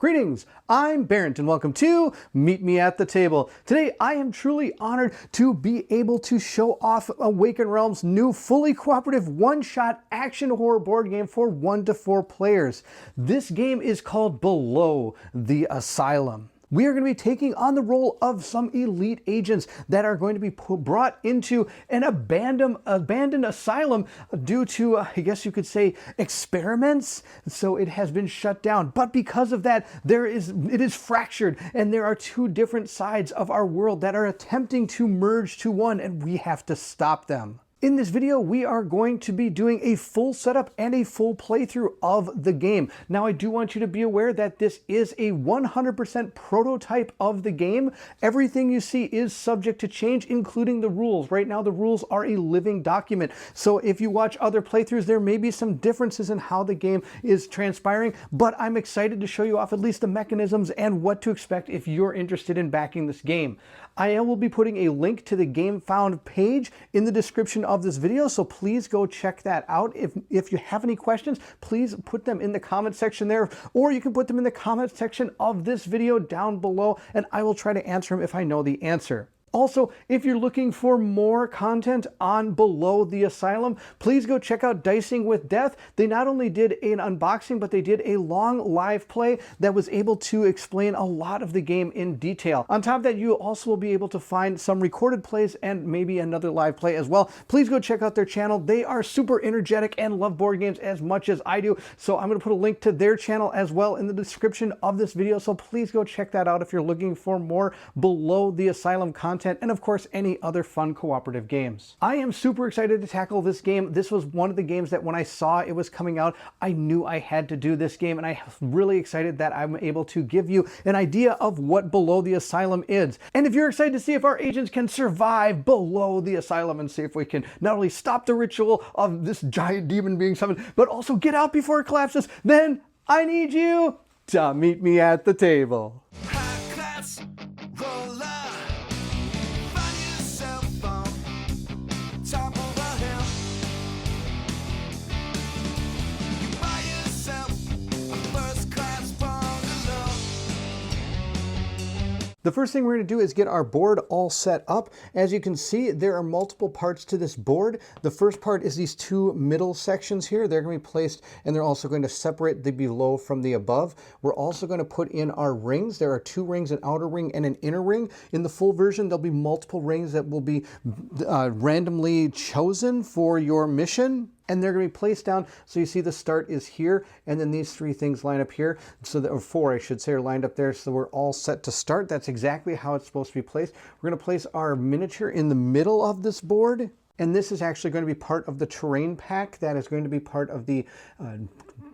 Greetings, I'm Barrett and welcome to Meet Me at the Table. Today I am truly honored to be able to show off Awakened Realms' new fully cooperative one-shot action horror board game for 1 to 4 players. This game is called B.E.L.O.W the Asylum. We are going to be taking on the role of some elite agents that are going to be brought into an abandoned asylum due to, I guess you could say, experiments. So it has been shut down. But because of that, it is fractured, and there are two different sides of our world that are attempting to merge to one, and we have to stop them. In this video, we are going to be doing a full setup and a full playthrough of the game. Now, I do want you to be aware that this is a 100% prototype of the game. Everything you see is subject to change, including the rules. Right now, the rules are a living document. So if you watch other playthroughs, there may be some differences in how the game is transpiring, but I'm excited to show you off at least the mechanisms and what to expect if you're interested in backing this game. I will be putting a link to the GameFound page in the description of this video, so please go check that out. If you have any questions, please put them in the comment section there, or you can put them in the comment section of this video down below, and I will try to answer them if I know the answer. Also, if you're looking for more content on B.E.L.O.W the Asylum, please go check out Dicing with Death. They not only did an unboxing, but they did a long live play that was able to explain a lot of the game in detail. On top of that, you also will be able to find some recorded plays and maybe another live play as well. Please go check out their channel. They are super energetic and love board games as much as I do. So I'm going to put a link to their channel as well in the description of this video. So please go check that out if you're looking for more B.E.L.O.W the Asylum content, and of course any other fun cooperative games. I am super excited to tackle this game. This was one of the games that when I saw it was coming out, I knew I had to do this game, and I'm really excited that I'm able to give you an idea of what B.E.L.O.W the Asylum is. And if you're excited to see if our agents can survive B.E.L.O.W the Asylum and see if we can not only stop the ritual of this giant demon being summoned, but also get out before it collapses, then I need you to meet me at the table. The first thing we're going to do is get our board all set up. As you can see, there are multiple parts to this board. The first part is these two middle sections here. They're going to be placed, and they're also going to separate the below from the above. We're also going to put in our rings. There are 2 rings, an outer ring and an inner ring. In the full version, there'll be multiple rings that will be randomly chosen for your mission. And they're going to be placed down. So you see the start is here, and then these 3 things line up here. So or 4, I should say, are lined up there. So we're all set to start. That's exactly how it's supposed to be placed. We're going to place our miniature in the middle of this board. And this is actually going to be part of the terrain pack that is going to be part of the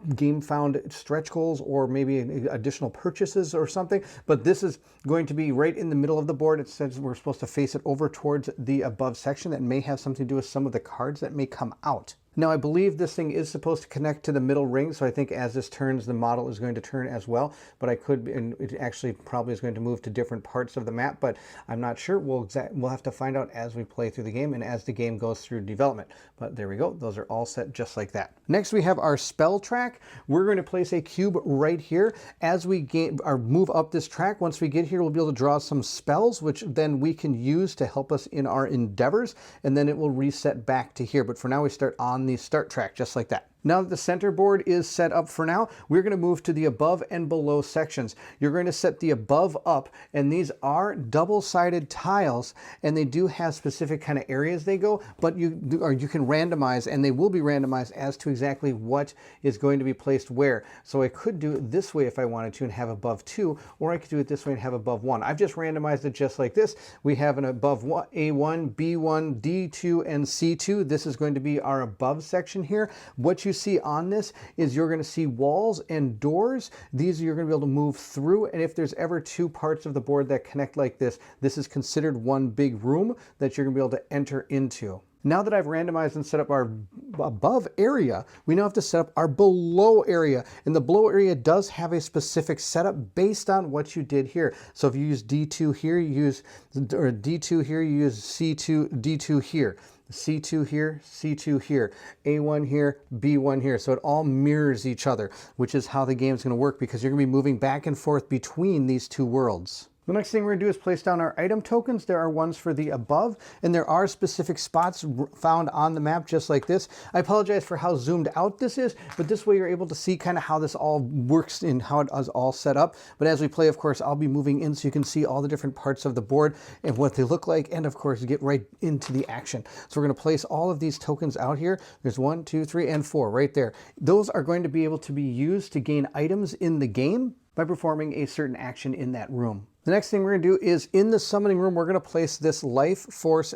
GameFound stretch goals, or maybe additional purchases or something. But this is going to be right in the middle of the board. It says we're supposed to face it over towards the above section. That may have something to do with some of the cards that may come out. Now, I believe this thing is supposed to connect to the middle ring, so I think as this turns, the model is going to turn as well. But and it actually probably is going to move to different parts of the map, but I'm not sure. We'll have to find out as we play through the game and as the game goes through development. But there we go. Those are all set just like that. Next, we have our spell track. We're going to place a cube right here. As we move up this track, once we get here, we'll be able to draw some spells, which then we can use to help us in our endeavors, and then it will reset back to here. But for now, we start on the start track just like that. Now that the center board is set up for now, we're going to move to the above and below sections. You're going to set the above up, and these are double-sided tiles, and they do have specific kind of areas they go, but you can randomize, and they will be randomized as to exactly what is going to be placed where. So I could do it this way if I wanted to and have above 2, or I could do it this way and have above 1. I've just randomized it just like this. We have an above A1, B1, D2, and C2. This is going to be our above section here. What you see on this is you're going to see walls and doors. These you're going to be able to move through, and if there's ever 2 parts of the board that connect like this, this is considered one big room that you're going to be able to enter into. Now that I've randomized and set up our above area, we now have to set up our below area. And the below area does have a specific setup based on what you did here. So if you use D2 here, you use, or D2 here, you use C2, D2 here. C2 here, C2 here, A1 here, B1 here. So it all mirrors each other, which is how the game's going to work, because you're going to be moving back and forth between these two worlds. The next thing we're going to do is place down our item tokens. There are ones for the above, and there are specific spots found on the map just like this. I apologize for how zoomed out this is, but this way you're able to see kind of how this all works and how it is all set up. But as we play, of course, I'll be moving in so you can see all the different parts of the board and what they look like, and of course get right into the action. So we're going to place all of these tokens out here. There's 1, 2, 3, and 4 right there. Those are going to be able to be used to gain items in the game by performing a certain action in that room. The next thing we're going to do is in the summoning room, we're going to place this Life Force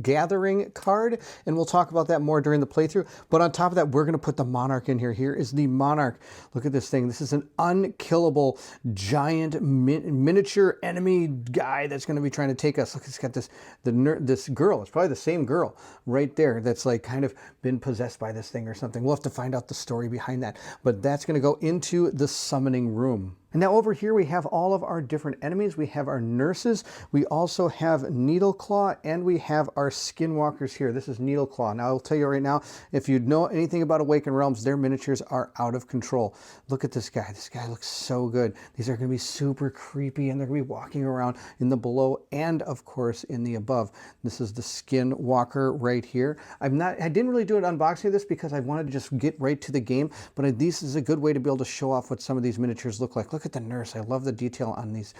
Gathering card, and we'll talk about that more during the playthrough. But on top of that, we're going to put the Monarch in here. Here is the Monarch. Look at this thing. This is an unkillable giant miniature enemy guy that's going to be trying to take us. Look, it's got this girl. It's probably the same girl right there that's like kind of been possessed by this thing or something. We'll have to find out the story behind that. But that's going to go into the summoning room. And now over here we have all of our different enemies. We have our nurses, we also have Needleclaw, and we have our skinwalkers here. This is Needleclaw. Now I'll tell you right now, if you know anything about Awakened Realms, their miniatures are out of control. Look at this guy. This guy looks so good. These are going to be super creepy, and they're going to be walking around in the below and of course in the above. This is the Skinwalker right here. I didn't really do an unboxing of this because I wanted to just get right to the game, but this is a good way to be able to show off what some of these miniatures look like. Look at the nurse. I love the detail on these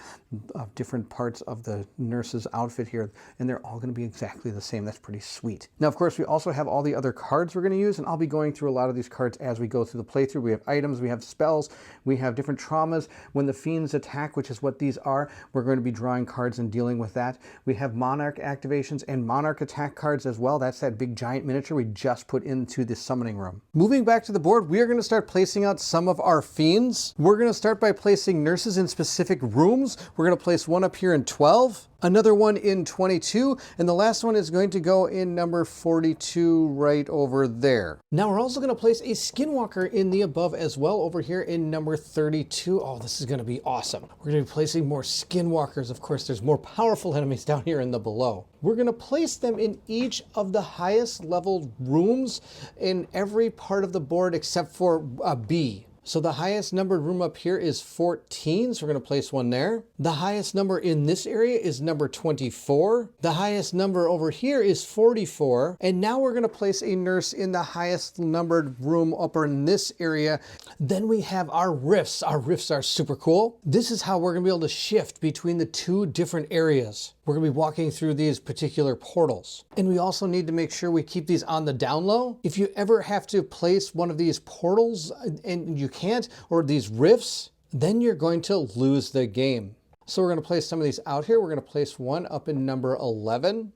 different parts of the nurse's outfit here, and they're all going to be exactly the same. That's pretty sweet. Now, of course, we also have all the other cards we're going to use, and I'll be going through a lot of these cards as we go through the playthrough. We have items, we have spells, we have different traumas. When the fiends attack, which is what these are, we're going to be drawing cards and dealing with that. We have Monarch activations and Monarch attack cards as well. That's that big giant miniature we just put into the summoning room. Moving back to the board, we are going to start placing out some of our fiends. We're going to start by placing nurses in specific rooms. We're going to place one up here in 12, another one in 22, and the last one is going to go in number 42 right over there. Now we're also going to place a Skinwalker in the above as well over here in number 32. Oh, this is going to be awesome. We're going to be placing more Skinwalkers. Of course, there's more powerful enemies down here in the below. We're going to place them in each of the highest level rooms in every part of the board except for B. So the highest numbered room up here is 14, so we're going to place one there. The highest number in this area is number 24. The highest number over here is 44. And now we're going to place a nurse in the highest numbered room up in this area. Then we have our rifts. Our rifts are super cool. This is how we're going to be able to shift between the two different areas. We're going to be walking through these particular portals. And we also need to make sure we keep these on the down low. If you ever have to place one of these portals and you can't, or these rifts, then you're going to lose the game. So we're going to place some of these out here. We're going to place one up in number 11.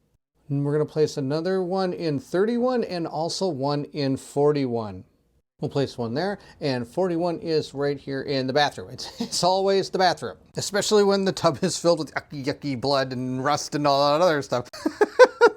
And we're going to place another one in 31 and also one in 41. We'll place one there, and 41 is right here in the bathroom. It's always the bathroom, especially when the tub is filled with yucky blood and rust and all that other stuff.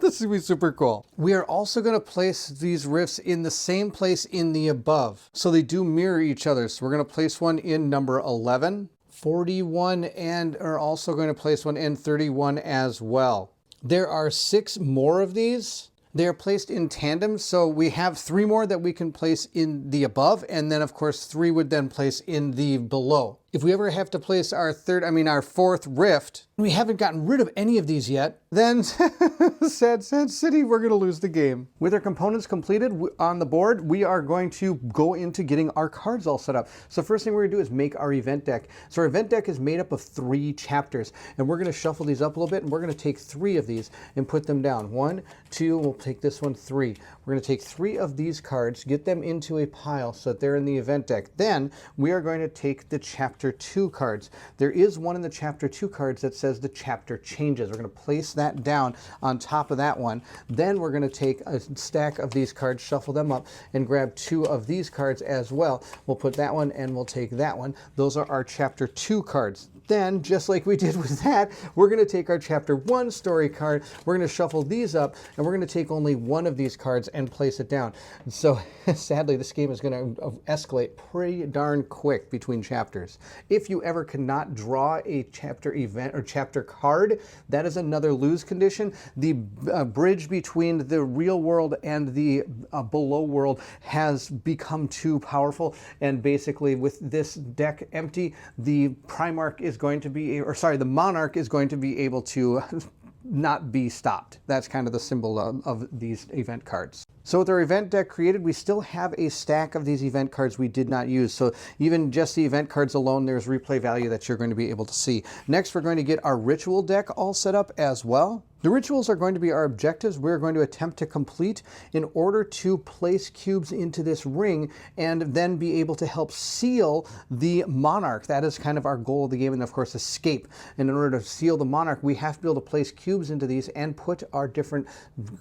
This is going to be super cool. We are also going to place these rifts in the same place in the above, so they do mirror each other. So we're going to place one in number 11, 41, and are also going to place one in 31 as well. There are 6 more of these. They are placed in tandem, so we have 3 more that we can place in the above, and then of course 3 would then place in the below. If we ever have to place our 4th rift, and we haven't gotten rid of any of these yet, then sad city, we're going to lose the game. With our components completed on the board, we are going to go into getting our cards all set up. So first thing we're going to do is make our event deck. So our event deck is made up of 3 chapters, and we're going to shuffle these up a little bit, and we're going to take 3 of these and put them down. 1, 2, we'll take this one, 3. We're going to take 3 of these cards, get them into a pile so that they're in the event deck. Then we are going to take the Chapter 2 cards. There is one in the Chapter 2 cards that says the chapter changes. We're going to place that down on top of that one. Then we're going to take a stack of these cards, shuffle them up, and grab 2 of these cards as well. We'll put that one and we'll take that one. Those are our Chapter 2 cards. then, just like we did with that, we're going to take our Chapter 1 story card, we're going to shuffle these up, and we're going to take only one of these cards and place it down. So, sadly, this game is going to escalate pretty darn quick between chapters. If you ever cannot draw a chapter event or chapter card, that is another lose condition. The bridge between the real world and the below world has become too powerful, and basically with this deck empty, the Primarch is going to be, or sorry, the Monarch is going to be able to not be stopped. That's kind of the symbol of these event cards. So with our event deck created, we still have a stack of these event cards we did not use. So even just the event cards alone, there's replay value that you're going to be able to see. Next, we're going to get our ritual deck all set up as well. The rituals are going to be our objectives we're going to attempt to complete in order to place cubes into this ring and then be able to help seal the Monarch. That is kind of our goal of the game, and of course escape. And in order to seal the Monarch, we have to be able to place cubes into these and put our different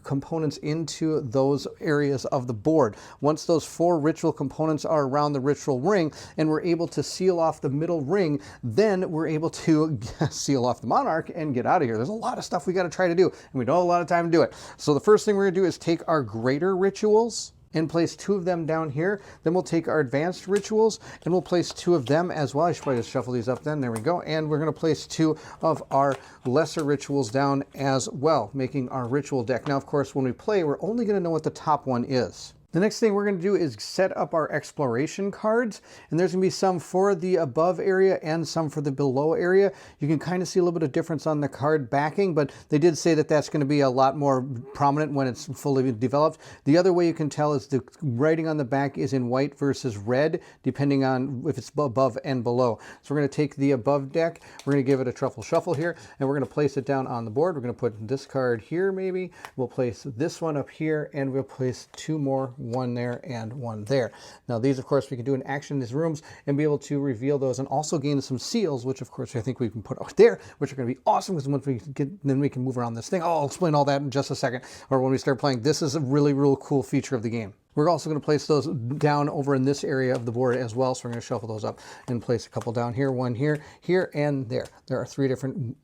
components into those areas of the board. Once those 4 ritual components are around the ritual ring and we're able to seal off the middle ring, then we're able to seal off the Monarch and get out of here. There's a lot of stuff we got to try to do, and we don't have a lot of time to do it. So the first thing we're going to do is take our greater rituals and place 2 of them down here. Then we'll take our advanced rituals and we'll place 2 of them as well. I should probably just shuffle these up then. There we go. And we're going to place 2 of our lesser rituals down as well, making our ritual deck. Now, of course, when we play, we're only going to know what the top one is. The next thing we're going to do is set up our exploration cards, and there's going to be some for the above area and some for the below area. You can kind of see a little bit of difference on the card backing, but they did say that that's going to be a lot more prominent when it's fully developed. The other way you can tell is the writing on the back is in white versus red, depending on if it's above and below. So we're going to take the above deck, we're going to give it a truffle shuffle here, and we're going to place it down on the board. We're going to put this card here maybe, we'll place this one up here, and we'll place 2 more, 1 there and 1 there. Now these, of course, we can do an action in these rooms and be able to reveal those and also gain some seals, which of course I think we can put out there, which are going to be awesome because once we get, then we can move around this thing. Oh, I'll explain all that in just a second, or when we start playing. This is a really cool feature of the game. We're also going to place those down over in this area of the board as well. So we're going to shuffle those up and place a couple down here, 1 here, here, and there. There are 3 different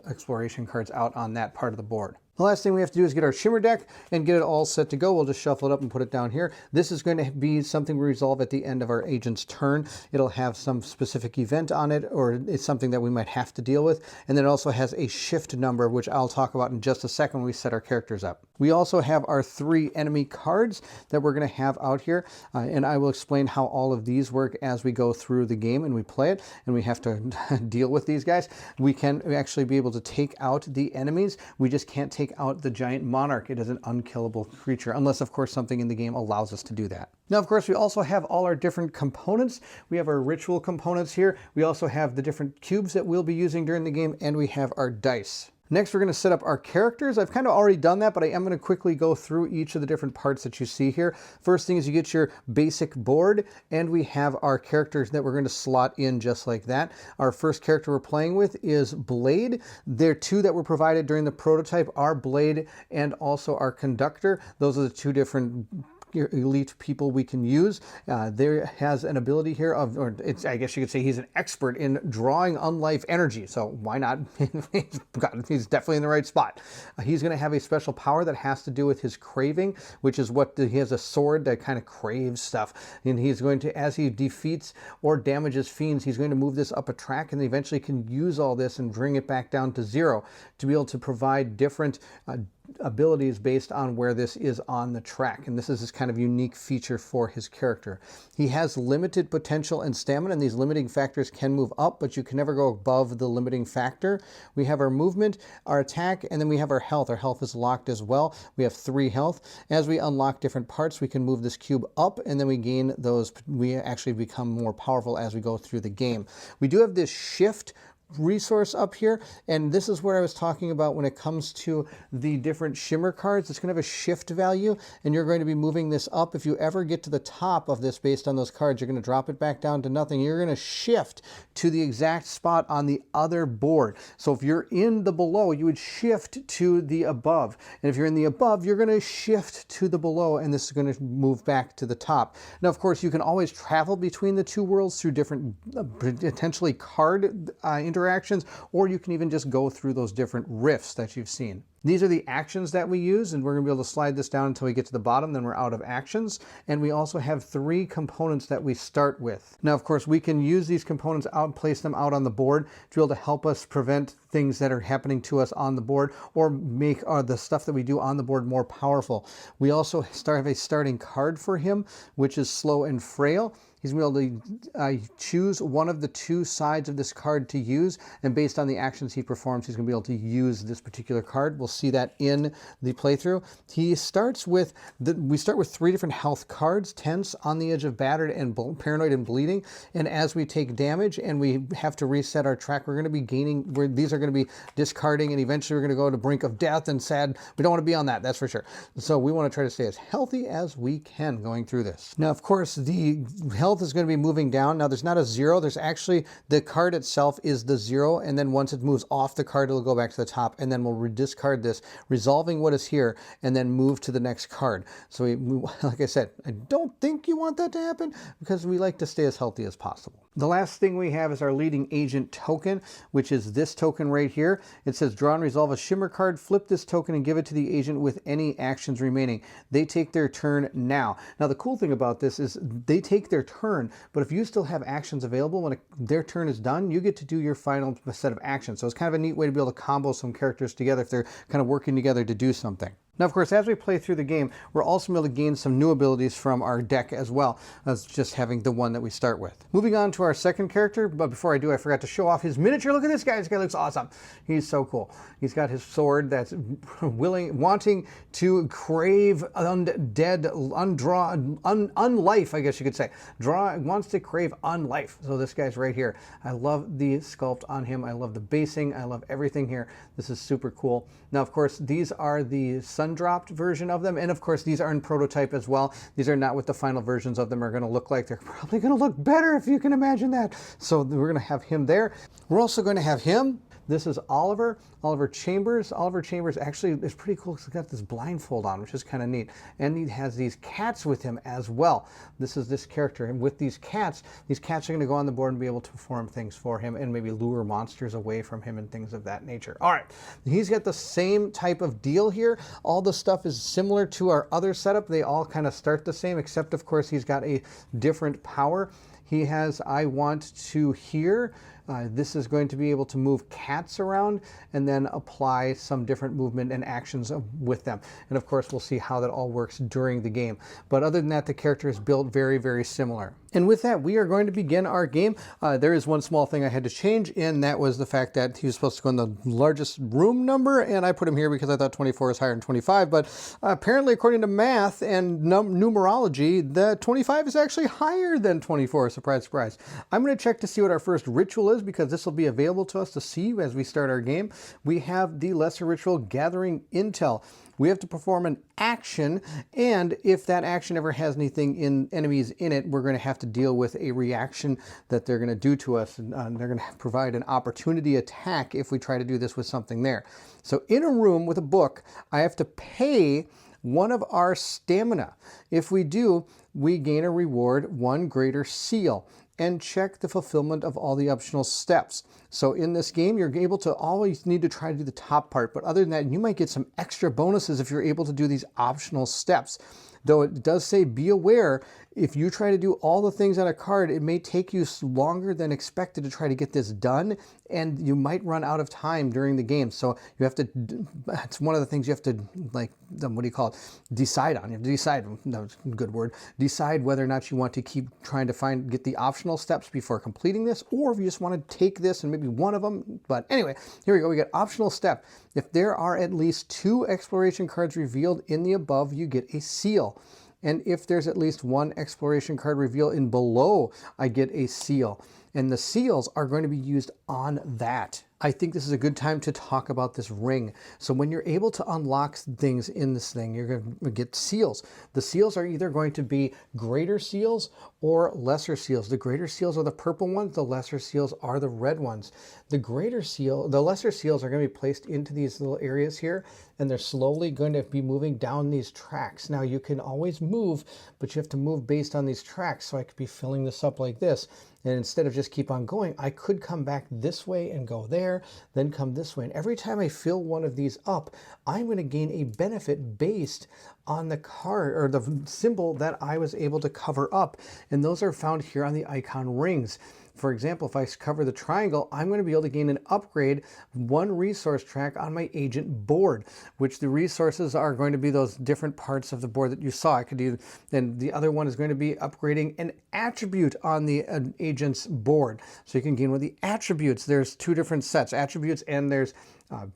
exploration cards out on that part of the board. The last thing we have to do is get our shimmer deck and get it all set to go. We'll just shuffle it up and put it down here. This is going to be something we resolve at the end of our agent's turn. It'll have some specific event on it, or it's something that we might have to deal with. And then it also has a shift number, which I'll talk about in just a second when we set our characters up. We also have our 3 enemy cards that we're going to have out here, and I will explain how all of these work as we go through the game and we play it, and we have to deal with these guys. We can actually be able to take out the enemies. We just can't take out the giant Monarch. It is an unkillable creature, unless of course something in the game allows us to do that. Now, of course, we also have all our different components. We have our ritual components here. We also have the different cubes that we'll be using during the game, and we have our dice. Next, we're going to set up our characters. I've kind of already done that, but I am going to quickly go through each of the different parts that you see here. First thing is you get your basic board, and we have our characters that we're going to slot in just like that. Our first character we're playing with is Blade. There are 2 that were provided during the prototype, our Blade and also our Conductor. Those are the 2 different elite people we can use. There has an ability here of, or it's, I guess you could say he's an expert in drawing unlife energy. So why not? He's definitely in the right spot. He's going to have a special power that has to do with his craving, which is what he has a sword that kind of craves stuff. And he's going to, as he defeats or damages fiends, he's going to move this up a track and eventually can use all this and bring it back down to 0 to be able to provide different abilities based on where this is on the track, and this is his kind of unique feature for his character. He has limited potential and stamina, and these limiting factors can move up, but you can never go above the limiting factor. We have our movement, our attack, and then we have our health. Our health is locked as well. We have 3 health. As we unlock different parts, we can move this cube up, and then we gain those. We actually become more powerful as we go through the game. We do have this shift resource up here, and this is where I was talking about when it comes to the different shimmer cards. It's going to have a shift value, and you're going to be moving this up. If you ever get to the top of this based on those cards, you're going to drop it back down to nothing. You're going to shift to the exact spot on the other board. So if you're in the below, you would shift to the above, and if you're in the above, you're going to shift to the below, and this is going to move back to the top. Now, of course, you can always travel between the 2 worlds through different potentially card interactions interactions, or you can even just go through those different rifts that you've seen. These are the actions that we use, and we're going to be able to slide this down until we get to the bottom, then we're out of actions. And we also have 3 components that we start with. Now, of course, we can use these components out and place them out on the board to be able to help us prevent things that are happening to us on the board, or make the stuff that we do on the board more powerful. We also have a starting card for him, which is slow and frail. He's going to be able to choose one of the 2 sides of this card to use, and based on the actions he performs, he's going to be able to use this particular card. We'll see that in the playthrough. He starts with, we start with 3 different health cards: tense, on the edge of battered, and paranoid and bleeding. And as we take damage and we have to reset our track, we're going to be gaining, these are going to be discarding, and eventually we're going to go to brink of death and sad. We don't want to be on that, that's for sure. So we want to try to stay as healthy as we can going through this. Now, of course, the health is going to be moving down. Now, there's not a 0. There's actually, the card itself is the 0, and then once it moves off the card, it'll go back to the top, and then we'll discard this, resolving what is here, and then move to the next card. So like I said, I don't think you want that to happen, because we like to stay as healthy as possible. The last thing we have is our leading agent token, which is this token right here. It says draw and resolve a shimmer card, flip this token and give it to the agent with any actions remaining. They take their turn now. Now, the cool thing about this is they take their turn, but if you still have actions available when their turn is done, you get to do your final set of actions. So it's kind of a neat way to be able to combo some characters together if they're kind of working together to do something. Now, of course, as we play through the game, we're also able to gain some new abilities from our deck as well as just having the one that we start with. Moving on to our second character, but before I do, I forgot to show off his miniature. Look at this guy. This guy looks awesome. He's so cool. He's got his sword that's wanting to crave undead, unlife, I guess you could say. Wants to crave unlife. So this guy's right here. I love the sculpt on him. I love the basing. I love everything here. This is super cool. Now, of course, these are the sun-dropped version of them, and of course, these are in prototype as well. These are not what the final versions of them are going to look like. They're probably going to look better, if you can imagine that. So we're going to have him there. We're also going to have him. This is Oliver Chambers. Oliver Chambers actually is pretty cool because he's got this blindfold on, which is kind of neat. And he has these cats with him as well. This is this character. And with these cats are going to go on the board and be able to perform things for him and maybe lure monsters away from him and things of that nature. All right. He's got the same type of deal here. All the stuff is similar to our other setup. They all kind of start the same, except, of course, he's got a different power. He has I want to hear. This is going to be able to move cats around and then apply some different movement and actions with them. And of course, we'll see how that all works during the game. But other than that, the character is built very, very similar. And with that, we are going to begin our game. There is one small thing I had to change, and that was the fact that he was supposed to go in the largest room number, and I put him here because I thought 24 is higher than 25. But apparently, according to math and numerology, the 25 is actually higher than 24. Surprise, surprise. I'm going to check to see what our first ritual is, because this will be available to us to see as we start our game. We have the lesser ritual, gathering intel. We have to perform an action, and if that action ever has enemies in it, we're going to have to deal with a reaction that they're going to do to us, and they're going to provide an opportunity attack if we try to do this with something there. So in a room with a book, I have to pay one of our stamina. If we do, we gain a reward, 1 greater seal, and check the fulfillment of all the optional steps. So in this game, you're able to always need to try to do the top part, but other than that, you might get some extra bonuses if you're able to do these optional steps. Though it does say, be aware, if you try to do all the things on a card, it may take you longer than expected to try to get this done, and you might run out of time during the game. So you have to, it's one of the things you have to, like, what do you call it, decide on. You have to decide, that was a good word, decide whether or not you want to keep trying to get the optional steps before completing this, or if you just want to take this and maybe one of them. But anyway, here we go. We got optional step. If there are at least 2 exploration cards revealed in the above, you get a seal. And if there's at least 1 exploration card revealed in below, I get a seal. And the seals are going to be used on that. I think this is a good time to talk about this ring. So when you're able to unlock things in this thing, you're going to get seals. The seals are either going to be greater seals or lesser seals. The greater seals are the purple ones. The lesser seals are the red ones. The lesser seals are going to be placed into these little areas here, and they're slowly going to be moving down these tracks. Now you can always move, but you have to move based on these tracks. So I could be filling this up like this. And instead of just keep on going, I could come back this way and go there, then come this way. And every time I fill one of these up, I'm going to gain a benefit based on the card or the symbol that I was able to cover up. And those are found here on the icon rings. For example, if I cover the triangle, I'm going to be able to gain an upgrade, one resource track on my agent board, which the resources are going to be those different parts of the board that you saw. I could do, and the other one is going to be upgrading an attribute on the agent's board. So you can gain one of the attributes. There's two different sets, attributes, and there's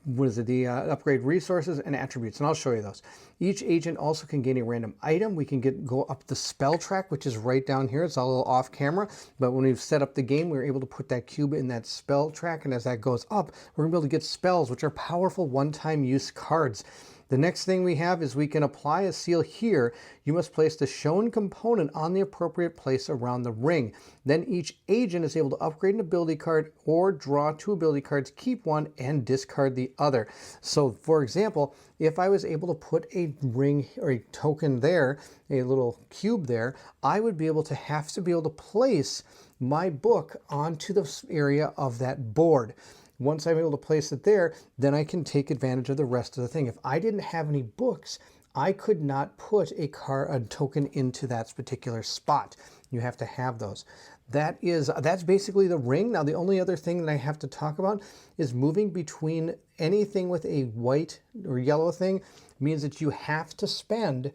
the upgrade resources and attributes, and I'll show you those. Each agent also can gain a random item. We can go up the spell track, which is right down here. It's all a little off camera, but when we've set up the game, we're able to put that cube in that spell track, and as that goes up, we're gonna be able to get spells, which are powerful one-time use cards. The next thing we have is we can apply a seal here. You must place the shown component on the appropriate place around the ring. Then each agent is able to upgrade an ability card or draw two ability cards, keep one, and discard the other. So for example, if I was able to put a ring or a token there, a little cube there, I would be able to place my book onto the area of that board. Once I'm able to place it there, then I can take advantage of the rest of the thing. If I didn't have any books, I could not put a token into that particular spot. You have to have those. That's basically the ring. Now the only other thing that I have to talk about is moving between anything with a white or yellow thing means that you have to spend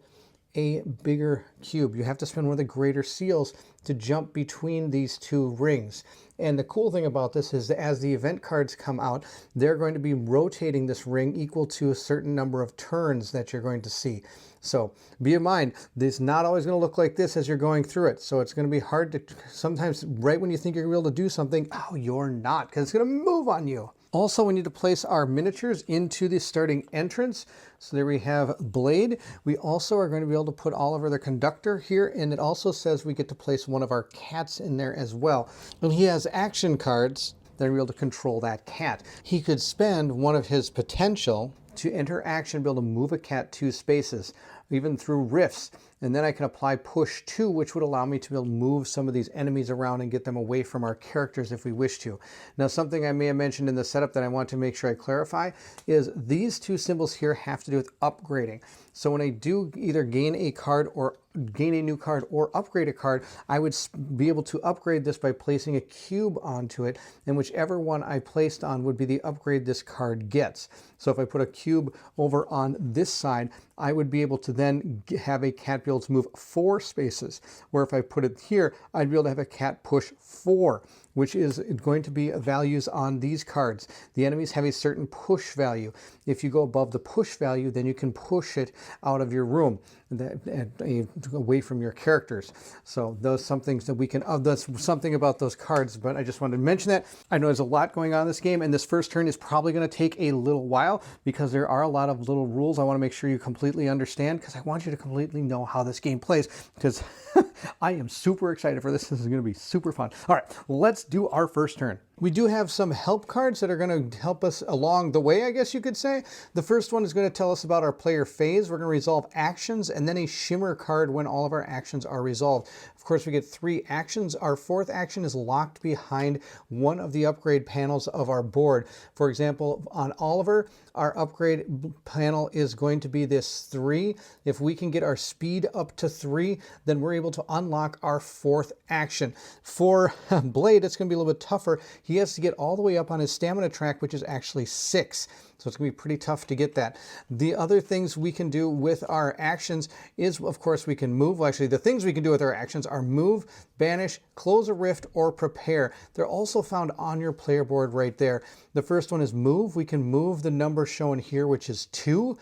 a bigger cube. You have to spend one of the greater seals to jump between these two rings. And the cool thing about this is that as the event cards come out, they're going to be rotating this ring equal to a certain number of turns that you're going to see. So be in mind, this is not always going to look like this as you're going through it. So it's going to be hard to, sometimes right when you think you're going to be able to do something, oh, you're not, because it's going to move on you. Also, we need to place our miniatures into the starting entrance. So there we have Blade. We also are going to be able to put Oliver the conductor here, and it also says we get to place one of our cats in there as well. And he has action cards that are able to control that cat. He could spend one of his potential to enter action, be able to move a cat 2 spaces, even through rifts. And then I can apply push 2, which would allow me to be able to move some of these enemies around and get them away from our characters if we wish to. Now, something I may have mentioned in the setup that I want to make sure I clarify is these two symbols here have to do with upgrading. So when I do either gain a card or gain a new card or upgrade a card, I would be able to upgrade this by placing a cube onto it, and whichever one I placed on would be the upgrade this card gets. So if I put a cube over on this side, I would be able to then have a cat be able to move 4 spaces, where if I put it here, I'd be able to have a cat push 4, which is going to be values on these cards. The enemies have a certain push value. If you go above the push value, then you can push it out of your room, away from your characters. So those some things that we can, that's something about those cards, but I just wanted to mention that. I know there's a lot going on in this game, and this first turn is probably going to take a little while because there are a lot of little rules I want to make sure you completely understand, because I want you to completely know how this game plays, because I am super excited for this. This is going to be super fun. All right, let's do our first turn. We do have some help cards that are going to help us along the way, I guess you could say. The first one is going to tell us about our player phase. We're going to resolve actions, and then a shimmer card when all of our actions are resolved. Of course, we get 3 actions. Our 4th action is locked behind one of the upgrade panels of our board. For example, on Oliver, our upgrade panel is going to be this 3. If we can get our speed up to 3, then we're able to unlock our 4th action. For Blade, it's going to be a little bit tougher. He has to get all the way up on his stamina track, which is actually 6. So it's going to be pretty tough to get that. The other things we can do with our actions is, of course, we can move. Well, actually, the things we can do with our actions are move, banish, close a rift, or prepare. They're also found on your player board right there. The first one is move. We can move the number shown here, which is 2.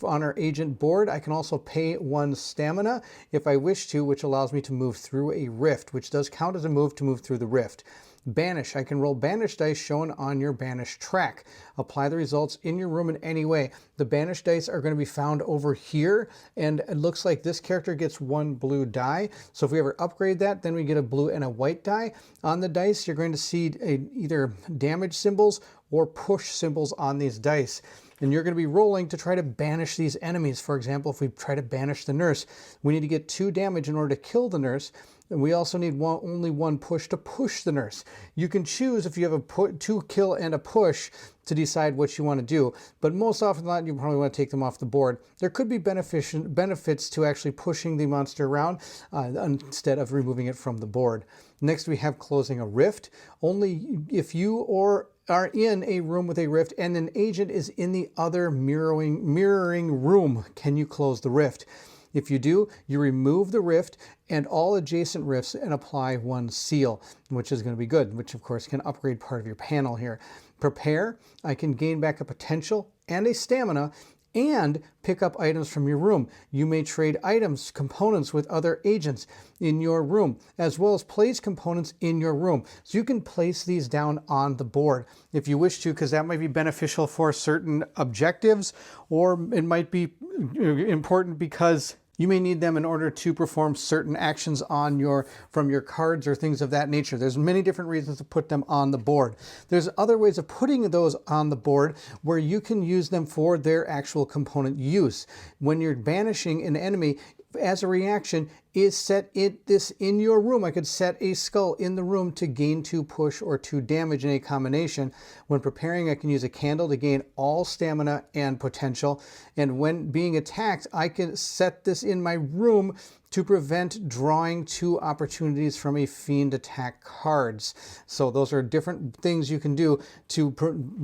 on our agent board. I can also pay 1 stamina if I wish to, which allows me to move through a rift, which does count as a move to move through the rift. Banish. I can roll banish dice shown on your banish track. Apply the results in your room in any way. The banish dice are going to be found over here, and it looks like this character gets 1 blue die. So if we ever upgrade that, then we get a blue and a white die. On the dice, you're going to see either damage symbols or push symbols on these dice. And you're going to be rolling to try to banish these enemies. For example, if we try to banish the nurse, we need to get 2 damage in order to kill the nurse. And we also need only 1 push to push the nurse. You can choose if you have a 2 kill and a push to decide what you want to do. But most often than not, you probably want to take them off the board. There could be benefits to actually pushing the monster around instead of removing it from the board. Next, we have closing a rift. Only if you are in a room with a rift and an agent is in the other mirroring room can you close the rift. If you do, you remove the rift and all adjacent rifts and apply 1 seal, which is going to be good, which of course can upgrade part of your panel here. Prepare, I can gain back a potential and a stamina and pick up items from your room. You may trade items, components with other agents in your room, as well as place components in your room. So you can place these down on the board if you wish to, because that might be beneficial for certain objectives, or it might be important because you may need them in order to perform certain actions on from your cards or things of that nature. There's many different reasons to put them on the board. There's other ways of putting those on the board where you can use them for their actual component use. When you're banishing an enemy, as a reaction, is set this in your room. I could set a skull in the room to gain 2 push or 2 damage in a combination. When preparing, I can use a candle to gain all stamina and potential. And when being attacked, I can set this in my room to prevent drawing 2 opportunities from a fiend attack cards. So those are different things you can do to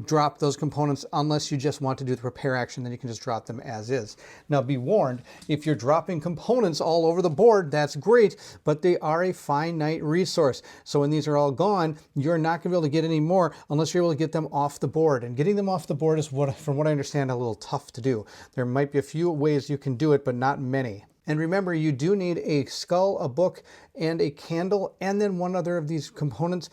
drop those components, unless you just want to do the prepare action, then you can just drop them as is. Now be warned, if you're dropping components all over the board, that's great, but they are a finite resource. So when these are all gone, you're not going to be able to get any more unless you're able to get them off the board. And getting them off the board is, from what I understand, a little tough to do. There might be a few ways you can do it, but not many. And remember, you do need a skull, a book, and a candle, and then 1 other of these components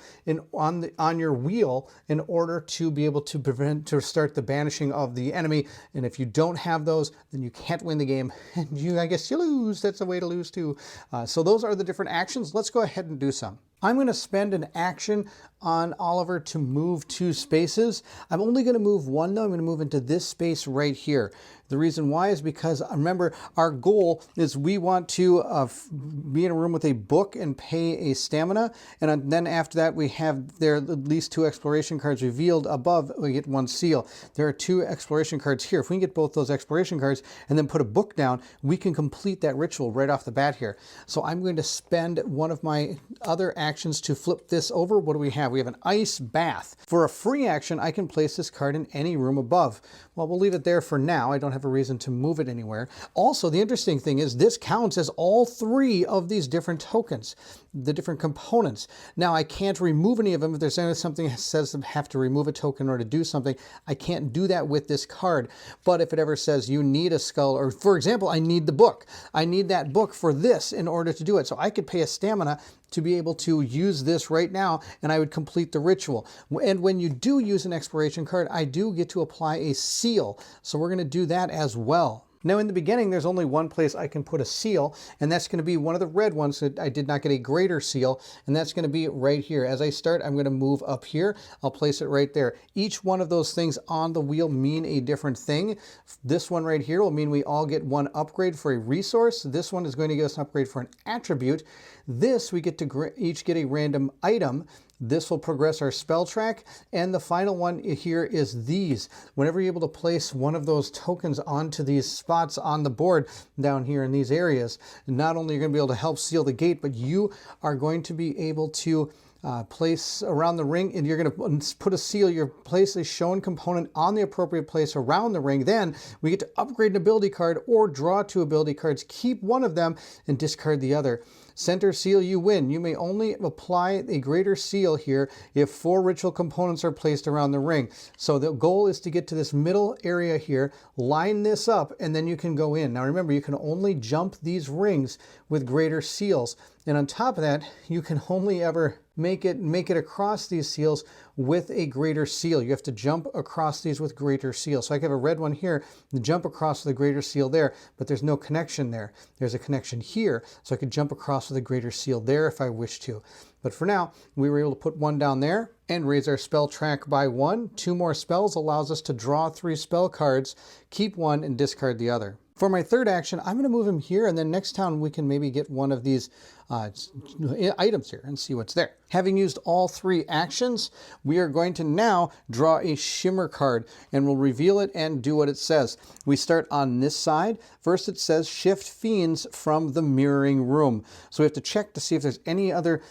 on your wheel in order to be able to start the banishing of the enemy. And if you don't have those, then you can't win the game, and I guess you lose. That's a way to lose too. So those are the different actions. Let's go ahead and do some. I'm going to spend an action on Oliver to move 2 spaces. I'm only going to move 1 though. I'm going to move into this space right here. The reason why is because, remember, our goal is we want to be in a room with a book and pay a stamina. And then after that, we have there at least 2 exploration cards revealed above. We get 1 seal. There are 2 exploration cards here. If we can get both those exploration cards and then put a book down, we can complete that ritual right off the bat here. So I'm going to spend one of my other actions to flip this over. What do we have? We have an ice bath. For a free action, I can place this card in any room above. Well, we'll leave it there for now. I don't have a reason to move it anywhere. Also, the interesting thing is this counts as all 3 of these different tokens, the different components. Now, I can't remove any of them. If there's something that says I have to remove a token in order to do something, I can't do that with this card. But if it ever says you need a skull, or for example, I need the book. I need that book for this in order to do it. So I could pay a stamina to be able to use this right now, and I would complete the ritual. And when you do use an exploration card, I do get to apply a seal. So we're going to do that as well. Now in the beginning, there's only 1 place I can put a seal, and that's going to be one of the red ones that I did not get a greater seal, and that's going to be right here. As I start, I'm going to move up here. I'll place it right there. Each one of those things on the wheel mean a different thing. This one right here will mean we all get 1 upgrade for a resource. This one is going to give us an upgrade for an attribute. This, we get to each get a random item. This will progress our spell track. And the final one here is these. Whenever you're able to place one of those tokens onto these spots on the board down here in these areas, not only are you going to be able to help seal the gate, but you are going to be able to place around the ring, and you're going to put a seal. You place a shown component on the appropriate place around the ring. Then we get to upgrade an ability card or draw 2 ability cards, keep one of them and discard the other. Center seal, you win. You may only apply a greater seal here if 4 ritual components are placed around the ring. So the goal is to get to this middle area here, line this up, and then you can go in. Now remember, you can only jump these rings with greater seals. And on top of that, you can only ever make it across these seals with a greater seal. You have to jump across these with greater seal. So I have a red one here, jump across with a greater seal there, but there's no connection there. There's a connection here, so I could jump across with a greater seal there if I wish to. But for now, we were able to put one down there and raise our spell track by 1. 2 more spells allows us to draw 3 spell cards, keep 1, and discard the other. For my third action, I'm going to move him here, and then next turn we can maybe get one of these items here and see what's there. Having used all 3 actions, we are going to now draw a shimmer card, and we'll reveal it and do what it says. We start on this side. First it says shift fiends from the mirroring room. So we have to check to see if there's any other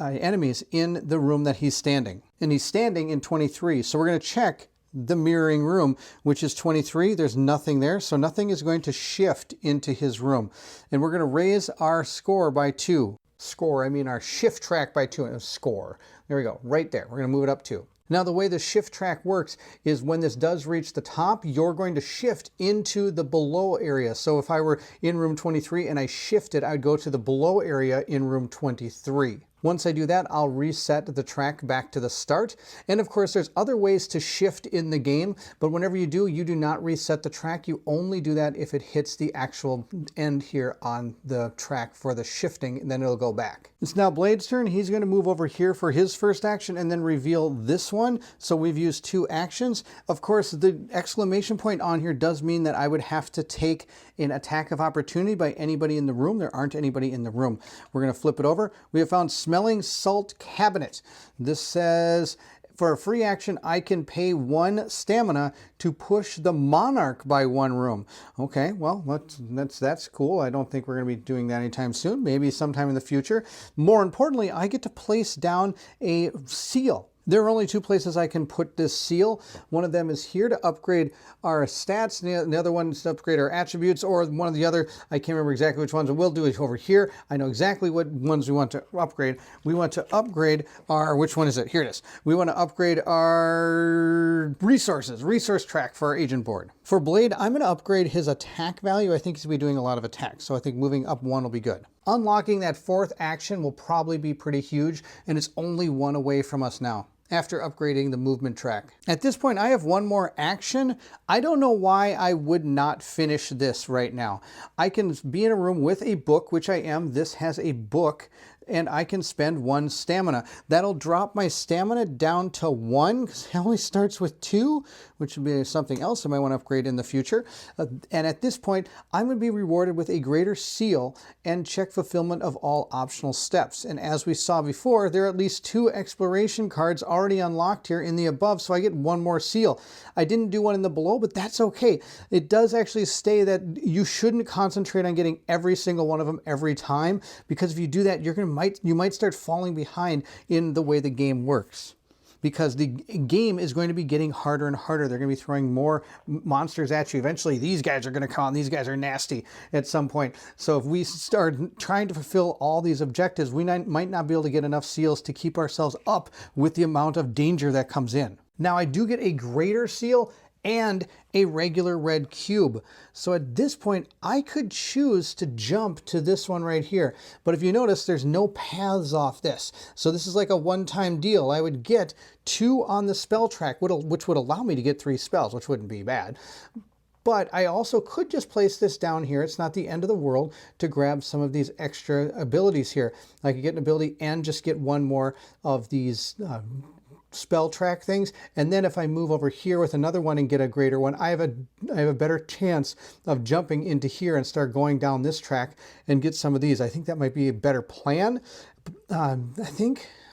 enemies in the room that he's standing. And he's standing in 23, so we're going to check the mirroring room, which is 23. There's nothing there, so nothing is going to shift into his room. And we're going to raise our score by 2. Score, I mean our shift track by 2. Score. There we go, right there. We're going to move it up 2. Now the way the shift track works is when this does reach the top, you're going to shift into the below area. So if I were in room 23 and I shifted, I'd go to the below area in room 23. Once I do that, I'll reset the track back to the start. And of course, there's other ways to shift in the game, but whenever you do not reset the track. You only do that if it hits the actual end here on the track for the shifting, and then it'll go back. It's now Blade's turn. He's going to move over here for his first action and then reveal this one. So we've used 2 actions. Of course, the exclamation point on here does mean that I would have to take an attack of opportunity by anybody in the room. There aren't anybody in the room. We're going to flip it over. We have found Smelling Salt Cabinet. This says, for a free action, I can pay 1 stamina to push the monarch by 1 room. Okay, well, that's cool. I don't think we're going to be doing that anytime soon. Maybe sometime in the future. More importantly, I get to place down a seal. There are only 2 places I can put this seal. One of them is here to upgrade our stats, and the other one is to upgrade our attributes, or one of the other, I can't remember exactly which ones, but we'll do it over here. I know exactly what ones we want to upgrade. We want to upgrade our, which one is it? Here it is. We want to upgrade our resource track for our agent board. For Blade, I'm going to upgrade his attack value. I think he's going to be doing a lot of attacks, so I think moving up 1 will be good. Unlocking that 4th action will probably be pretty huge, and it's only 1 away from us now after upgrading the movement track. At this point, I have 1 more action. I don't know why I would not finish this right now. I can be in a room with a book, which I am. This has a book, and I can spend 1 stamina. That'll drop my stamina down to 1, because it only starts with 2, which would be something else I might want to upgrade in the future. And at this point, I'm going to be rewarded with a greater seal and check fulfillment of all optional steps. And as we saw before, there are at least 2 exploration cards already unlocked here in the above, so I get 1 more seal. I didn't do one in the below, but that's okay. It does actually say that you shouldn't concentrate on getting every single one of them every time, because if you do that, you might start falling behind in the way the game works. Because the game is going to be getting harder and harder. They're going to be throwing more monsters at you. Eventually, these guys are going to come on. These guys are nasty at some point. So if we start trying to fulfill all these objectives, we might not be able to get enough seals to keep ourselves up with the amount of danger that comes in. Now, I do get a greater seal and a regular red cube. So at this point, I could choose to jump to this one right here. But if you notice, there's no paths off this. So this is like a one-time deal. I would get 2 on the spell track, which would allow me to get 3 spells, which wouldn't be bad. But I also could just place this down here. It's not the end of the world to grab some of these extra abilities here. I could get an ability and just get 1 more of these spell track things, and then if I move over here with another one and get a greater one, I have a better chance of jumping into here and start going down this track and get some of these. I think that might be a better plan.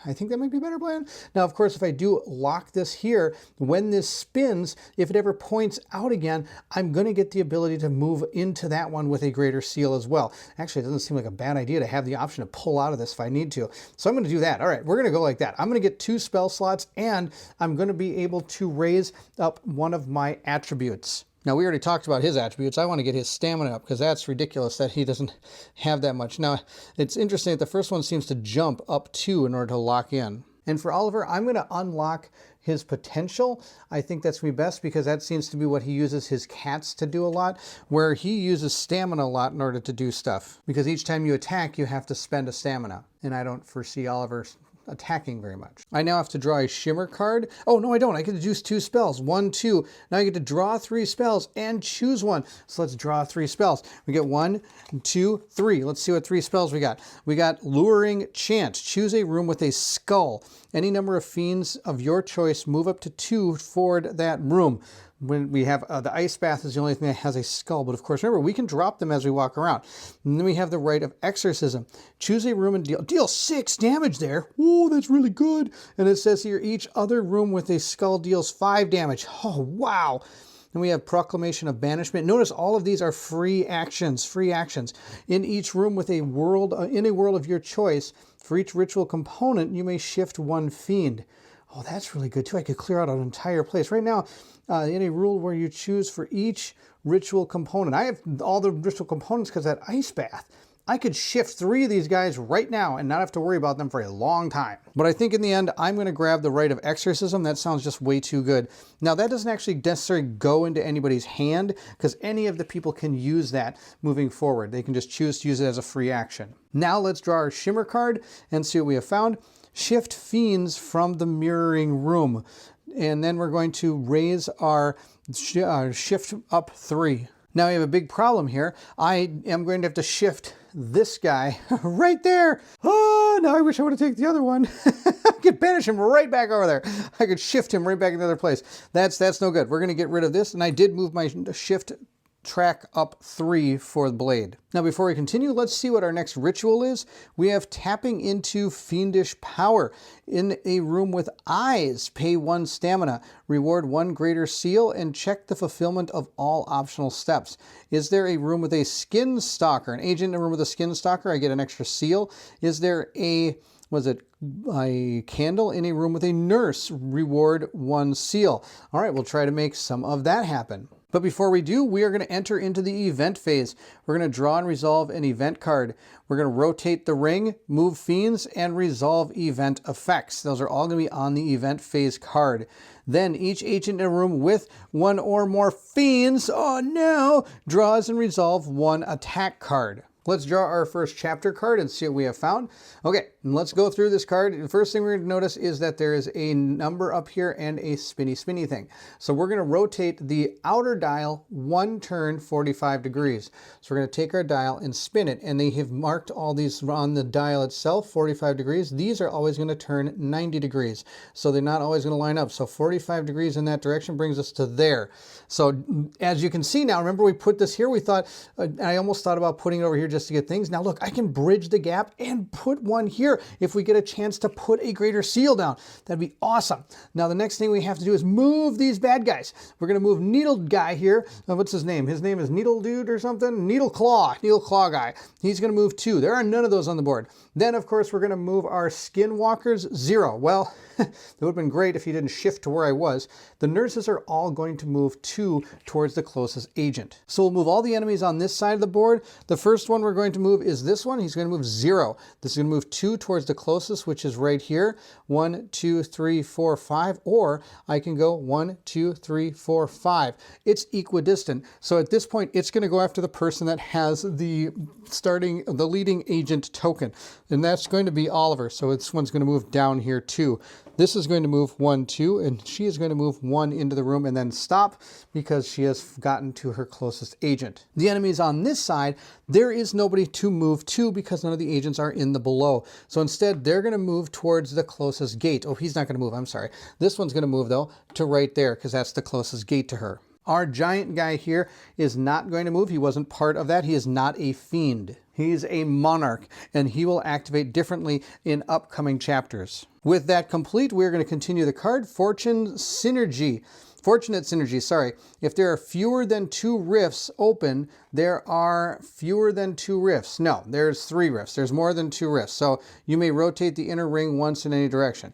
I think that might be a better plan. Now, of course, if I do lock this here, when this spins, if it ever points out again, I'm going to get the ability to move into that one with a greater seal as well. Actually, it doesn't seem like a bad idea to have the option to pull out of this if I need to. So I'm going to do that. All right, we're going to go like that. I'm going to get 2 spell slots, and I'm going to be able to raise up one of my attributes. Now, we already talked about his attributes. I want to get his stamina up because that's ridiculous that he doesn't have that much. Now, it's interesting that the first one seems to jump up 2 in order to lock in. And for Oliver, I'm going to unlock his potential. I think that's going to be best because that seems to be what he uses his cats to do a lot, where he uses stamina a lot in order to do stuff. Because each time you attack, you have to spend a stamina. And I don't foresee Oliver attacking very much. I now have to draw a shimmer card. Oh, no, I don't. I get to choose 2 spells. 1, 2. Now I get to draw 3 spells and choose one. So let's draw 3 spells. We get 1, 2, 3. Let's see what 3 spells we got. We got Luring Chant. Choose a room with a skull. Any number of fiends of your choice move up to 2 toward that room. When we have the ice bath is the only thing that has a skull, but of course, remember, we can drop them as we walk around. And then we have the rite of exorcism. Choose a room and deal 6 damage there. Oh, that's really good. And it says here, each other room with a skull deals 5 damage. Oh, wow. Then we have proclamation of banishment. Notice all of these are free actions. In each room with a world, in a world of your choice, for each ritual component, you may shift 1 fiend. Oh, that's really good too. I could clear out an entire place. Right now, in a rule where you choose for each ritual component. I have all the ritual components because that ice bath. I could shift 3 of these guys right now and not have to worry about them for a long time. But I think in the end, I'm going to grab the rite of exorcism. That sounds just way too good. Now, that doesn't actually necessarily go into anybody's hand because any of the people can use that moving forward. They can just choose to use it as a free action. Now, let's draw our shimmer card and see what we have found. Shift fiends from the mirroring room. And then we're going to raise our shift up 3. Now we have a big problem here. I am going to have to shift this guy right there. Oh, now I wish I would have taken the other one. I could banish him right back over there. I could shift him right back in the other place. That's no good. We're going to get rid of this. And I did move my shift track up 3 for the blade. Now before we continue, let's see what our next ritual is. We have tapping into fiendish power. In a room with eyes, pay 1 stamina, reward 1 greater seal, and check the fulfillment of all optional steps. Is there a room with a skin stalker? An agent in a room with a skin stalker, I get an extra seal. Is there a candle in a room with a nurse? Reward 1 seal. All right, we'll try to make some of that happen. But before we do, we are going to enter into the event phase. We're going to draw and resolve an event card. We're going to rotate the ring, move fiends, and resolve event effects. Those are all going to be on the event phase card. Then each agent in a room with 1 or more fiends, oh no, draws and resolve 1 attack card. Let's draw our first chapter card and see what we have found. Okay, let's go through this card. The first thing we're going to notice is that there is a number up here and a spinny thing. So we're going to rotate the outer dial 1 turn 45 degrees. So we're going to take our dial and spin it, and they have marked all these on the dial itself, 45 degrees. These are always going to turn 90 degrees. So they're not always going to line up. So 45 degrees in that direction brings us to there. So as you can see now, remember we put this here, we thought, I almost thought about putting it over here just to get things. Now look, I can bridge the gap and put 1 here if we get a chance to put a greater seal down. That'd be awesome. Now the next thing we have to do is move these bad guys. We're going to move Needle Guy here. What's his name? His name is Needle Dude or something? Needle Claw Guy. He's going to move 2. There are none of those on the board. Then of course we're going to move our Skinwalkers 0. Well, that would have been great if he didn't shift to where I was. The nurses are all going to move 2 towards the closest agent. So we'll move all the enemies on this side of the board. The first one we're going to move is this one. He's going to move 0. This is going to move 2 towards the closest, which is right here. 1, 2, 3, 4, 5. Or I can go 1, 2, 3, 4, 5. It's equidistant. So at this point, it's going to go after the person that has the leading agent token. And that's going to be Oliver. So this one's going to move down here too. This is going to move 1, 2, and she is going to move 1 into the room and then stop because she has gotten to her closest agent. The enemies on this side, there is nobody to move to because none of the agents are in the below. So instead, they're going to move towards the closest gate. Oh, he's not going to move. I'm sorry. This one's going to move, though, to right there because that's the closest gate to her. Our giant guy here is not going to move. He wasn't part of that. He is not a fiend. He's a monarch, and he will activate differently in upcoming chapters. With that complete, we're going to continue the card, Fortunate Synergy. If there are fewer than 2 rifts open, there are fewer than 2 rifts. No, there's 3 rifts. There's more than 2 rifts. So you may rotate the inner ring once in any direction.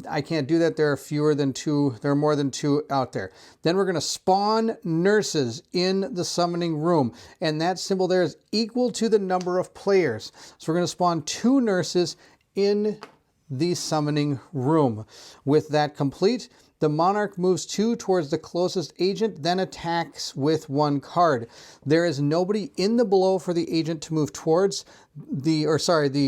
I can't do that. There are fewer than 2. There are more than 2 out there. Then we're going to spawn nurses in the summoning room. And that symbol there is equal to the number of players. So we're going to spawn 2 nurses in the summoning room. With that complete, the monarch moves 2 towards the closest agent, then attacks with 1 card. There is nobody in the below for the agent to move towards the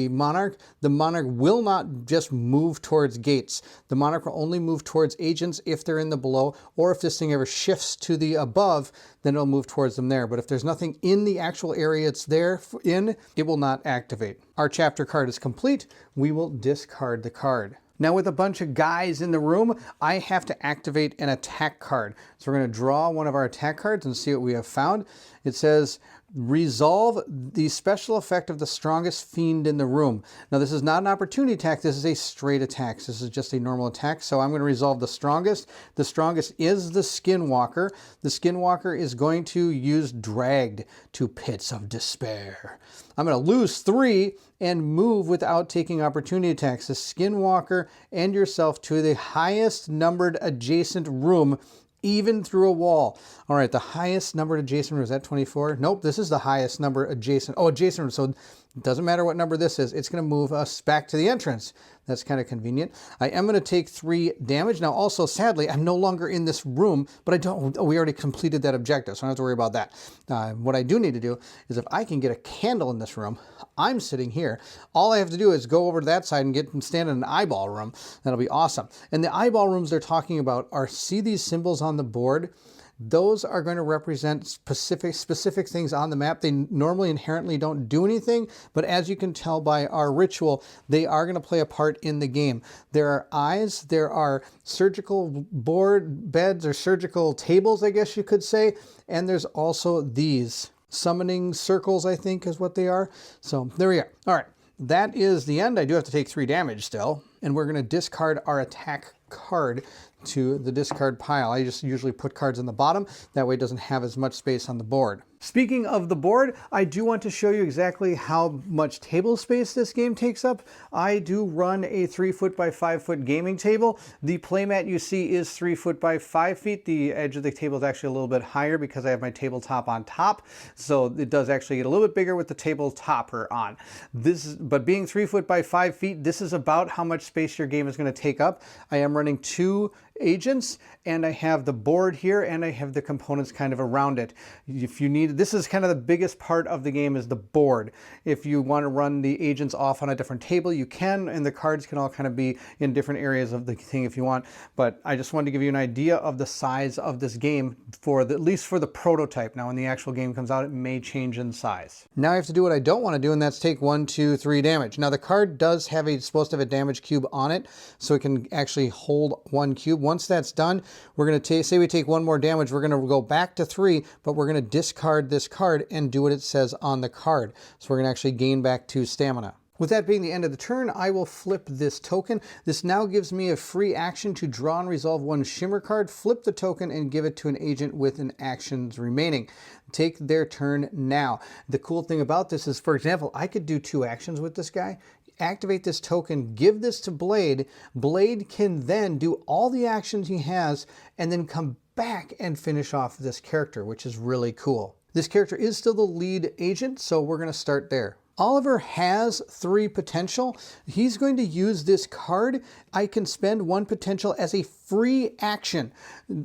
monarch. The monarch will not just move towards gates. The monarch will only move towards agents if they're in the below, or if this thing ever shifts to the above, then it'll move towards them there. But if there's nothing in the actual area it's there in, it will not activate. Our chapter card is complete. We will discard the card. Now with a bunch of guys in the room, I have to activate an attack card. So we're going to draw one of our attack cards and see what we have found. It says, resolve the special effect of the strongest fiend in the room. Now this is not an opportunity attack, this is a straight attack. This is just a normal attack, so I'm going to resolve the strongest. The strongest is the Skinwalker. The Skinwalker is going to use Dragged to Pits of Despair. I'm going to lose 3 and move without taking opportunity attacks. The Skinwalker and yourself to the highest numbered adjacent room, even through a wall. All right, the highest numbered adjacent room, is that 24? Nope, this is the highest number adjacent. Oh, adjacent room, so it doesn't matter what number this is. It's going to move us back to the entrance. That's kind of convenient. I am going to take 3 damage. Now, also, sadly, I'm no longer in this room, but we already completed that objective, so I don't have to worry about that. What I do need to do is if I can get a candle in this room, I'm sitting here. All I have to do is go over to that side and stand in an eyeball room. That'll be awesome. And the eyeball rooms they're talking about are, see these symbols on the board? Those are going to represent specific things on the map. They normally inherently don't do anything, but as you can tell by our ritual, they are going to play a part in the game. There are eyes, there are surgical beds or surgical tables, I guess you could say, and there's also these summoning circles, I think is what they are. So there we are. All right, that is the end. I do have to take 3 damage still, and we're going to discard our attack card to the discard pile. I just usually put cards in the bottom. That way it doesn't have as much space on the board. Speaking of the board, I do want to show you exactly how much table space this game takes up. I do run a 3 foot by 5 foot gaming table. The playmat you see is 3 foot by 5 feet. The edge of the table is actually a little bit higher because I have my tabletop on top. So it does actually get a little bit bigger with the table topper on. But being 3 foot by 5 feet, this is about how much space your game is going to take up. I am running 2 agents, and I have the board here, and I have the components kind of around it. If you need, this is kind of the biggest part of the game, is the board. If you want to run the agents off on a different table, you can, and the cards can all kind of be in different areas of the thing if you want. But I just wanted to give you an idea of the size of this game, at least for the prototype. Now when the actual game comes out, it may change in size. Now I have to do what I don't want to do, and that's take 1, 2, 3 damage. Now the card does have supposed to have a damage cube on it, so it can actually hold 1 cube. Once that's done, we're going to say we take 1 more damage, we're going to go back to 3, but we're going to discard this card and do what it says on the card. So we're going to actually gain back 2 stamina. With that being the end of the turn, I will flip this token. This now gives me a free action to draw and resolve 1 shimmer card, flip the token, and give it to an agent with an actions remaining. Take their turn now. The cool thing about this is, for example, I could do 2 actions with this guy. Activate this token, give this to Blade. Blade can then do all the actions he has and then come back and finish off this character, which is really cool. This character is still the lead agent, so we're going to start there. Oliver has 3 potential. He's going to use this card. I can spend 1 potential as a free action,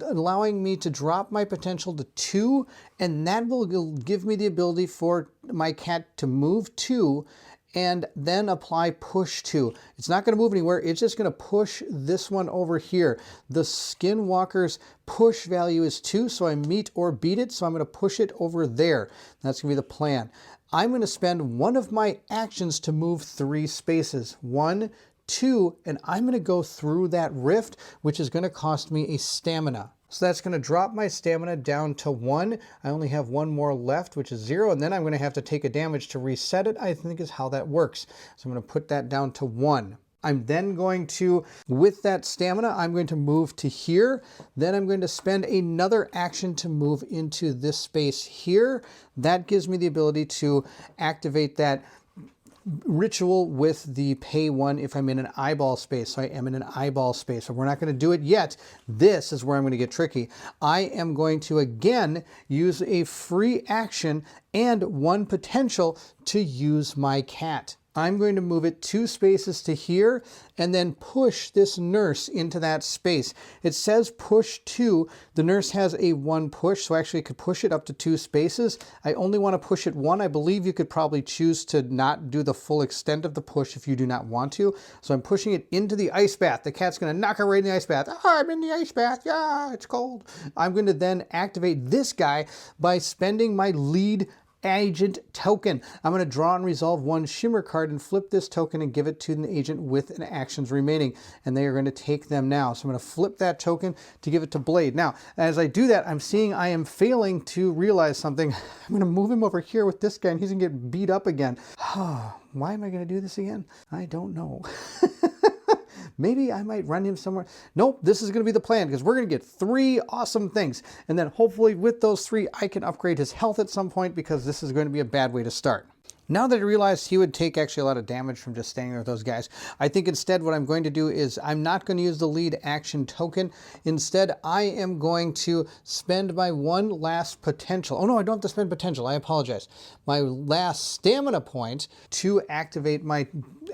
allowing me to drop my potential to 2, and that will give me the ability for my cat to move 2 and then apply push 2. It's not going to move anywhere. It's just going to push this one over here. The Skinwalker's push value is 2, so I meet or beat it, so I'm going to push it over there. That's going to be the plan. I'm going to spend 1 of my actions to move 3 spaces. 1, 2, and I'm going to go through that rift, which is going to cost me a stamina. So that's going to drop my stamina down to 1. I only have 1 more left, which is 0, and then I'm going to have to take a damage to reset it, I think is how that works. So I'm going to put that down to 1. I'm then going to, with that stamina, I'm going to move to here. Then I'm going to spend another action to move into this space here. That gives me the ability to activate that ritual with the pay one if I'm in an eyeball space. So I am in an eyeball space, but we're not going to do it yet. This is where I'm going to get tricky. I am going to again use a free action and one potential to use my cat. I'm going to move it 2 spaces to here and then push this nurse into that space. It says push 2. The nurse has a 1 push, so actually I could push it up to 2 spaces. I only want to push it 1. I believe you could probably choose to not do the full extent of the push if you do not want to. So I'm pushing it into the ice bath. The cat's going to knock her right in the ice bath. Oh, I'm in the ice bath. Yeah, it's cold. I'm going to then activate this guy by spending my lead agent token. I'm going to draw and resolve 1 shimmer card and flip this token and give it to an agent with an actions remaining, and they are going to take them now. So I'm going to flip that token to give it to Blade. Now, as I do that, I'm seeing I am failing to realize something. I'm going to move him over here with this guy, and he's going to get beat up again. Why am I going to do this again? I don't know. Maybe I might run him somewhere. Nope, this is going to be the plan because we're going to get 3 awesome things. And then hopefully with those 3, I can upgrade his health at some point because this is going to be a bad way to start. Now that I realized he would take actually a lot of damage from just standing there with those guys, I think instead what I'm going to do is I'm not going to use the lead action token. Instead, I am going to spend my 1 last potential. Oh no, I don't have to spend potential. I apologize. My last stamina point to activate my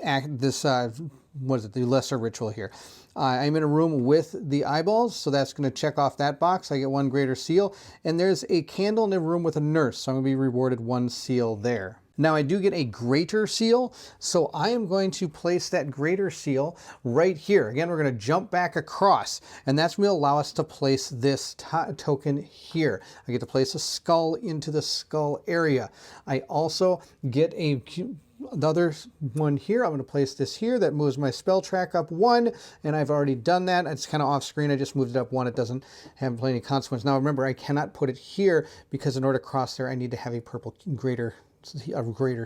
the lesser ritual here. I'm in a room with the eyeballs, so that's going to check off that box. I get 1 greater seal, and there's a candle in a room with a nurse, so I'm going to be rewarded 1 seal there. Now I do get a greater seal, so I am going to place that greater seal right here. Again, we're going to jump back across, and that's going to allow us to place this token here. I get to place a skull into the skull area. I also get the other one here. I'm going to place this here. That moves my spell track up 1, and I've already done that. It's kind of off screen. I just moved it up 1. It doesn't have any consequence. Now remember, I cannot put it here because in order to cross there, I need to have a greater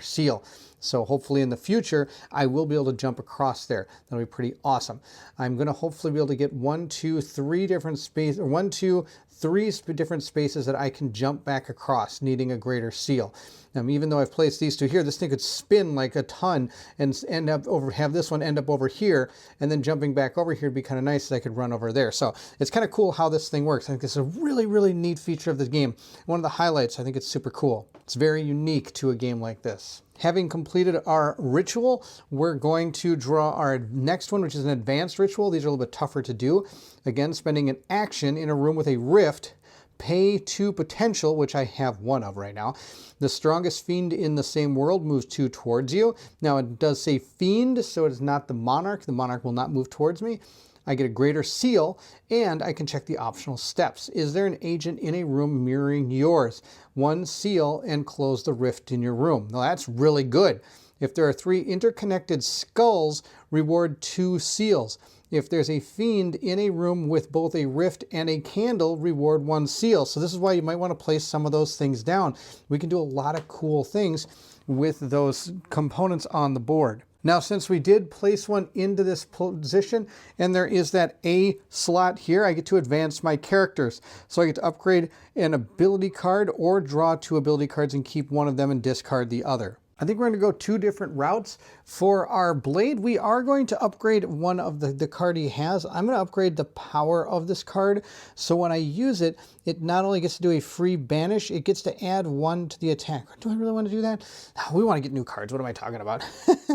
seal. So hopefully in the future, I will be able to jump across there. That'll be pretty awesome. I'm going to hopefully be able to get 1, 2, 3 different spaces, or 1, 2, 3 different spaces that I can jump back across, needing a greater seal. Even though I've placed these 2 here, this thing could spin like a ton and have this one end up over here, and then jumping back over here would be kind of nice as I could run over there. So it's kind of cool how this thing works. I think it's a really, really neat feature of the game. One of the highlights, I think it's super cool. It's very unique to a game like this. Having completed our ritual, we're going to draw our next one, which is an advanced ritual. These are a little bit tougher to do. Again, spending an action in a room with a rift, pay 2 potential, which I have 1 of right now. The strongest fiend in the same world moves 2 towards you. Now it does say fiend, so it is not the monarch. The monarch will not move towards me. I get a greater seal, and I can check the optional steps. Is there an agent in a room mirroring yours? 1 seal and close the rift in your room. Now that's really good. If there are 3 interconnected skulls, reward 2 seals. If there's a fiend in a room with both a rift and a candle, reward 1 seal. So this is why you might want to place some of those things down. We can do a lot of cool things with those components on the board. Now, since we did place one into this position, and there is that A slot here, I get to advance my characters. So I get to upgrade an ability card or draw 2 ability cards and keep one of them and discard the other. I think we're going to go 2 different routes. For our Blade, we are going to upgrade one of the card he has. I'm going to upgrade the power of this card. So when I use it, it not only gets to do a free banish, it gets to add 1 to the attack. Do I really want to do that? We want to get new cards. What am I talking about?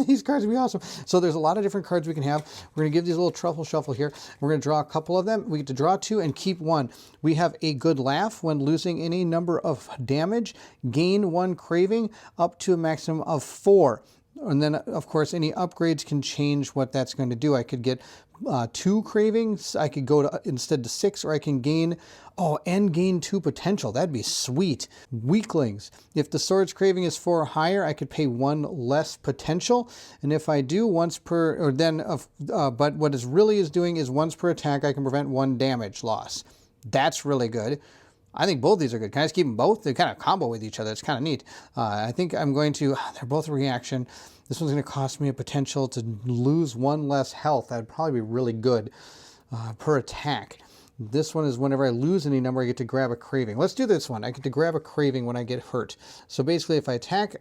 These cards would be awesome. So there's a lot of different cards we can have. We're going to give these a little truffle shuffle here. We're going to draw a couple of them. We get to draw 2 and keep 1. We have a good laugh when losing any number of damage. Gain 1 craving up to a maximum of 4. And then, of course, any upgrades can change what that's going to do. I could get 2 cravings. I could go to instead to 6, or I can gain, gain 2 potential. That'd be sweet. Weaklings. If the sword's craving is 4 or higher, I could pay 1 less potential. And if I do once per, or then, but what it really is doing is once per attack, I can prevent 1 damage loss. That's really good. I think both these are good. Can I just keep them both? They kind of combo with each other. It's kind of neat. I think I'm going to, they're both reaction. This one's going to cost me a potential to lose 1 less health. That'd probably be really good per attack. This one is whenever I lose any number, I get to grab a craving. Let's do this one. I get to grab a craving when I get hurt. So basically, if I attack,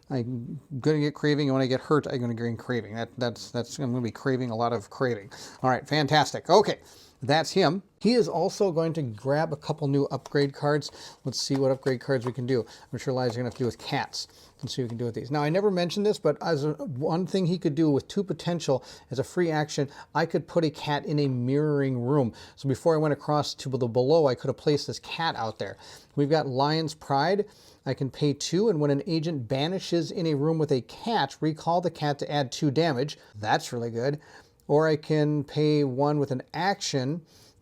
I'm going to get craving, and when I get hurt, I'm going to gain craving. I'm going to be craving a lot of craving. All right, fantastic. Okay, that's him. He is also going to grab a couple new upgrade cards. Let's see what upgrade cards we can do. I'm sure Elijah's going to have to do with cats. Let's see what we can do with these. Now, I never mentioned this, but as one thing he could do with 2 potential as a free action, I could put a cat in a mirroring room. So before I went across to the below, I could have placed this cat out there. We've got Lion's Pride. I can pay 2, and when an agent banishes in a room with a cat, recall the cat to add 2 damage. That's really good. Or I can pay 1 with an action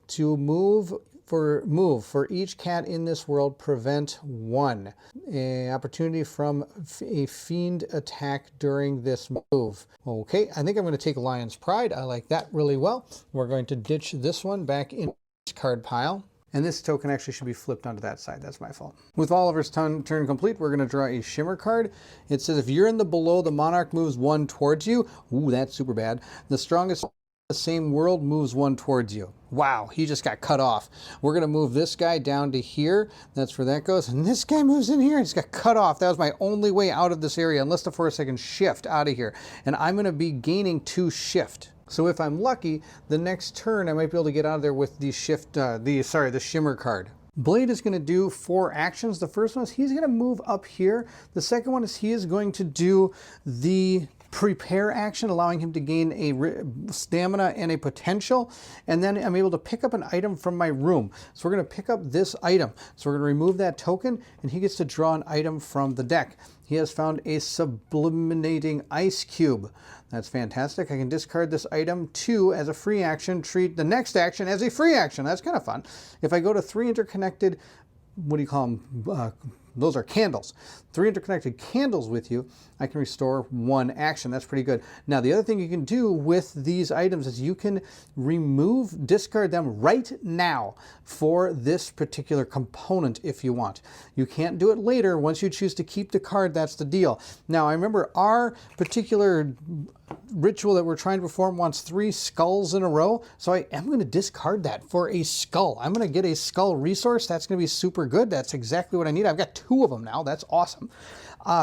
to move for each cat in this world, prevent 1. An opportunity from a fiend attack during this move. Okay, I think I'm going to take Lion's Pride. I like that really well. We're going to ditch this one back in this card pile. And this token actually should be flipped onto that side. That's my fault. With Oliver's turn complete, we're going to draw a Shimmer card. It says if you're in the below, the monarch moves 1 towards you. Ooh, that's super bad. The strongest the same world moves 1 towards you. Wow, he just got cut off. We're going to move this guy down to here. That's where that goes. And this guy moves in here and just got cut off. That was my only way out of this area, unless the Forest I can shift out of here. And I'm going to be gaining 2 shift. So if I'm lucky, the next turn I might be able to get out of there with the the Shimmer card. Blade is going to do 4 actions. The first one is he's going to move up here. The second one is he is going to do the prepare action, allowing him to gain a stamina and a potential. And then I'm able to pick up an item from my room. So we're going to pick up this item. So we're going to remove that token, and he gets to draw an item from the deck. He has found a subliminating ice cube. That's fantastic. I can discard this item 2 as a free action, treat the next action as a free action. That's kind of fun. If I go to 3 interconnected, what do you call them? Those are candles. 3 interconnected candles with you, I can restore 1 action. That's pretty good. Now, the other thing you can do with these items is you can discard them right now for this particular component if you want. You can't do it later. Once you choose to keep the card, that's the deal. Now, I remember our particular ritual that we're trying to perform wants 3 skulls in a row, so I am going to discard that for a skull. I'm going to get a skull resource. That's going to be super good. That's exactly what I need. I've got 2 of them now. That's awesome.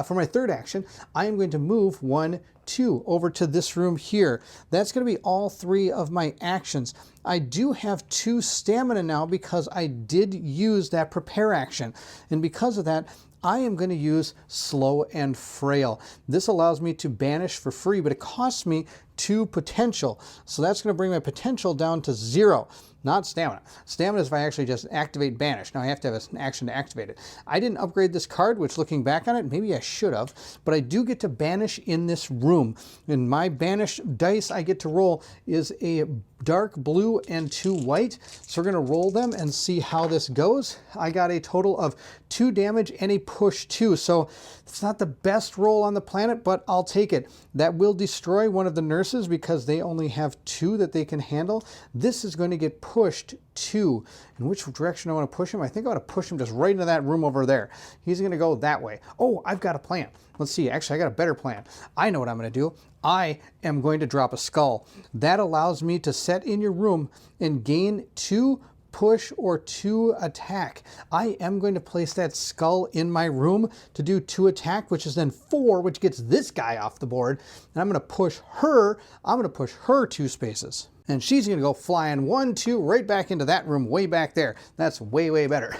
For my third action, I am going to move 1, 2 over to this room here. That's going to be all 3 of my actions. I do have 2 stamina now because I did use that prepare action, and because of that, I am going to use Slow and Frail. This allows me to banish for free, but it costs me 2 potential. So that's going to bring my potential down to 0. Not stamina. Stamina is if I actually just activate Banish. Now I have to have an action to activate it. I didn't upgrade this card, which looking back on it, maybe I should have, but I do get to banish in this room. And my Banish dice I get to roll is a dark blue and 2 white. So we're going to roll them and see how this goes. I got a total of 2 damage and a push 2. So it's not the best roll on the planet, but I'll take it. That will destroy one of the nurses because they only have 2 that they can handle. This is going to get pushed 2. In which direction I want to push him? I think I want to push him just right into that room over there. He's going to go that way. Oh, I've got a plan. Let's see. Actually, I got a better plan. I know what I'm going to do. I am going to drop a skull. That allows me to set in your room and gain 2 push or 2 attack. I am going to place that skull in my room to do 2 attack, which is then 4, which gets this guy off the board. And I'm going to push her. I'm going to push her 2 spaces. And she's going to go flying 1, 2 right back into that room way back there. That's way, way better.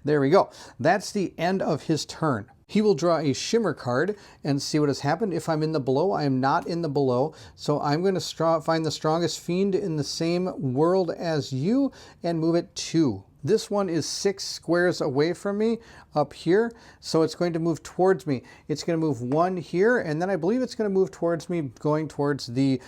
There we go. That's the end of his turn. He will draw a Shimmer card and see what has happened. If I'm in the below, I am not in the below. So I'm going to find the strongest fiend in the same world as you and move it 2. This one is 6 squares away from me up here, so it's going to move towards me. It's going to move 1 here, and then I believe it's going to move towards me, going towards the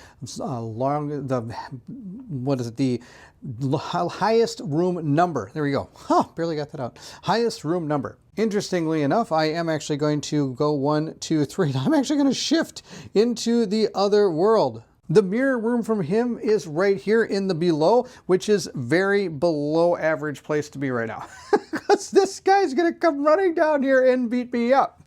highest room number. There we go. Barely got that out. Highest room number. Interestingly enough, I am actually going to go 1, 2, 3. I'm actually going to shift into the other world. The mirror room from him is right here in the below, which is very below average place to be right now. Because this guy's going to come running down here and beat me up.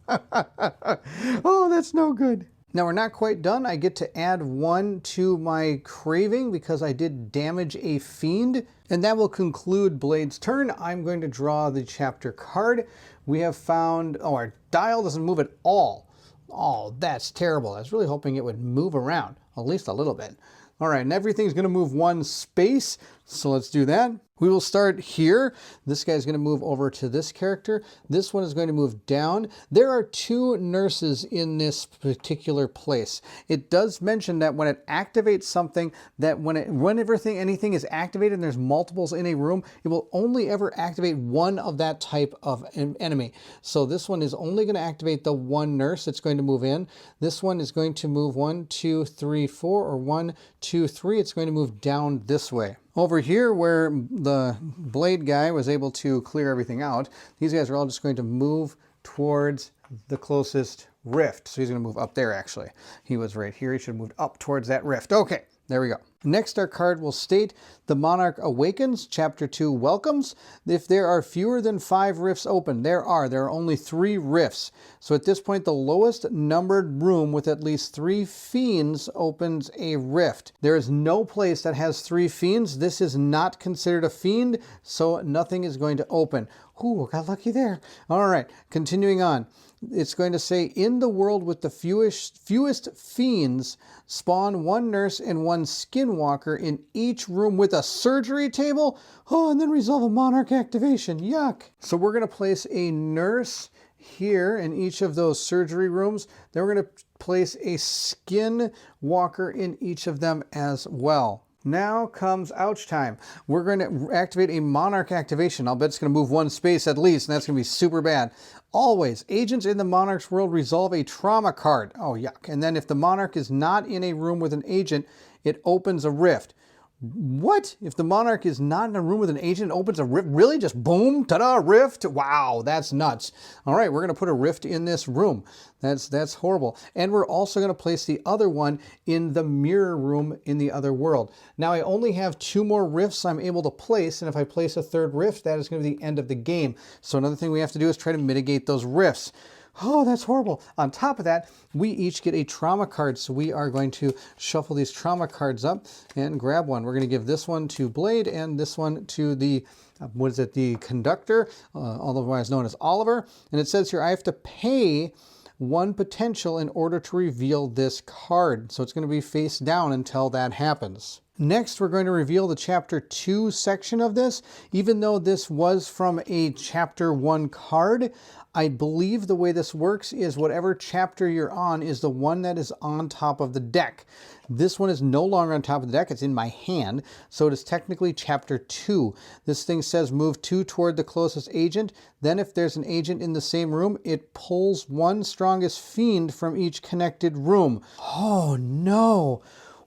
Oh, that's no good. Now we're not quite done. I get to add 1 to my craving because I did damage a fiend. And that will conclude Blade's turn. I'm going to draw the chapter card. We have found, oh, our dial doesn't move at all. Oh, that's terrible. I was really hoping it would move around, at least a little bit. All right, and everything's going to move 1 space, so let's do that. We will start here. This guy's going to move over to this character. This one is going to move down. There are 2 nurses in this particular place. It does mention that when it activates something, that whenever anything is activated and there's multiples in a room, it will only ever activate one of that type of enemy. So this one is only going to activate the 1 nurse that's going to move in. This one is going to move 1, 2, 3, 4, or 1, 2, 3. It's going to move down this way. Over here where the blade guy was able to clear everything out, these guys are all just going to move towards the closest rift. So he's going to move up there actually. He was right here. He should have moved up towards that rift. Okay, there we go. Next, our card will state, the Monarch awakens, Chapter 2 welcomes. If there are fewer than 5 rifts open, there are only 3 rifts. So at this point, the lowest numbered room with at least 3 fiends opens a rift. There is no place that has 3 fiends. This is not considered a fiend, so nothing is going to open. Ooh, got lucky there. All right, continuing on. It's going to say, in the world with the fewest fiends, spawn 1 nurse and 1 skinwalker in each room with a surgery table. Oh, and then resolve a monarch activation. Yuck. So we're going to place a nurse here in each of those surgery rooms. Then we're going to place a skinwalker in each of them as well. Now comes ouch time. We're going to activate a monarch activation. I'll bet it's going to move 1 space at least, and that's going to be super bad. Always, agents in the monarch's world resolve a trauma card. Oh, yuck. And then if the monarch is not in a room with an agent, it opens a rift. What? If the monarch is not in a room with an agent, it opens a rift? Really? Just boom, ta-da, rift? Wow, that's nuts. All right, we're going to put a rift in this room. That's horrible. And we're also going to place the other one in the mirror room in the other world. Now, I only have 2 more rifts I'm able to place, and if I place a 3rd rift, that is going to be the end of the game. So another thing we have to do is try to mitigate those rifts. Oh, that's horrible. On top of that, we each get a trauma card. So we are going to shuffle these trauma cards up and grab one. We're going to give this one to Blade and this one to the, the conductor, otherwise known as Oliver. And it says here, I have to pay 1 potential in order to reveal this card. So it's going to be face down until that happens. Next, we're going to reveal the Chapter 2 section of this. Even though this was from a Chapter 1 card, I believe the way this works is whatever chapter you're on is the one that is on top of the deck. This one is no longer on top of the deck. It's in my hand, so it is technically Chapter 2. This thing says move 2 toward the closest agent. Then if there's an agent in the same room, it pulls 1 strongest fiend from each connected room. Oh no!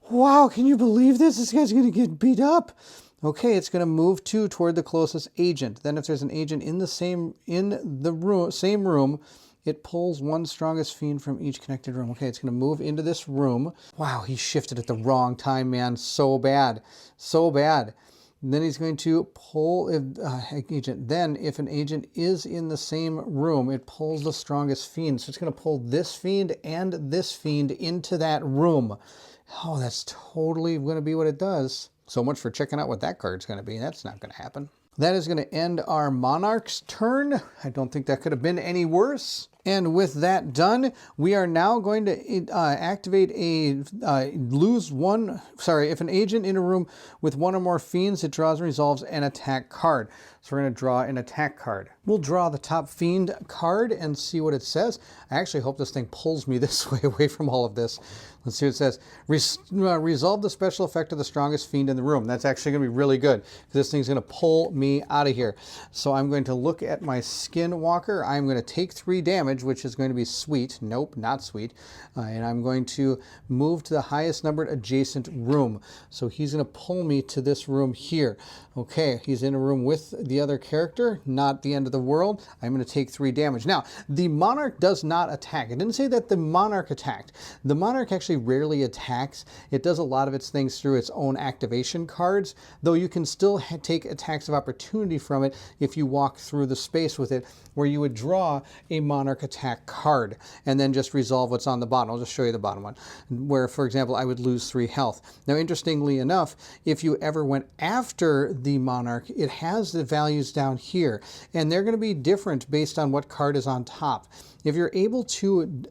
Wow, can you believe this? This guy's going to get beat up. Okay, it's going to move 2 toward the closest agent. Then if there's an agent in the same room, it pulls 1 strongest fiend from each connected room. Okay, it's going to move into this room. Wow, he shifted at the wrong time, man. So bad. So bad. And then he's going to pull agent. Then if an agent is in the same room, it pulls the strongest fiend. So it's going to pull this fiend and this fiend into that room. Oh, that's totally going to be what it does. So much for checking out what that card's going to be. That's not going to happen. That is going to end our Monarch's turn. I don't think that could have been any worse. And with that done, we are now going to activate a if an agent in a room with 1 or more fiends, it draws and resolves an attack card. So we're going to draw an attack card. We'll draw the top fiend card and see what it says. I actually hope this thing pulls me this way away from all of this. Let's see what it says. Resolve the special effect of the strongest fiend in the room. That's actually going to be really good because this thing's going to pull me out of here. So I'm going to look at my Skinwalker. I'm going to take 3 damage, which is going to be sweet. Nope, not sweet. And I'm going to move to the highest numbered adjacent room. So he's going to pull me to this room here. Okay, he's in a room with the other character, not the end of the world. I'm going to take 3 damage. Now, the Monarch does not attack. It didn't say that the Monarch attacked. The Monarch actually rarely attacks. It does a lot of its things through its own activation cards, though you can still take attacks of opportunity from it if you walk through the space with it, where you would draw a Monarch attack card, and then just resolve what's on the bottom. I'll just show you the bottom one, where, for example, I would lose 3 health. Now, interestingly enough, if you ever went after the monarch, it has the values down here, and they're going to be different based on what card is on top. If you're able to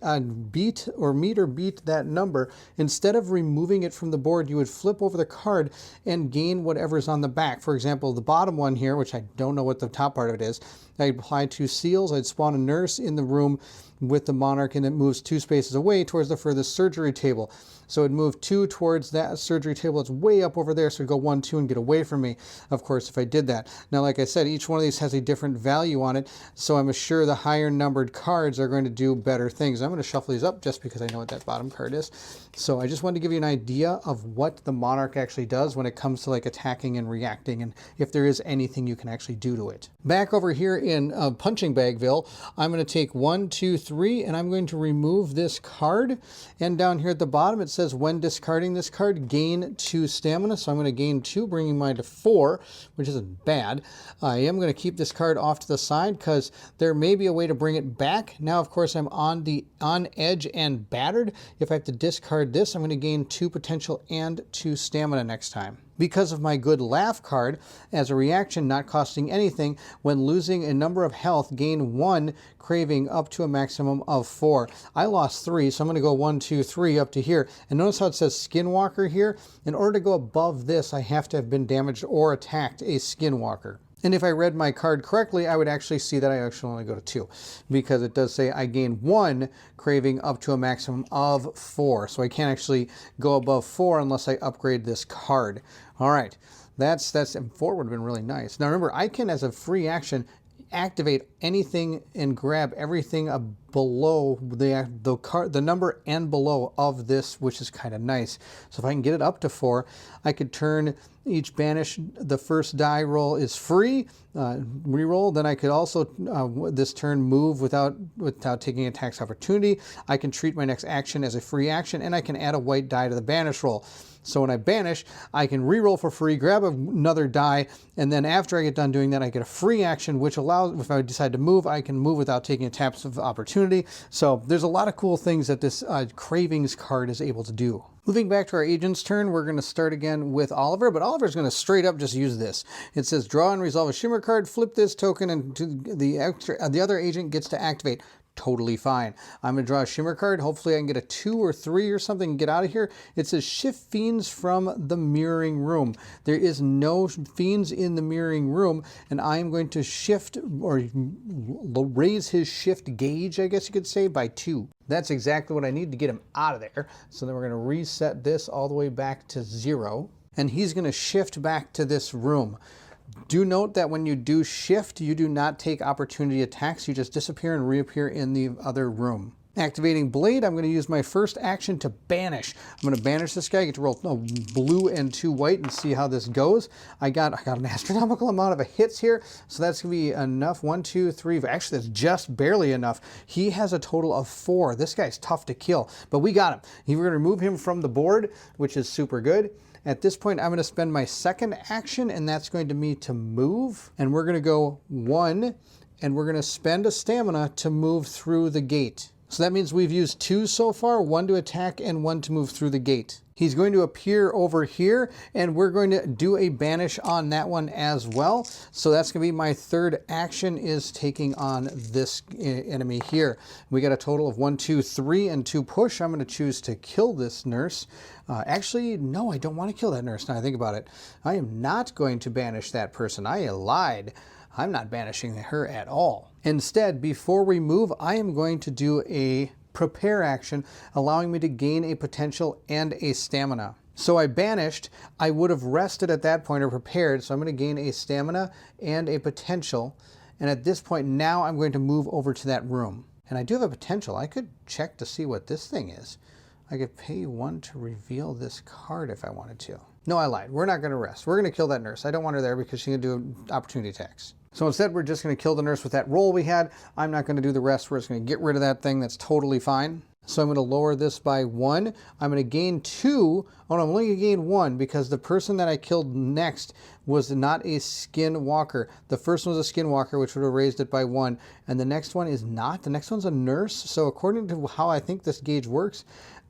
meet or beat that number, instead of removing it from the board, you would flip over the card and gain whatever's on the back. For example, the bottom one here, which I don't know what the top part of it is, I'd apply 2 seals, I'd spawn a nurse in the room with the monarch, and it moves 2 spaces away towards the furthest surgery table. So it'd move 2 towards that surgery table. It's way up over there, so it'd go 1, 2, and get away from me, of course, if I did that. Now, like I said, each one of these has a different value on it, so I'm sure the higher numbered cards are going to do better things. I'm going to shuffle these up just because I know what that bottom card is. So I just wanted to give you an idea of what the monarch actually does when it comes to like attacking and reacting, and if there is anything you can actually do to it. Back over here in Punching Bagville, I'm going to take 1, 2, 3, and I'm going to remove this card. And down here at the bottom, it says when discarding this card, gain 2 stamina. So I'm going to gain 2, bringing mine to 4, which isn't bad. I am going to keep this card off to the side because there may be a way to bring it back. Now, of course, I'm on edge and battered. If I have to discard this, I'm going to gain 2 potential and 2 stamina next time. Because of my good laugh card, as a reaction not costing anything, when losing a number of health, gain 1 craving up to a maximum of 4. I lost 3, so I'm going to go 1, 2, 3 up to here. And notice how it says Skinwalker here? In order to go above this, I have to have been damaged or attacked a Skinwalker. And if I read my card correctly, I would actually see that I actually only go to 2, because it does say I gain 1 craving up to a maximum of 4. So I can't actually go above 4 unless I upgrade this card. All right, that's 4 would have been really nice. Now remember, I can, as a free action, activate anything and grab everything below the number and below of this, which is kind of nice. So if I can get it up to 4, I could turn each banish. The first die roll is free, reroll. Then I could also this turn move without taking a tax opportunity. I can treat my next action as a free action, and I can add a white die to the banish roll. So when I banish, I can reroll for free, grab another die, and then after I get done doing that, I get a free action, which allows, if I decide to move, I can move without taking a tax of opportunity. So there's a lot of cool things that this Cravings card is able to do. Moving back to our agent's turn, we're going to start again with Oliver, but Oliver's going to straight up just use this. It says draw and resolve a shimmer card, flip this token, and the other agent gets to activate. Totally fine. I'm going to draw a shimmer card. Hopefully I can get a 2 or 3 or something and get out of here. It says shift fiends from the mirroring room. There is no fiends in the mirroring room, and I am going to shift or raise his shift gauge, I guess you could say, by 2. That's exactly what I need to get him out of there. So then we're going to reset this all the way back to 0, and he's going to shift back to this room. Do note that when you do shift, you do not take opportunity attacks. You just disappear and reappear in the other room. Activating Blade, I'm going to use my first action to banish. I'm going to banish this guy, get to roll blue and 2 white and see how this goes. I got an astronomical amount of hits here, so that's going to be enough. 1, 2, 3. Actually, that's just barely enough. He has a total of 4. This guy's tough to kill, but we got him. We're going to remove him from the board, which is super good. At this point, I'm going to spend my second action, and that's going to be to move. And we're going to go 1, and we're going to spend a stamina to move through the gate. So that means we've used 2 so far, 1 to attack and 1 to move through the gate. He's going to appear over here, and we're going to do a banish on that one as well. So that's going to be my third action, is taking on this enemy here. We got a total of 1, 2, 3, and 2 push. I'm going to choose to kill this nurse. Actually, no, I don't want to kill that nurse now I think about it. I am not going to banish that person. I lied. I'm not banishing her at all. Instead, before we move, I am going to do a prepare action, allowing me to gain a potential and a stamina. So I banished. I would have rested at that point or prepared, so I'm going to gain a stamina and a potential. And at this point now I'm going to move over to that room. And I do have a potential. I could check to see what this thing is. I could pay 1 to reveal this card if I wanted to. No, I lied. We're not going to rest. We're going to kill that nurse. I don't want her there because she's going to do opportunity attacks. So instead, we're just going to kill the nurse with that roll we had. I'm not going to do the rest. We're just going to get rid of that thing. That's totally fine. So I'm going to lower this by 1. I'm going to gain 2. Oh, no, I'm only going to gain 1 because the person that I killed next was not a skinwalker. The first one was a skinwalker, which would have raised it by 1. And the next one is not. The next one's a nurse. So according to how I think this gauge works,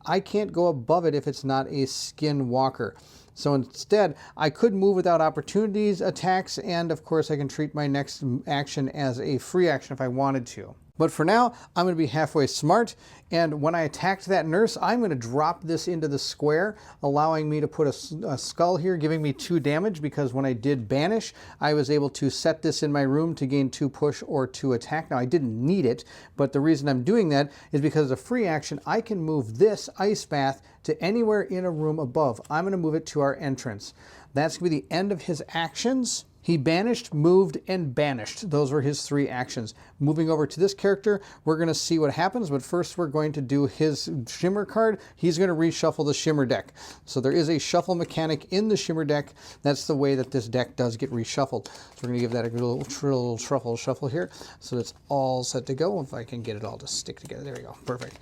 I can't go above it if it's not a skinwalker. So instead, I could move without opportunities, attacks, and of course I can treat my next action as a free action if I wanted to. But for now, I'm going to be halfway smart, and when I attacked that nurse, I'm going to drop this into the square, allowing me to put a skull here, giving me 2 damage, because when I did banish, I was able to set this in my room to gain 2 push or 2 attack. Now, I didn't need it, but the reason I'm doing that is because as a free action, I can move this ice bath to anywhere in a room above. I'm going to move it to our entrance. That's going to be the end of his actions. He banished, moved, and banished. Those were his 3 actions. Moving over to this character, we're going to see what happens, but first we're going to do his Shimmer card. He's going to reshuffle the Shimmer deck. So there is a shuffle mechanic in the Shimmer deck. That's the way that this deck does get reshuffled. So we're going to give that a little shuffle here. So it's all set to go. If I can get it all to stick together. There we go. Perfect.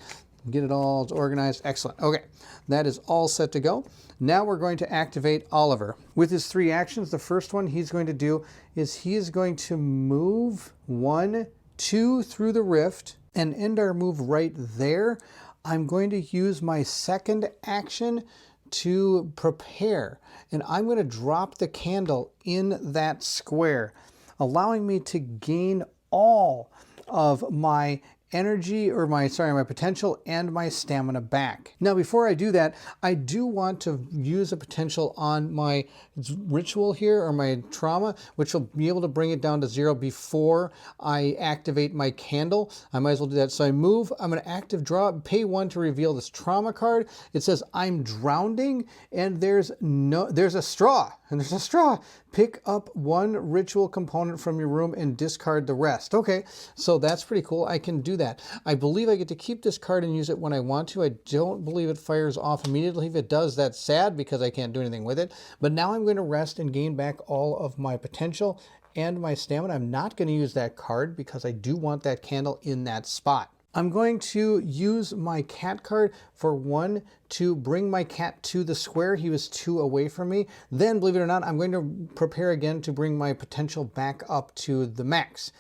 Get it all organized. Excellent. Okay, that is all set to go. Now we're going to activate Oliver. With his 3 actions, the first one he's going to do is he is going to move 1, 2 through the rift and end our move right there. I'm going to use my second action to prepare, and I'm going to drop the candle in that square, allowing me to gain all of my energy, or my potential and my stamina back. Now, before I do that, I do want to use a potential on my ritual here, or my trauma, which will be able to bring it down to 0 before I activate my candle. I might as well do that. So I move, I'm going to pay 1 to reveal this trauma card. It says I'm drowning, and there's a straw, and there's a straw. Pick up 1 ritual component from your room and discard the rest. Okay, so that's pretty cool. I can do that. I believe I get to keep this card and use it when I want to. I don't believe it fires off immediately. If it does, that's sad because I can't do anything with it. But now I'm going to rest and gain back all of my potential and my stamina. I'm not going to use that card because I do want that candle in that spot. I'm going to use my cat card for 1 to bring my cat to the square. He was 2 away from me. Then, believe it or not, I'm going to prepare again to bring my potential back up to the max.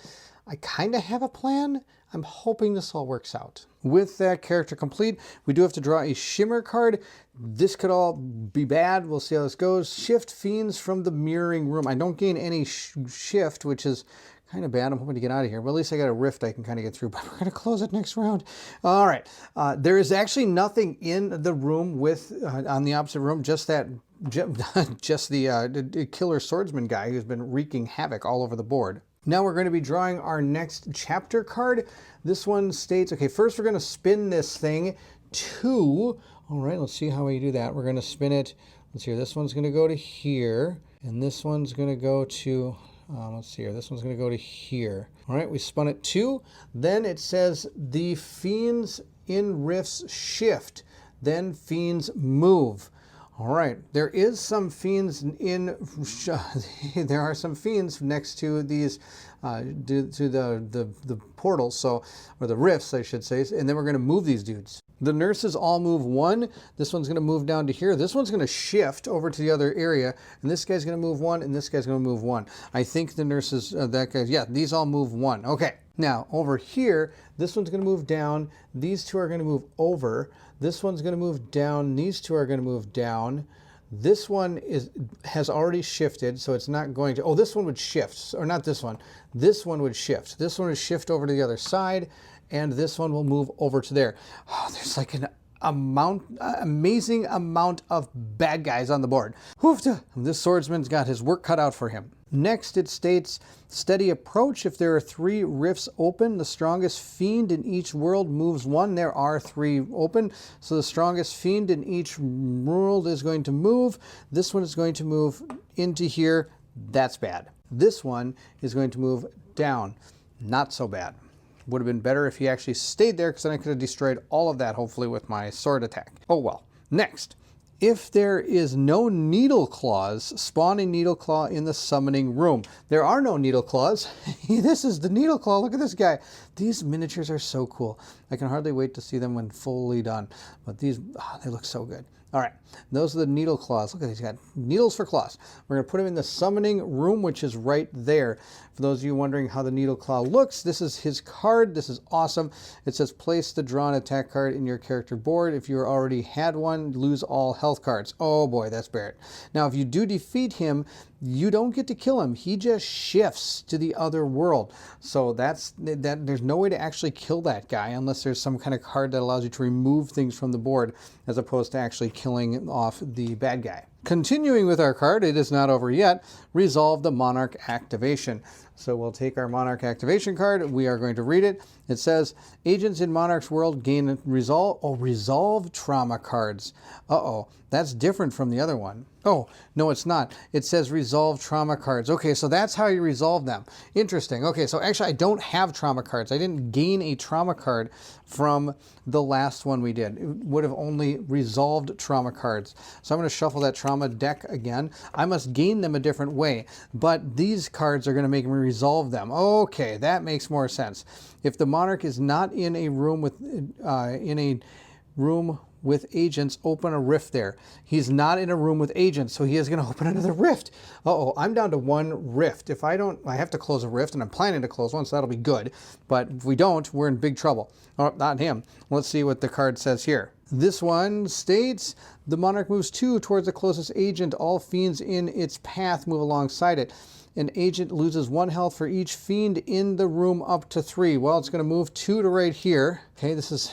I kind of have a plan. I'm hoping this all works out. With that character complete, we do have to draw a Shimmer card. This could all be bad. We'll see how this goes. Shift Fiends from the Mirroring Room. I don't gain any shift, which is kind of bad. I'm hoping to get out of here. But at least I got a rift I can kind of get through. But we're going to close it next round. All right. There is actually nothing in the room with, on the opposite room, just that, just the killer swordsman guy who's been wreaking havoc all over the board. Now we're going to be drawing our next chapter card. This one states, okay, first we're going to spin this thing to, all right, let's see how we do that. We're going to spin it. Let's see here. This one's going to go to here, and this one's going to go to, let's see here. This one's going to go to here. All right, we spun it 2. Then it says the fiends in rifts shift. Then fiends move. All right, there is some fiends in, there are some fiends next to these, to the portals, so, or the rifts, I should say, and then we're going to move these dudes. The nurses all move 1. This one's going to move down to here. This one's going to shift over to the other area, and this guy's going to move 1, and this guy's going to move 1. I think the nurses, that guy, yeah, these all move 1. Okay. Now, over here, this one's going to move down. These 2 are going to move over. This one's going to move down. These 2 are going to move down. This one has already shifted, so it's not going to... Oh, this one would shift. Or not this one. This one would shift. This one would shift over to the other side, and this one will move over to there. Oh, there's like an amazing amount of bad guys on the board. Woof-da. This swordsman's got his work cut out for him. Next, it states, steady approach. If there are 3 rifts open, the strongest fiend in each world moves 1. There are 3 open, so the strongest fiend in each world is going to move. This one is going to move into here. That's bad. This one is going to move down. Not so bad. Would have been better if he actually stayed there, because then I could have destroyed all of that, hopefully, with my sword attack. Oh well. Next. If there is no needle claws, spawn a needle claw in the summoning room. There are no needle claws This is the needle claw. Look at this guy. These miniatures are so cool. I can hardly wait to see them when fully done. But these, they look so good. All right, those are the needle claws. Look at these, got needles for claws. We're gonna put him in the summoning room, which is right there. For those of you wondering how the needle claw looks, this is his card. This is awesome. It says place the drawn attack card in your character board. If you already had one, lose all health cards. Oh boy, that's Barrett. Now, if you do defeat him, you don't get to kill him. He just shifts to the other world. So that's that. There's no way to actually kill that guy unless there's some kind of card that allows you to remove things from the board as opposed to actually killing off the bad guy. Continuing with our card, it is not over yet. Resolve the Monarch activation. So we'll take our Monarch activation card. We are going to read it. It says, agents in Monarch's world gain resolve trauma cards. Uh-oh, that's different from the other one. Oh, no, it's not. It says resolve trauma cards. Okay, so that's how you resolve them. Interesting. Okay, so actually I don't have trauma cards. I didn't gain a trauma card from the last one we did. It would have only resolved trauma cards. So I'm going to shuffle that trauma deck again. I must gain them a different way, but these cards are going to make me resolve them. Okay, that makes more sense. If the Monarch is not in a room with agents, open a rift there. He's not in a room with agents, so he is going to open another rift. Uh-oh, I'm down to one rift. If I don't, I have to close a rift, and I'm planning to close one, so that'll be good. But if we don't, we're in big trouble. Oh, not him. Let's see what the card says here. This one states, the Monarch moves 2 towards the closest agent. All fiends in its path move alongside it. An agent loses 1 health for each fiend in the room up to 3. Well, it's going to move 2 to right here. Okay, this is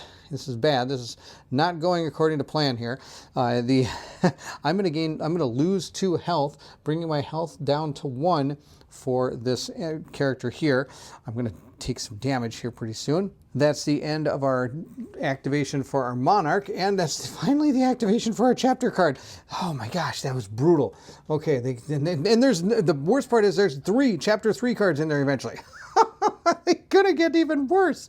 bad. This is not going according to plan here. I'm going to lose 2 health, bringing my health down to 1 for this character here. I'm going to take some damage here pretty soon. That's the end of our activation for our Monarch, and that's finally the activation for our chapter card. Oh my gosh, that was brutal. Okay, and there's the worst part is there's 3 chapter 3 cards in there eventually. It's gonna get even worse.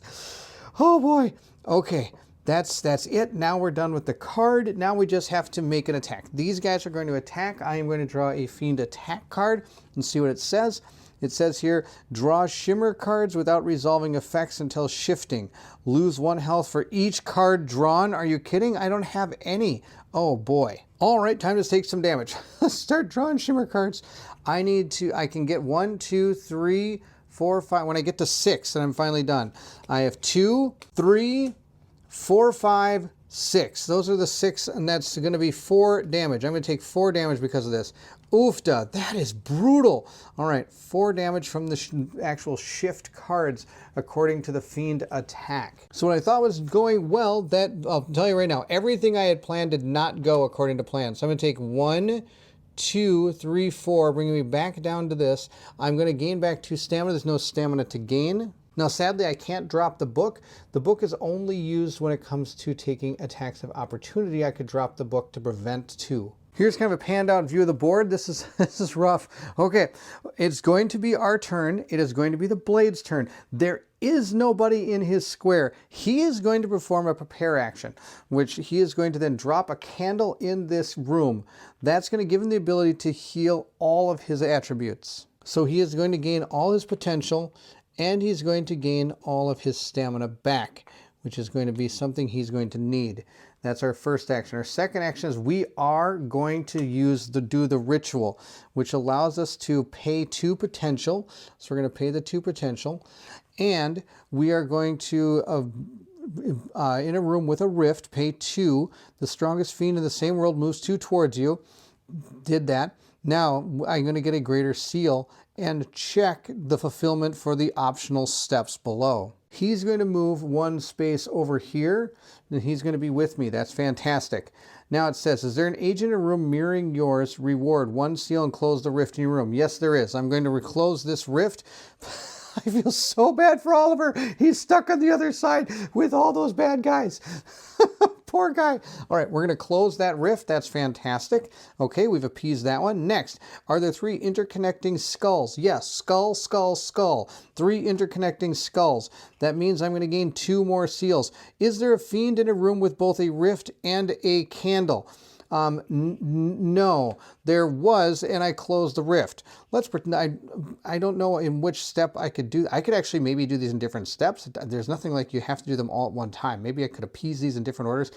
Oh boy. Okay, that's it. Now we're done with the card. Now we just have to make an attack. These guys are going to attack. I am going to draw a Fiend attack card and see what it says. It says here, draw shimmer cards without resolving effects until shifting. Lose 1 health for each card drawn. Are you kidding? I don't have any. Oh boy. All right, time to take some damage. Let's start drawing shimmer cards. I can get 1, 2, 3, 4, 5. When I get to 6, then I'm finally done. I have 2, 3, 4, 5, 6. Those are the 6, and that's going to be 4 damage. I'm going to take 4 damage because of this. Oofda, that is brutal. All right, 4 damage from the actual shift cards according to the Fiend attack. So what I thought was going well, that I'll tell you right now, everything I had planned did not go according to plan. So I'm going to take 1, 2, 3, 4, bringing me back down to this. I'm going to gain back 2 stamina. There's no stamina to gain. Now, sadly, I can't drop the book. The book is only used when it comes to taking attacks of opportunity. I could drop the book to prevent 2. Here's kind of a panned out view of the board. This is rough. Okay, it's going to be our turn. It is going to be the Blade's turn. There is nobody in his square. He is going to perform a prepare action, which he is going to then drop a candle in this room. That's going to give him the ability to heal all of his attributes. So he is going to gain all his potential, and he's going to gain all of his stamina back, which is going to be something he's going to need. That's our first action. Our second action is we are going to do the ritual, which allows us to pay 2 potential. So we're going to pay the 2 potential, and we are going to, in a room with a rift, pay 2. The strongest fiend in the same world moves 2 towards you. Did that. Now I'm going to get a greater seal and check the fulfillment for the optional steps below. He's going to move 1 space over here, and he's going to be with me. That's fantastic. Now it says, is there an agent in a room mirroring yours? Reward 1 seal and close the rift in your room. Yes, there is. I'm going to reclose this rift. I feel so bad for Oliver. He's stuck on the other side with all those bad guys. Poor guy. All right, we're going to close that rift. That's fantastic. Okay, we've appeased that one. Next, are there 3 interconnecting skulls? Yes, skull, skull, skull. 3 interconnecting skulls. That means I'm going to gain 2 more seals. Is there a fiend in a room with both a rift and a candle? No, there was, and I closed the rift. Let's pretend, I don't know in which step I could do. I could actually maybe do these in different steps. There's nothing like you have to do them all at one time. Maybe I could appease these in different orders.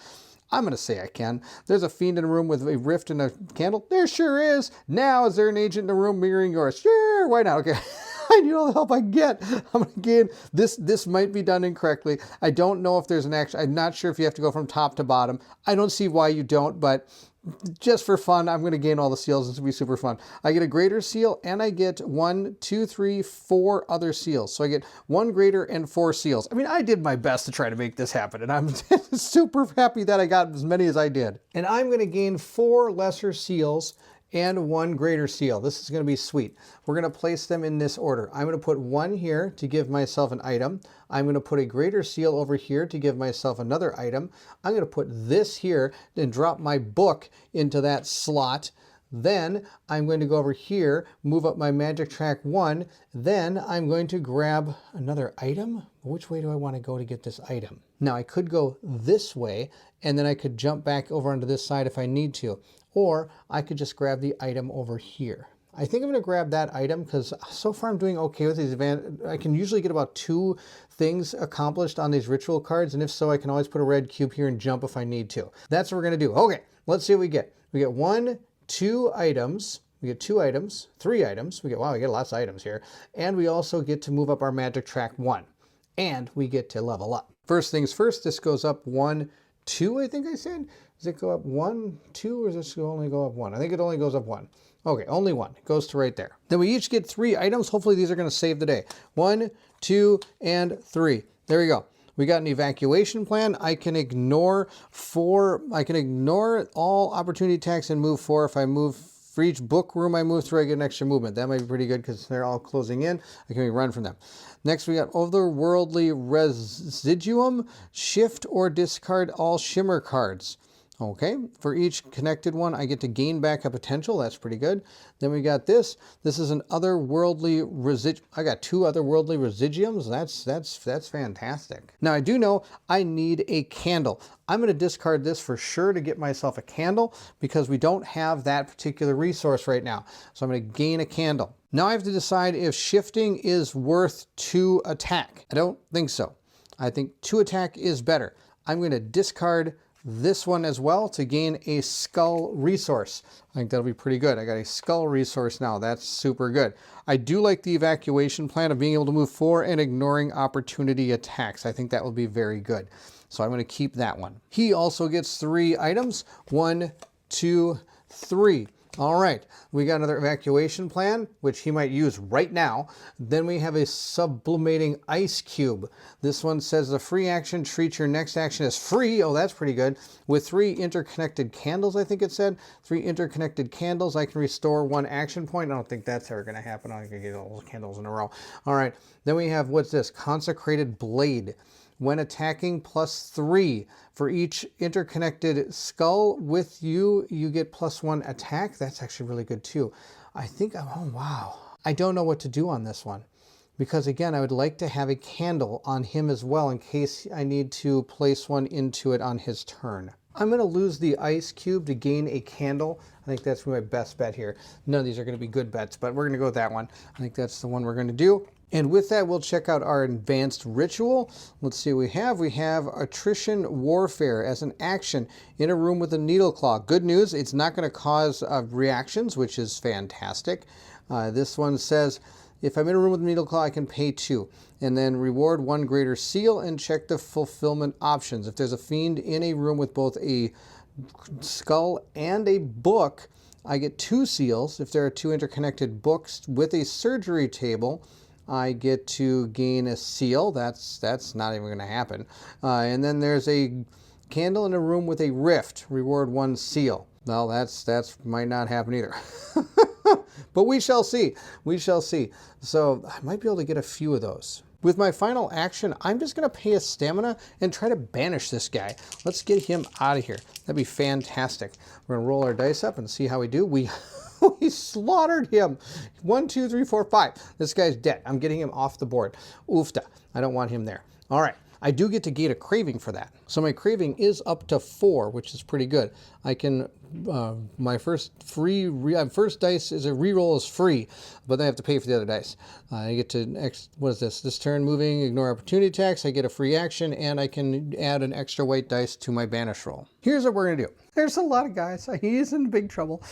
I'm going to say I can. There's a fiend in a room with a rift and a candle. There sure is. Now, is there an agent in a room mirroring yours? Sure, why not? Okay. I need all the help I get. I'm going to gain this. This might be done incorrectly. I don't know if there's an action. I'm not sure if you have to go from top to bottom. I don't see why you don't, but just for fun, I'm going to gain all the seals. This will be super fun. I get a greater seal and I get 1, 2, 3, 4 other seals. So I get 1 greater and 4 seals. I mean, I did my best to try to make this happen, and I'm super happy that I got as many as I did. And I'm going to gain 4 lesser seals and 1 greater seal. This is going to be sweet. We're going to place them in this order. I'm going to put 1 here to give myself an item. I'm going to put a greater seal over here to give myself another item. I'm going to put this here and drop my book into that slot. Then I'm going to go over here, move up my magic track 1. Then I'm going to grab another item. Which way do I want to go to get this item? Now I could go this way, and then I could jump back over onto this side if I need to. Or I could just grab the item over here. I think I'm going to grab that item because so far I'm doing okay with these. I can usually get about 2 things accomplished on these ritual cards, and if so, I can always put a red cube here and jump if I need to. That's what we're going to do. Okay, let's see what we get. We get 1, 2 items. We get 2 items, 3 items. Wow, we get lots of items here. And we also get to move up our magic track 1. And we get to level up. First things first, this goes up 1, 2, I think I said. Does it go up 1, 2, or does it only go up 1? I think it only goes up 1. Okay, only 1. It goes to right there. Then we each get 3 items. Hopefully these are going to save the day. 1, 2, and 3. There we go. We got an evacuation plan. I can ignore all opportunity attacks and move 4. If I move for each book room I move through, I get an extra movement. That might be pretty good because they're all closing in. I can run from them. Next, we got Otherworldly Residuum. Shift or discard all shimmer cards. Okay, for each connected one, I get to gain back a potential. That's pretty good. Then we got this. This is an otherworldly residuum. I got 2 otherworldly residuums. That's fantastic. Now I do know I need a candle. I'm going to discard this for sure to get myself a candle because we don't have that particular resource right now. So I'm going to gain a candle. Now I have to decide if shifting is worth 2 attack. I don't think so. I think 2 attack is better. I'm going to discard this one as well to gain a skull resource. I think that'll be pretty good. I got a skull resource now. That's super good. I do like the evacuation plan of being able to move 4 and ignoring opportunity attacks. I think that will be very good. So I'm going to keep that one. He also gets 3 items. 1, 2, 3. All right, we got another evacuation plan, which he might use right now. Then we have a sublimating ice cube. This one says the free action treats your next action as free. Oh, that's pretty good. With 3 interconnected candles, I think it said. 3 interconnected candles, I can restore 1 action point. I don't think that's ever going to happen. I'm going to get all those candles in a row. All right, then we have, what's this? Consecrated Blade. When attacking, +3. For each interconnected skull with you, you get +1 attack. That's actually really good too. I think, oh wow. I don't know what to do on this one. Because again, I would like to have a candle on him as well in case I need to place one into it on his turn. I'm going to lose the ice cube to gain a candle. I think that's my best bet here. None of these are going to be good bets, but we're going to go with that one. I think that's the one we're going to do. And with that, we'll check out our advanced ritual. Let's see what we have. We have attrition warfare as an action in a room with a needle claw. Good news, it's not going to cause reactions, which is fantastic. This one says, if I'm in a room with a needle claw, I can pay 2. And then reward 1 greater seal and check the fulfillment options. If there's a fiend in a room with both a skull and a book, I get 2 seals. If there are 2 interconnected books with a surgery table, I get to gain a seal. That's not even going to happen. And then there's a candle in a room with a rift. Reward 1 seal. Well, that's might not happen either. But we shall see. We shall see. So I might be able to get a few of those. With my final action, I'm just going to pay a stamina and try to banish this guy. Let's get him out of here. That'd be fantastic. We're going to roll our dice up and see how we do. We slaughtered him. 1, 2, 3, 4, 5. This guy's dead. I'm getting him off the board. Oofta. I don't want him there. All right. I do get to gain a craving for that. So my craving is up to 4, which is pretty good. I can, my first first dice is a reroll is free, but then I have to pay for the other dice. I get to, what is this? This turn moving, ignore opportunity attacks. I get a free action, and I can add an extra white dice to my banish roll. Here's what we're gonna do. There's a lot of guys. He's in big trouble.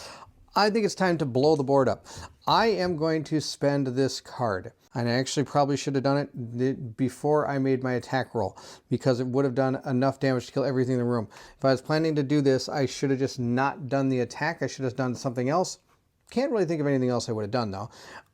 I think it's time to blow the board up. I am going to spend this card. And I actually probably should have done it before I made my attack roll, because it would have done enough damage to kill everything in the room. If I was planning to do this, I should have just not done the attack. I should have done something else. Can't really think of anything else I would have done though.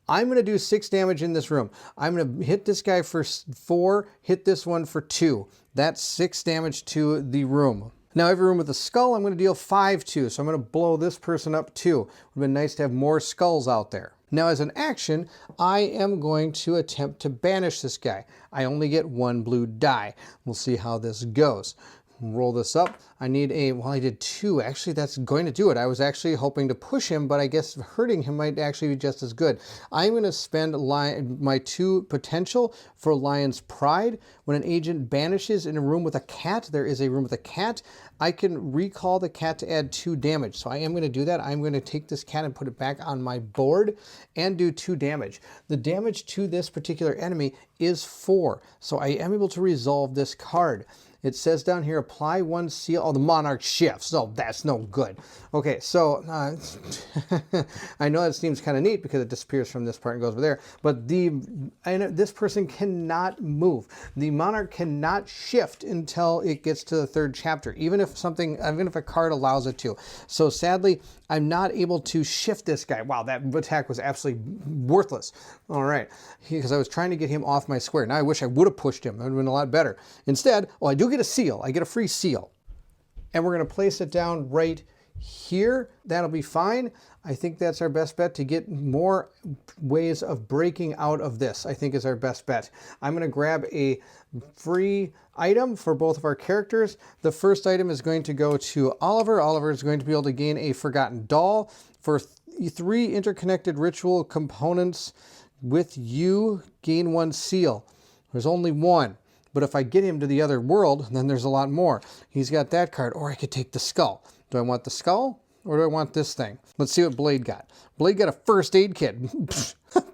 I'm going to do 6 damage in this room. I'm going to hit this guy for 4, hit this one for 2. That's 6 damage to the room. Now every room with a skull, I'm going to deal 5 to, so I'm going to blow this person up too. It would have been nice to have more skulls out there. Now as an action, I am going to attempt to banish this guy. I only get 1 blue die. We'll see how this goes. Roll this up. I need a, well, I did 2. Actually, that's going to do it. I was actually hoping to push him, but I guess hurting him might actually be just as good. I'm going to spend my 2 potential for Lion's Pride. When an agent banishes in a room with a cat, there is a room with a cat, I can recall the cat to add 2 damage. So I am going to do that. I'm going to take this cat and put it back on my board and do 2 damage. The damage to this particular enemy is 4. So I am able to resolve this card. It says down here, apply 1 seal. Oh, the monarch shifts. Oh, that's no good. Okay, so I know that seems kind of neat because it disappears from this part and goes over there. But this person cannot move. The monarch cannot shift until it gets to the 3rd chapter, even if a card allows it to. So sadly, I'm not able to shift this guy. Wow, that attack was absolutely worthless. All right, because I was trying to get him off my square. Now I wish I would have pushed him. That would have been a lot better. Instead, well, I do get a seal. I get a free seal. And we're going to place it down right here. That'll be fine. I think that's our best bet to get more ways of breaking out of this. I think is our best bet. I'm going to grab a free item for both of our characters. The first item is going to go to Oliver. Oliver is going to be able to gain a Forgotten Doll. For 3 interconnected ritual components with you, gain 1 seal. There's only 1. But if I get him to the other world, then there's a lot more. He's got that card, or I could take the skull. Do I want the skull, or do I want this thing? Let's see what Blade got. Blade got a first aid kit.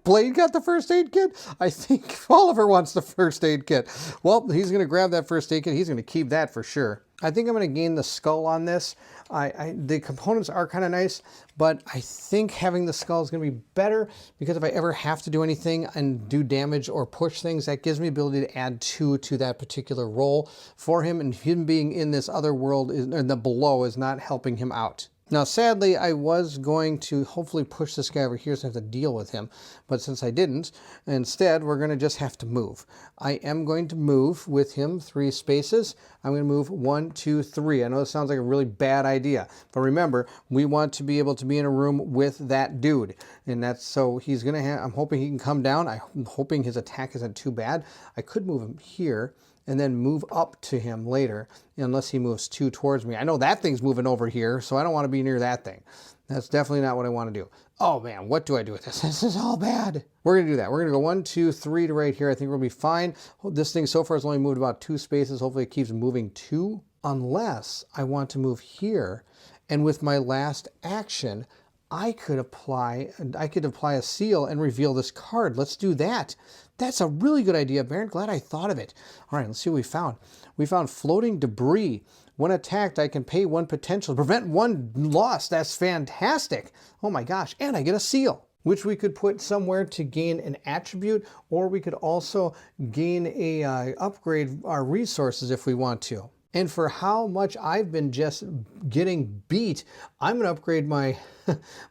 Blade got the first aid kit? I think Oliver wants the first aid kit. Well, he's going to grab that first aid kit. He's going to keep that for sure. I think I'm going to gain the skull on this. The components are kind of nice, but I think having the skull is going to be better because if I ever have to do anything and do damage or push things, that gives me the ability to add 2 to that particular roll for him, and him being in this other world, the below, is not helping him out. Now, sadly, I was going to hopefully push this guy over here so I have to deal with him. But since I didn't, instead, we're going to just have to move. I am going to move with him 3 spaces. I'm going to move 1, 2, 3. I know this sounds like a really bad idea. But remember, we want to be able to be in a room with that dude. And that's so he's going to have, I'm hoping he can come down. I'm hoping his attack isn't too bad. I could move him here and then move up to him later, unless he moves 2 towards me. I know that thing's moving over here, so I don't want to be near that thing. That's definitely not what I want to do. Oh man, what do I do with this? This is all bad. We're going to do that. We're going to go 1, 2, 3 to right here. I think we'll be fine. This thing so far has only moved about 2 spaces. Hopefully it keeps moving 2, unless I want to move here. And with my last action, I could apply a seal and reveal this card. Let's do that. That's a really good idea, Baron. Glad I thought of it. All right, let's see what we found. We found floating debris. When attacked, I can pay 1 potential to prevent 1 loss. That's fantastic. Oh my gosh. And I get a seal, which we could put somewhere to gain an attribute, or we could also gain a upgrade our resources if we want to. And for how much I've been just getting beat, I'm going to upgrade my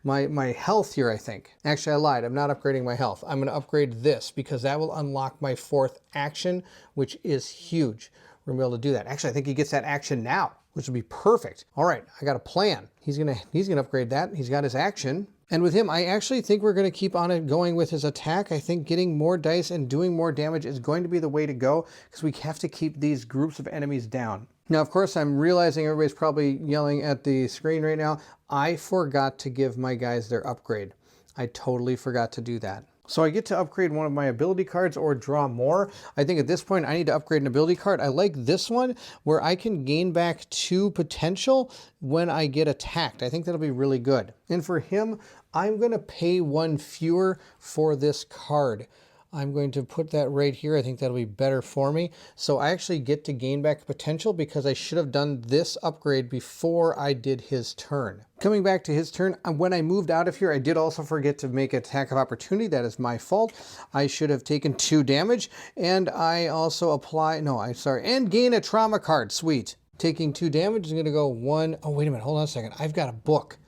my health here, I think. Actually, I lied. I'm not upgrading my health. I'm going to upgrade this because that will unlock my 4th action, which is huge. We're going to be able to do that. Actually, I think he gets that action now, which would be perfect. All right, I got a plan. He's going to upgrade that. He's got his action. And with him, I actually think we're going to keep on it going with his attack. I think getting more dice and doing more damage is going to be the way to go because we have to keep these groups of enemies down. Now, of course, I'm realizing everybody's probably yelling at the screen right now. I forgot to give my guys their upgrade. I totally forgot to do that. So I get to upgrade one of my ability cards or draw more. I think at this point I need to upgrade an ability card. I like this one where I can gain back 2 potential when I get attacked. I think that'll be really good. And for him, I'm going to pay 1 fewer for this card. I'm going to put that right here. I think that'll be better for me. So I actually get to gain back potential because I should have done this upgrade before I did his turn. Coming back to his turn, when I moved out of here, I did also forget to make attack of opportunity. That is my fault. I should have taken 2 damage, and I also and gain a trauma card. Sweet. Taking 2 damage is going to go 1. Oh, wait a minute. Hold on a second. I've got a book.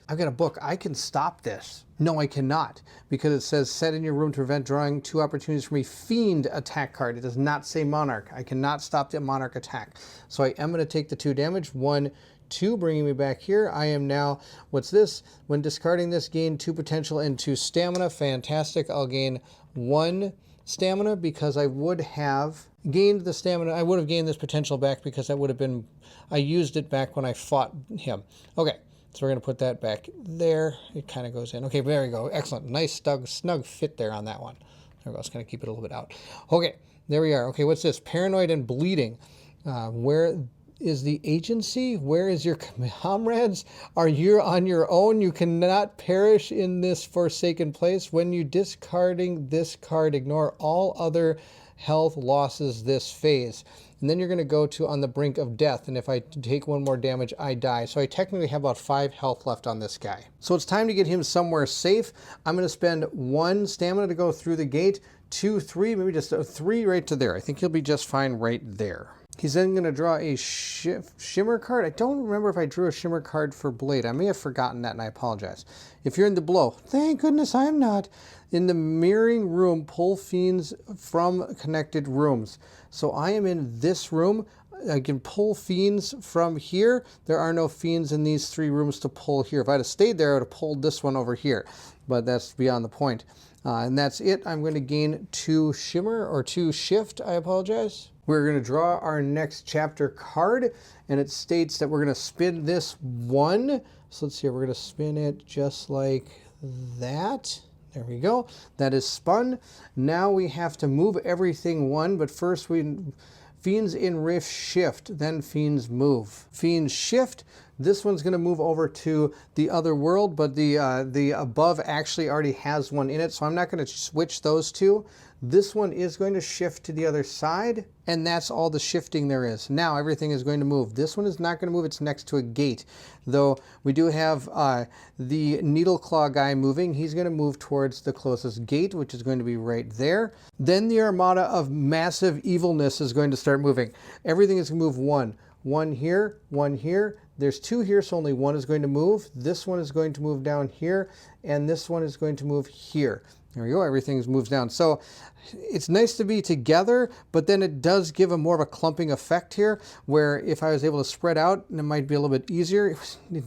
I can stop this. No, I cannot, because it says set in your room to prevent drawing 2 opportunities from a fiend attack card. It does not say monarch. I cannot stop the monarch attack. So I am going to take the 2 damage. 1, 2, bringing me back here. I am now, what's this? When discarding this, gain 2 potential and 2 stamina. Fantastic. I'll gain 1 stamina because I would have gained the stamina. I would have gained this potential back because that would have been, I used it back when I fought him. Okay. So we're going to put that back there. It kind of goes in. Okay, there we go. Excellent. Nice snug fit there on that one. There we go. It's going to keep it a little bit out. Okay, there we are. Okay, what's this? Paranoid and bleeding. Where is the agency? Where is your comrades? Are you on your own? You cannot perish in this forsaken place. When you discarding this card, ignore all other health losses this phase. And then you're going to go to on the brink of death. And if I take 1 more damage, I die. So I technically have about 5 health left on this guy. So it's time to get him somewhere safe. I'm going to spend 1 stamina to go through the gate, 2, 3, maybe just 3 right to there. I think he'll be just fine right there. He's then going to draw a shimmer card. I don't remember if I drew a shimmer card for Blade. I may have forgotten that, and I apologize. If you're in the B.E.L.O., thank goodness I'm not. In the mirroring room, pull fiends from connected rooms. So I am in this room. I can pull fiends from here. There are no fiends in these 3 rooms to pull here. If I'd have stayed there, I would have pulled this one over here. But that's beyond the point. And that's it. I'm going to gain 2 shimmer or 2 shift. I apologize. We're going to draw our next chapter card, and it states that we're going to spin this 1. So let's see, we're going to spin it just like that. There we go. That is spun. Now we have to move everything 1, but first fiends in rift shift, then fiends move. Fiends shift. This one's going to move over to the other world, but the above actually already has one in it, so I'm not going to switch those 2. This one is going to shift to the other side, and that's all the shifting there is. Now everything is going to move. This one is not going to move. It's next to a gate, though we do have the needle claw guy moving. He's going to move towards the closest gate, which is going to be right there. Then the armada of massive evilness is going to start moving. Everything is going to move 1. 1 here, 1 here. There's 2 here, so only 1 is going to move. This one is going to move down here, and this one is going to move here. There we go, everything moves down. So it's nice to be together, but then it does give a more of a clumping effect here, where if I was able to spread out, it might be a little bit easier,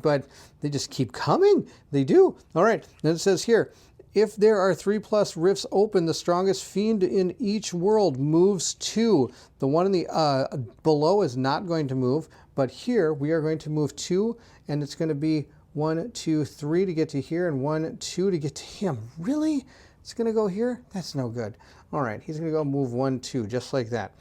but they just keep coming. They do. All right, then it says here, if there are 3+ rifts open, the strongest fiend in each world moves 2. The one in the below is not going to move, but here we are going to move 2, and it's going to be 1, 2, 3 to get to here, and 1, 2 to get to him. Really? It's going to go here? That's no good. All right, he's going to go move 1, 2, just like that.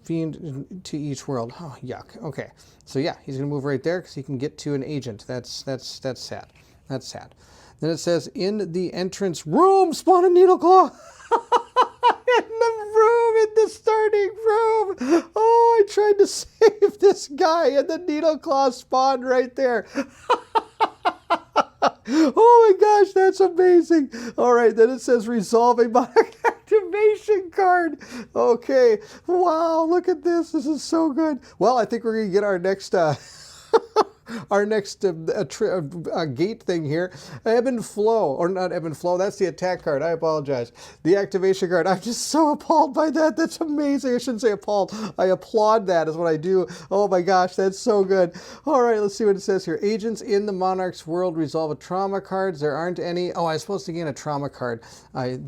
Fiend to each world. Oh, yuck. Okay, so yeah, he's going to move right there because he can get to an agent. That's sad. That's sad. Then it says, in the entrance room, spawn a needle claw. In the starting room. Oh, I tried to save this guy, and the needle claw spawned right there. Oh my gosh, that's amazing. All right, then it says resolve a monarch activation card. Okay, wow, look at this. This is so good. Well, I think we're going to get our next gate thing here. Ebb and Flow, or not Ebb and Flow, that's the attack card. I apologize. The activation card. I'm just so appalled by that. That's amazing. I shouldn't say appalled. I applaud that is what I do. Oh my gosh, that's so good. All right, let's see what it says here. Agents in the Monarch's world resolve a trauma cards. There aren't any. Oh, I was supposed to gain a trauma card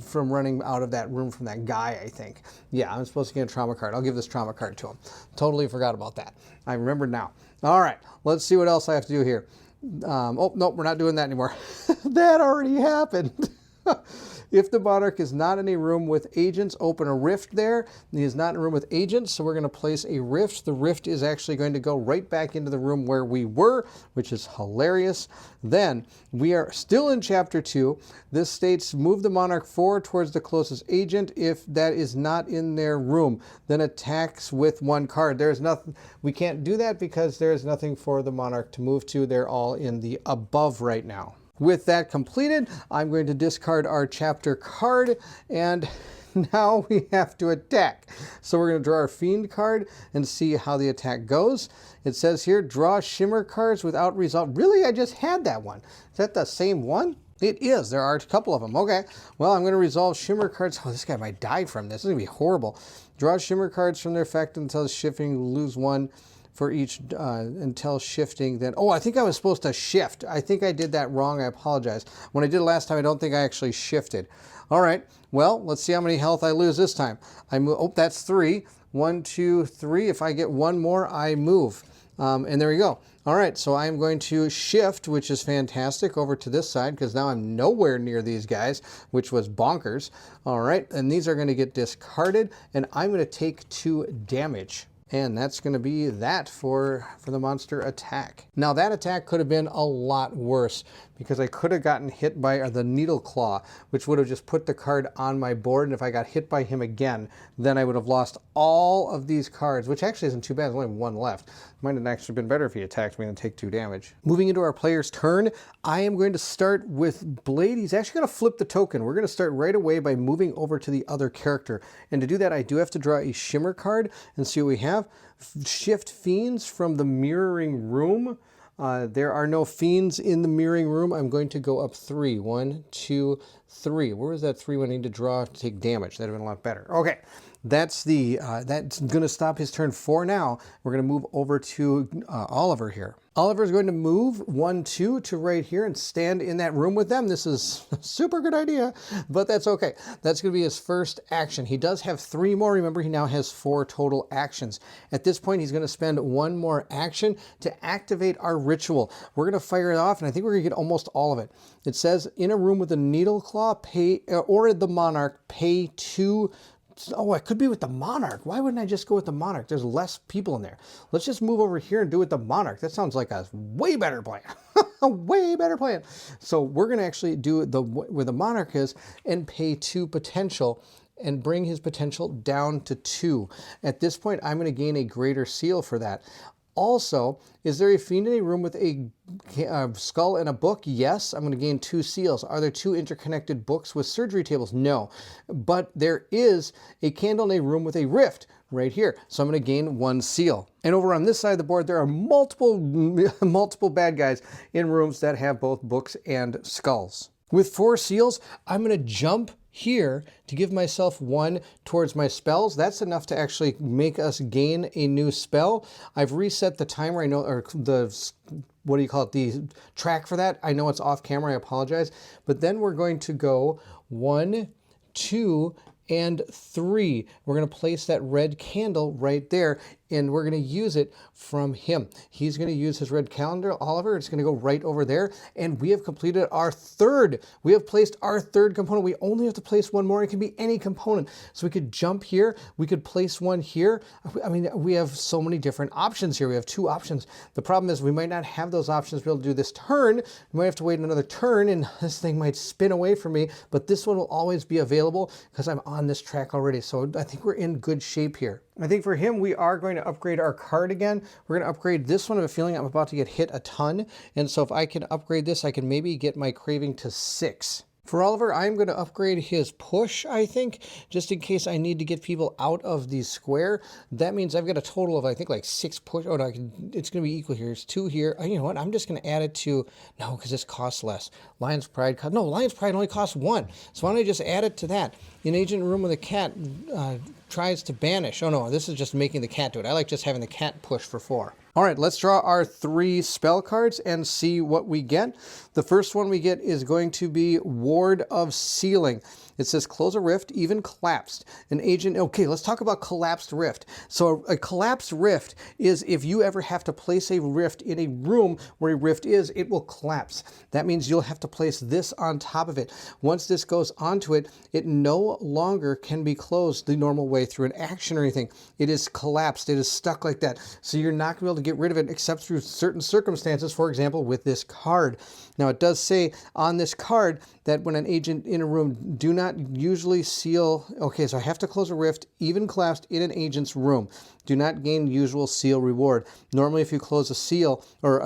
from running out of that room from that guy, I think. Yeah, I'm supposed to gain a trauma card. I'll give this trauma card to him. Totally forgot about that. I remember now. All right, let's see what else I have to do here. Oh, no, we're not doing that anymore. That already happened. If the monarch is not in a room with agents, open a rift there. He is not in a room with agents, so we're going to place a rift. The rift is actually going to go right back into the room where we were, which is hilarious. Then we are still in chapter 2. This states move the monarch forward towards the closest agent. If that is not in their room, then attacks with 1 card. There's nothing, we can't do that because there is nothing for the monarch to move to. They're all in the above right now. With that completed, I'm going to discard our chapter card, and now we have to attack. So we're going to draw our Fiend card and see how the attack goes. It says here, draw Shimmer cards without resolve. Really? I just had that one. Is that the same one? It is. There are a couple of them. Okay. Well, I'm going to resolve Shimmer cards. Oh, this guy might die from this. This is going to be horrible. Draw Shimmer cards from their effect until shifting. Lose 1 for each until shifting. Then, oh, I think I was supposed to shift. I think I did that wrong. I apologize. When I did it last time, I don't think I actually shifted. All right. Well, let's see how many health I lose this time. I move. Oh, that's 3. 1, 2, 3. If I get 1 more, I move. And there we go. All right, so I'm going to shift, which is fantastic, over to this side because now I'm nowhere near these guys, which was bonkers. All right, and these are going to get discarded, and I'm going to take 2 damage. And that's going to be that for the monster attack. Now that attack could have been a lot worse because I could have gotten hit by the Needle Claw, which would have just put the card on my board. And if I got hit by him again, then I would have lost all of these cards, which actually isn't too bad. There's only 1 left. Might have actually been better if he attacked me and take 2 damage. Moving into our player's turn, I am going to start with Blade. He's actually going to flip the token. We're going to start right away by moving over to the other character. And to do that, I do have to draw a Shimmer card and see what we have. Shift Fiends from the mirroring room. There are no fiends in the mirroring room. I'm going to go up 3. 1, 2, 3. Where was that 3 when I need to draw to take damage? That'd have been a lot better. Okay, that's that's going to stop his turn for now. We're going to move over to Oliver here. Oliver is going to move 1, 2 to right here and stand in that room with them. This is a super good idea, but that's okay. That's going to be his first action. He does have 3 more. Remember, he now has 4 total actions. At this point, he's going to spend 1 more action to activate our ritual. We're going to fire it off, and I think we're going to get almost all of it. It says, in a room with a Needle Claw, pay, or the Monarch, pay 2. Oh, I could be with the Monarch. Why wouldn't I just go with the Monarch? There's less people in there. Let's just move over here and do it with the Monarch. That sounds like a way better plan. A way better plan. So we're going to actually do where the Monarch is and pay 2 potential and bring his potential down to 2. At this point, I'm going to gain a greater seal for that. Also, is there a fiend in a room with a skull and a book? Yes, I'm going to gain 2 seals. Are there 2 interconnected books with surgery tables? No. But there is a candle in a room with a rift right here. So I'm going to gain 1 seal. And over on this side of the board, there are multiple bad guys in rooms that have both books and skulls. With 4 seals, I'm going to jump here to give myself 1 towards my spells. That's enough to actually make us gain a new spell. I've reset the timer. I know, or the, what do you call it? The track for that. I know it's off camera. I apologize. But then we're going to go 1, 2, and 3. We're going to place that red candle right there, and we're going to use it from him. He's going to use his red calendar, Oliver. It's going to go right over there, and we have completed our 3rd. We have placed our 3rd component. We only have to place 1 more. It can be any component. So we could jump here. We could place 1 here. I mean, we have so many different options here. We have 2 options. The problem is we might not have those options to be able to do this turn. We might have to wait another turn, and this thing might spin away from me, but this one will always be available because I'm on this track already. So I think we're in good shape here. I think for him, we are going to upgrade our card again. We're going to upgrade this one. I have a feeling I'm about to get hit a ton. And so if I can upgrade this, I can maybe get my craving to 6. For Oliver, I'm going to upgrade his push, I think, just in case I need to get people out of the square. That means I've got a total of, I think, like 6 push. Oh, no, it's going to be equal here. It's 2 here. You know what? I'm just going to add it to, no, because this costs less. Lion's Pride, no, Lion's Pride only costs 1. So why don't I just add it to that? In Agent Room with a Cat tries to banish. Oh, no, this is just making the cat do it. I like just having the cat push for 4. All right, let's draw our 3 spell cards and see what we get. The first one we get is going to be Ward of Sealing. It says close a rift, even collapsed. An agent, okay, let's talk about collapsed rift. So a collapsed rift is if you ever have to place a rift in a room where a rift is, it will collapse. That means you'll have to place this on top of it. Once this goes onto it, it no longer can be closed the normal way through an action or anything. It is collapsed, it is stuck like that. So you're not going to be able to get rid of it except through certain circumstances, for example, with this card. Now it does say on this card that when an agent in a room, do not usually seal, okay, so I have to close a rift, even collapsed in an agent's room. Do not gain usual seal reward. Normally if you close a seal, or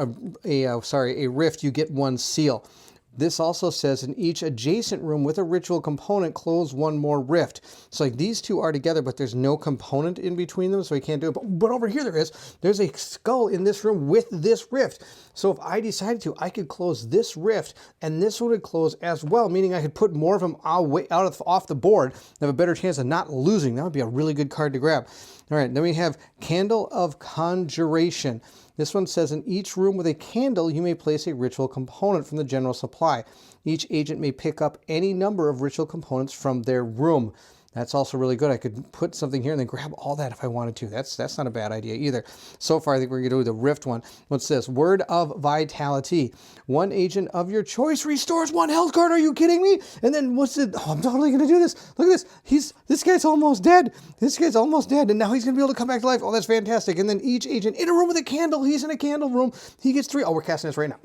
a rift, you get 1 seal. This also says in each adjacent room with a ritual component, close 1 more rift. So like these 2 are together, but there's no component in between them, so we can't do it. But over here there's a skull in this room with this rift. So if I decided to, I could close this rift, and this one would close as well, meaning I could put more of them off the board and have a better chance of not losing. That would be a really good card to grab. All right, then we have Candle of Conjuration. This one says in each room with a candle, you may place a ritual component from the general supply. Each agent may pick up any number of ritual components from their room. That's also really good. I could put something here and then grab all that if I wanted to. That's not a bad idea either. So far, I think we're going to do the Rift one. What's this? Word of Vitality. 1 agent of your choice restores 1 health card. Are you kidding me? And then what's it? Oh, I'm totally going to do this. Look at this. This guy's almost dead. This guy's almost dead. And now he's going to be able to come back to life. Oh, that's fantastic. And then each agent in a room with a candle. He's in a candle room. He gets 3. Oh, we're casting this right now.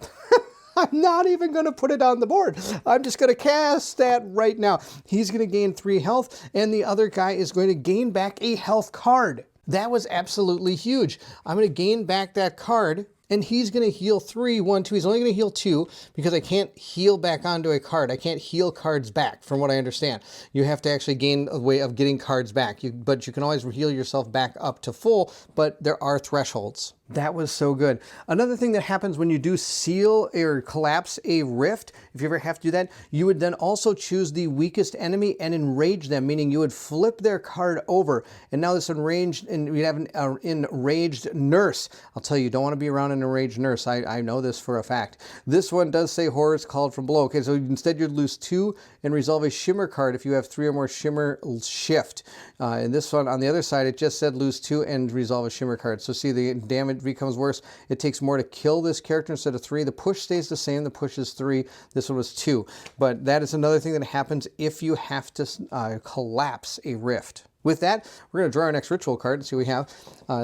I'm not even going to put it on the board. I'm just going to cast that right now. He's going to gain 3 health, and the other guy is going to gain back a health card. That was absolutely huge. I'm going to gain back that card, and he's going to heal 3, 1, 2. He's only going to heal 2 because I can't heal back onto a card. I can't heal cards back, from what I understand. You have to actually gain a way of getting cards back. But you can always heal yourself back up to full, but there are thresholds. That was so good. Another thing that happens when you do seal or collapse a rift, if you ever have to do that, you would then also choose the weakest enemy and enrage them, meaning you would flip their card over. And now this enraged, and we'd have an enraged nurse. I'll tell you don't want to be around an enraged nurse. I know this for a fact. This one does say horrors called from below. Okay, so instead you'd lose 2 and resolve a shimmer card if you have 3 or more shimmer shift. And this one on the other side, it just said lose 2 and resolve a shimmer card. So see, the damage becomes worse. It takes more to kill this character instead of 3. The push stays the same. The push is 3. This one was 2. But that is another thing that happens if you have to collapse a rift. With that, we're going to draw our next ritual card and see what we have.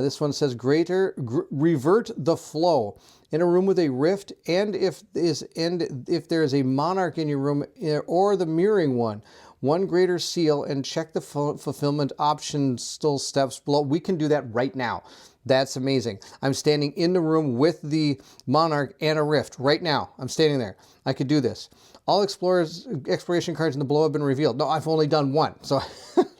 This one says revert the flow. In a room with a rift, and if there is a monarch in your room or the mirroring one, 1 greater seal, and check the fulfillment option still steps below. We can do that right now. That's amazing. I'm standing in the room with the monarch and a rift right now. I'm standing there. I could do this. All exploration cards in the below have been revealed. No, I've only done 1. So,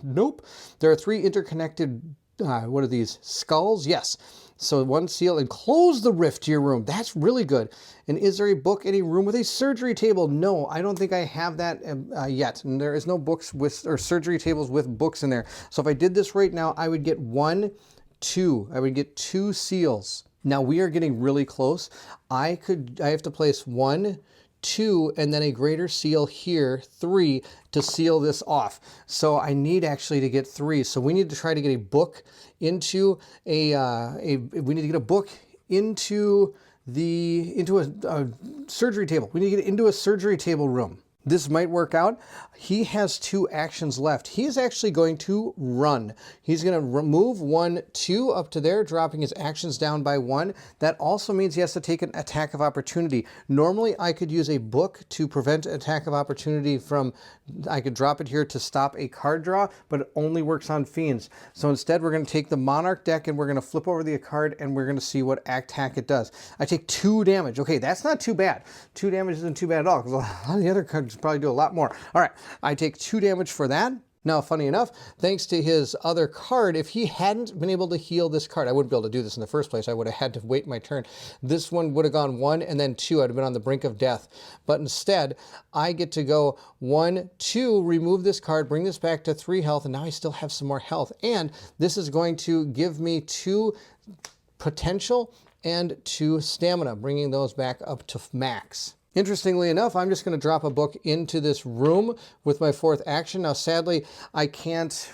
nope. There are 3 interconnected, what are these? Skulls? Yes. So 1 seal and close the rift to your room. That's really good. And is there a book in a room with a surgery table? No, I don't think I have that yet. And there is no books or surgery tables with books in there. So if I did this right now, I would get 1, 2. I would get 2 seals. Now we are getting really close. I have to place 1, 2, and then a greater seal here, 3, to seal this off. So I need actually to get 3. So we need to try to get a book into we need to get a book into a surgery table. We need to get into a surgery table room. This might work out. He has 2 actions left. He is actually going to run. He's going to remove 1, 2 up to there, dropping his actions down by 1. That also means he has to take an attack of opportunity. Normally, I could use a book to prevent attack of opportunity from, I could drop it here to stop a card draw, but it only works on fiends. So instead, we're going to take the Monarch deck and we're going to flip over the card and we're going to see what attack it does. I take 2 damage. Okay, that's not too bad. 2 damage isn't too bad at all, because a lot of the other cards probably do a lot more. All right, I take 2 damage for that. Now, funny enough, thanks to his other card, if he hadn't been able to heal this card, I wouldn't be able to do this in the first place. I would have had to wait my turn. This one would have gone 1 and then 2. I'd have been on the brink of death. But instead, I get to go 1, 2, remove this card, bring this back to 3 health, and now I still have some more health. And this is going to give me 2 potential and 2 stamina, bringing those back up to max. Interestingly enough, I'm just going to drop a book into this room with my 4th action. Now, sadly, I can't,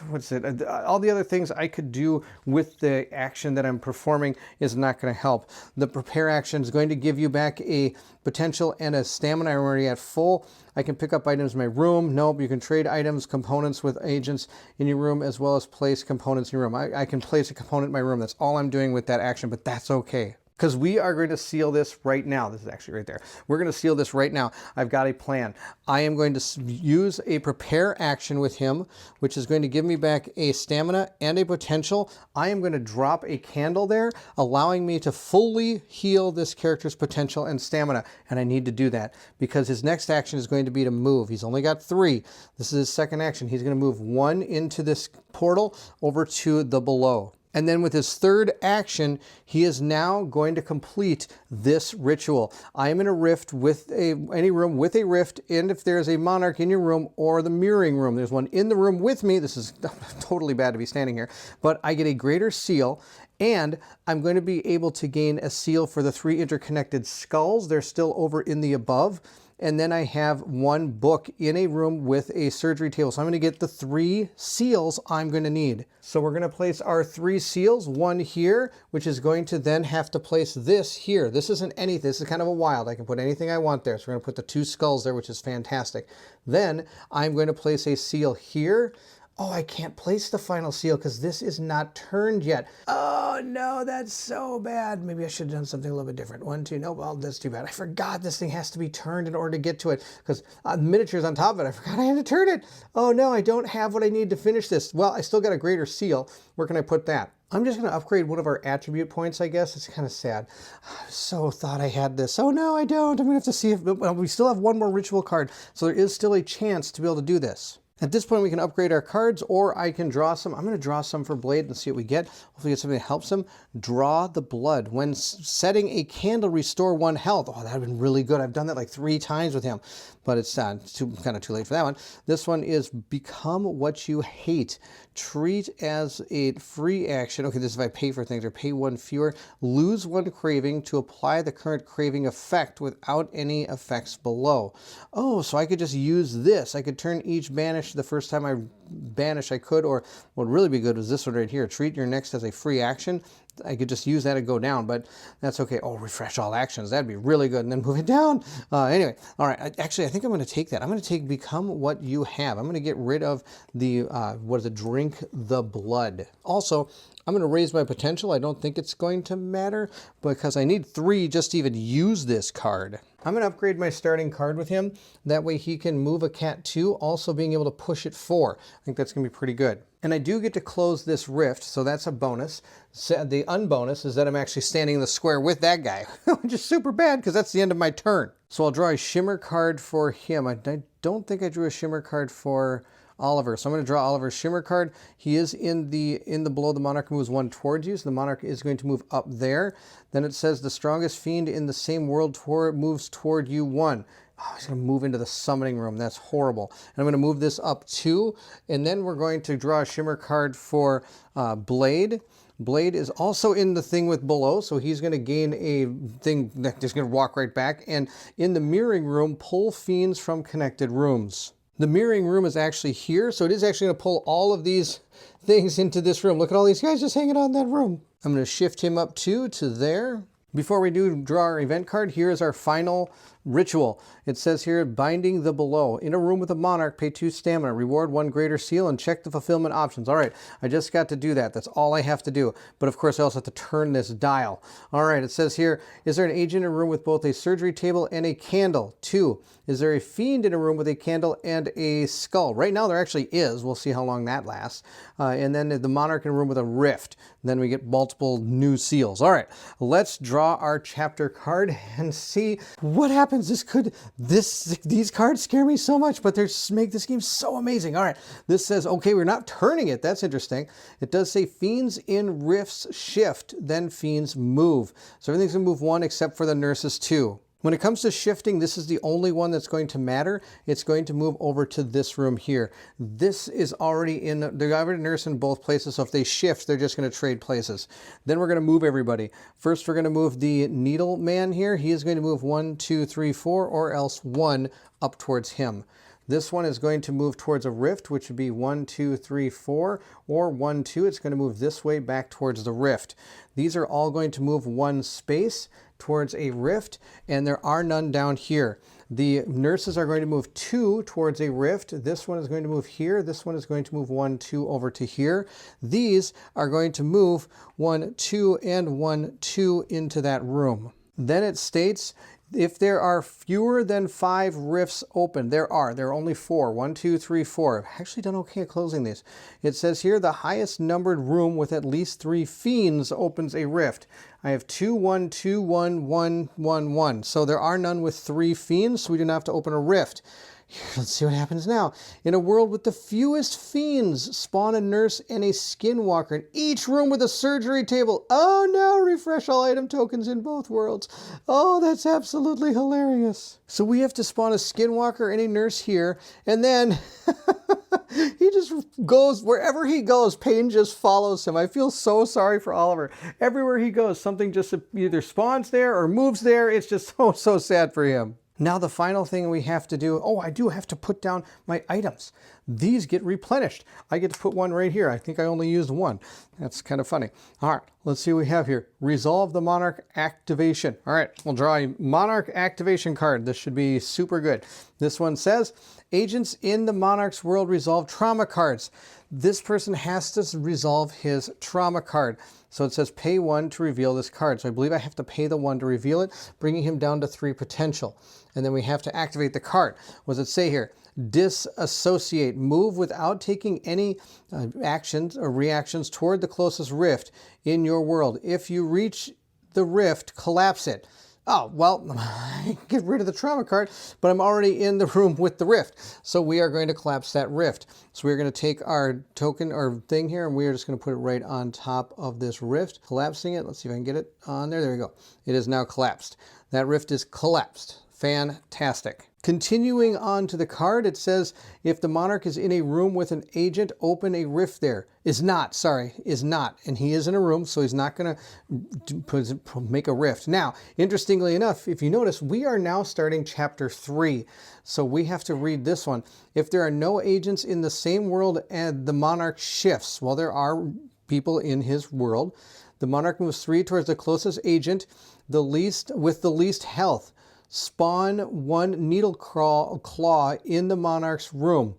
all the other things I could do with the action that I'm performing is not going to help. The prepare action is going to give you back a potential and a stamina. I'm already at full. I can pick up items in my room. Nope, you can trade items, components with agents in your room, as well as place components in your room. I can place a component in my room. That's all I'm doing with that action, but that's okay. Because we are going to seal this right now. This is actually right there. We're going to seal this right now. I've got a plan. I am going to use a prepare action with him, which is going to give me back a stamina and a potential. I am going to drop a candle there, allowing me to fully heal this character's potential and stamina. And I need to do that because his next action is going to be to move. He's only got 3. This is his second action. He's going to move 1 into this portal over to the below. And then with his 3rd action, he is now going to complete this ritual. I am in a rift with any room with a rift, and if there's a monarch in your room or the mirroring room, there's one in the room with me. This is totally bad to be standing here, but I get a greater seal, and I'm going to be able to gain a seal for the 3 interconnected skulls. They're still over in the above. And then I have 1 book in a room with a surgery table. So I'm going to get the 3 seals I'm going to need. So we're going to place our 3 seals, 1 here, which is going to then have to place this here. This isn't anything. This is kind of a wild. I can put anything I want there. So we're going to put the 2 skulls there, which is fantastic. Then I'm going to place a seal here. Oh, I can't place the final seal because this is not turned yet. Oh no, that's so bad. Maybe I should have done something a little bit different. 1, 2, no, well, that's too bad. I forgot this thing has to be turned in order to get to it because miniatures on top of it. I forgot I had to turn it. Oh no, I don't have what I need to finish this. Well, I still got a greater seal. Where can I put that? I'm just going to upgrade one of our attribute points, I guess. It's kind of sad. I so thought I had this. Oh no, I don't. I'm going to have to see if, well, we still have 1 more ritual card. So there is still a chance to be able to do this. At this point, we can upgrade our cards, or I can draw some. I'm going to draw some for Blade and see what we get. Hopefully get something that helps him. Draw the blood. When setting a candle, restore 1 health. Oh, that would have been really good. I've done that like 3 times with him, but it's kind of too late for that one. This one is become what you hate. Treat as a free action. Okay, this is if I pay for things or pay 1 fewer. Lose 1 craving to apply the current craving effect without any effects below. Oh, so I could just use this. I could turn each banish the first time I banish I could, or what would really be good was this one right here. Treat your next as a free action. I could just use that and go down, but that's okay. Oh, refresh all actions. That'd be really good. And then move it down. Anyway, all right. Actually, I think I'm going to take that. I'm going to take become what you have. I'm going to get rid of the, drink the blood. Also, I'm going to raise my potential. I don't think it's going to matter because I need 3 just to even use this card. I'm going to upgrade my starting card with him. That way he can move a cat 2, also being able to push it 4. I think that's going to be pretty good. And I do get to close this rift, so that's a bonus. So the unbonus is that I'm actually standing in the square with that guy, which is super bad because that's the end of my turn. So I'll draw a shimmer card for him. I don't think I drew a shimmer card for Oliver. So I'm going to draw Oliver's shimmer card. He is in the below. The monarch moves 1 towards you, so the monarch is going to move up there. Then it says the strongest fiend in the same world moves toward you 1. Oh, he's going to move into the summoning room. That's horrible. And I'm going to move this up 2, and then we're going to draw a shimmer card for Blade. Blade is also in the thing with below, so he's going to gain a thing that's just going to walk right back. And in the mirroring room, pull fiends from connected rooms. The mirroring room is actually here, so it is actually going to pull all of these things into this room. Look at all these guys just hanging out in that room. I'm going to shift him up 2 to there. Before we do draw our event card, here is our final ritual. It says here, binding the below. In a room with a monarch, pay 2 stamina, reward 1 greater seal, and check the fulfillment options. All right, I just got to do that. That's all I have to do. But of course, I also have to turn this dial. All right, it says here, is there an agent in a room with both a surgery table and a candle? 2, is there a fiend in a room with a candle and a skull? Right now, there actually is. We'll see how long that lasts. And then the monarch in a room with a rift. Then we get multiple new seals. All right, let's draw our chapter card and see what happens. These cards scare me so much, but they make this game so amazing. All right, this says, okay, we're not turning it. That's interesting. It does say fiends in rifts shift, then fiends move. So everything's gonna move 1 except for the nurses 2. When it comes to shifting, this is the only one that's going to matter. It's going to move over to this room here. This is already in, they're already nurse in both places, so if they shift, they're just going to trade places. Then we're going to move everybody. First, we're going to move the needle man here. He is going to move 1, 2, 3, 4, or else 1 up towards him. This one is going to move towards a rift, which would be 1, 2, 3, 4, or 1, 2. It's going to move this way back towards the rift. These are all going to move 1 space towards a rift, and there are none down here. The nurses are going to move 2 towards a rift. This one is going to move here. This one is going to move 1, 2 over to here. These are going to move 1, 2, and 1, 2 into that room. Then it states, if there are fewer than 5 rifts open, there are only 4. 1, 2, 3, 4. I've actually done okay at closing these. It says here the highest numbered room with at least 3 fiends opens a rift. I have 2, 1, 2, 1, 1, 1, 1. So there are none with 3 fiends, so we do not have to open a rift. Let's see what happens now. In a world with the fewest fiends, spawn a nurse and a skinwalker in each room with a surgery table. Oh no, refresh all item tokens in both worlds. Oh, that's absolutely hilarious. So we have to spawn a skinwalker and a nurse here, and then he just goes, wherever he goes, pain just follows him. I feel so sorry for Oliver. Everywhere he goes, something just either spawns there or moves there. It's just so sad for him. Now the final thing we have to do, oh, I do have to put down my items. These get replenished. I get to put one right here. I think I only used 1. That's kind of funny. All right, let's see what we have here. Resolve the Monarch activation. All right, we'll draw a Monarch activation card. This should be super good. This one says, agents in the Monarch's world resolve trauma cards. This person has to resolve his trauma card. So it says pay 1 to reveal this card. So I believe I have to pay the 1 to reveal it, bringing him down to 3 potential. And then we have to activate the card. What does it say here? Disassociate. Move without taking any actions or reactions toward the closest rift in your world. If you reach the rift, collapse it. Oh, well, get rid of the trauma card, but I'm already in the room with the rift. So we are going to collapse that rift. So we're going to take our token or thing here, and we are just going to put it right on top of this rift, collapsing it. Let's see if I can get it on there. There we go. It is now collapsed. That rift is collapsed. Fantastic. Continuing on to the card, it says, if the Monarch is in a room with an agent, open a rift there. Is not. And he is in a room, so he's not going to make a rift. Now, interestingly enough, if you notice, we are now starting chapter 3. So we have to read this one. If there are no agents in the same world and the Monarch shifts, well, there are people in his world. The Monarch moves 3 towards the closest agent, with the least health. Spawn 1 needle claw in the Monarch's room.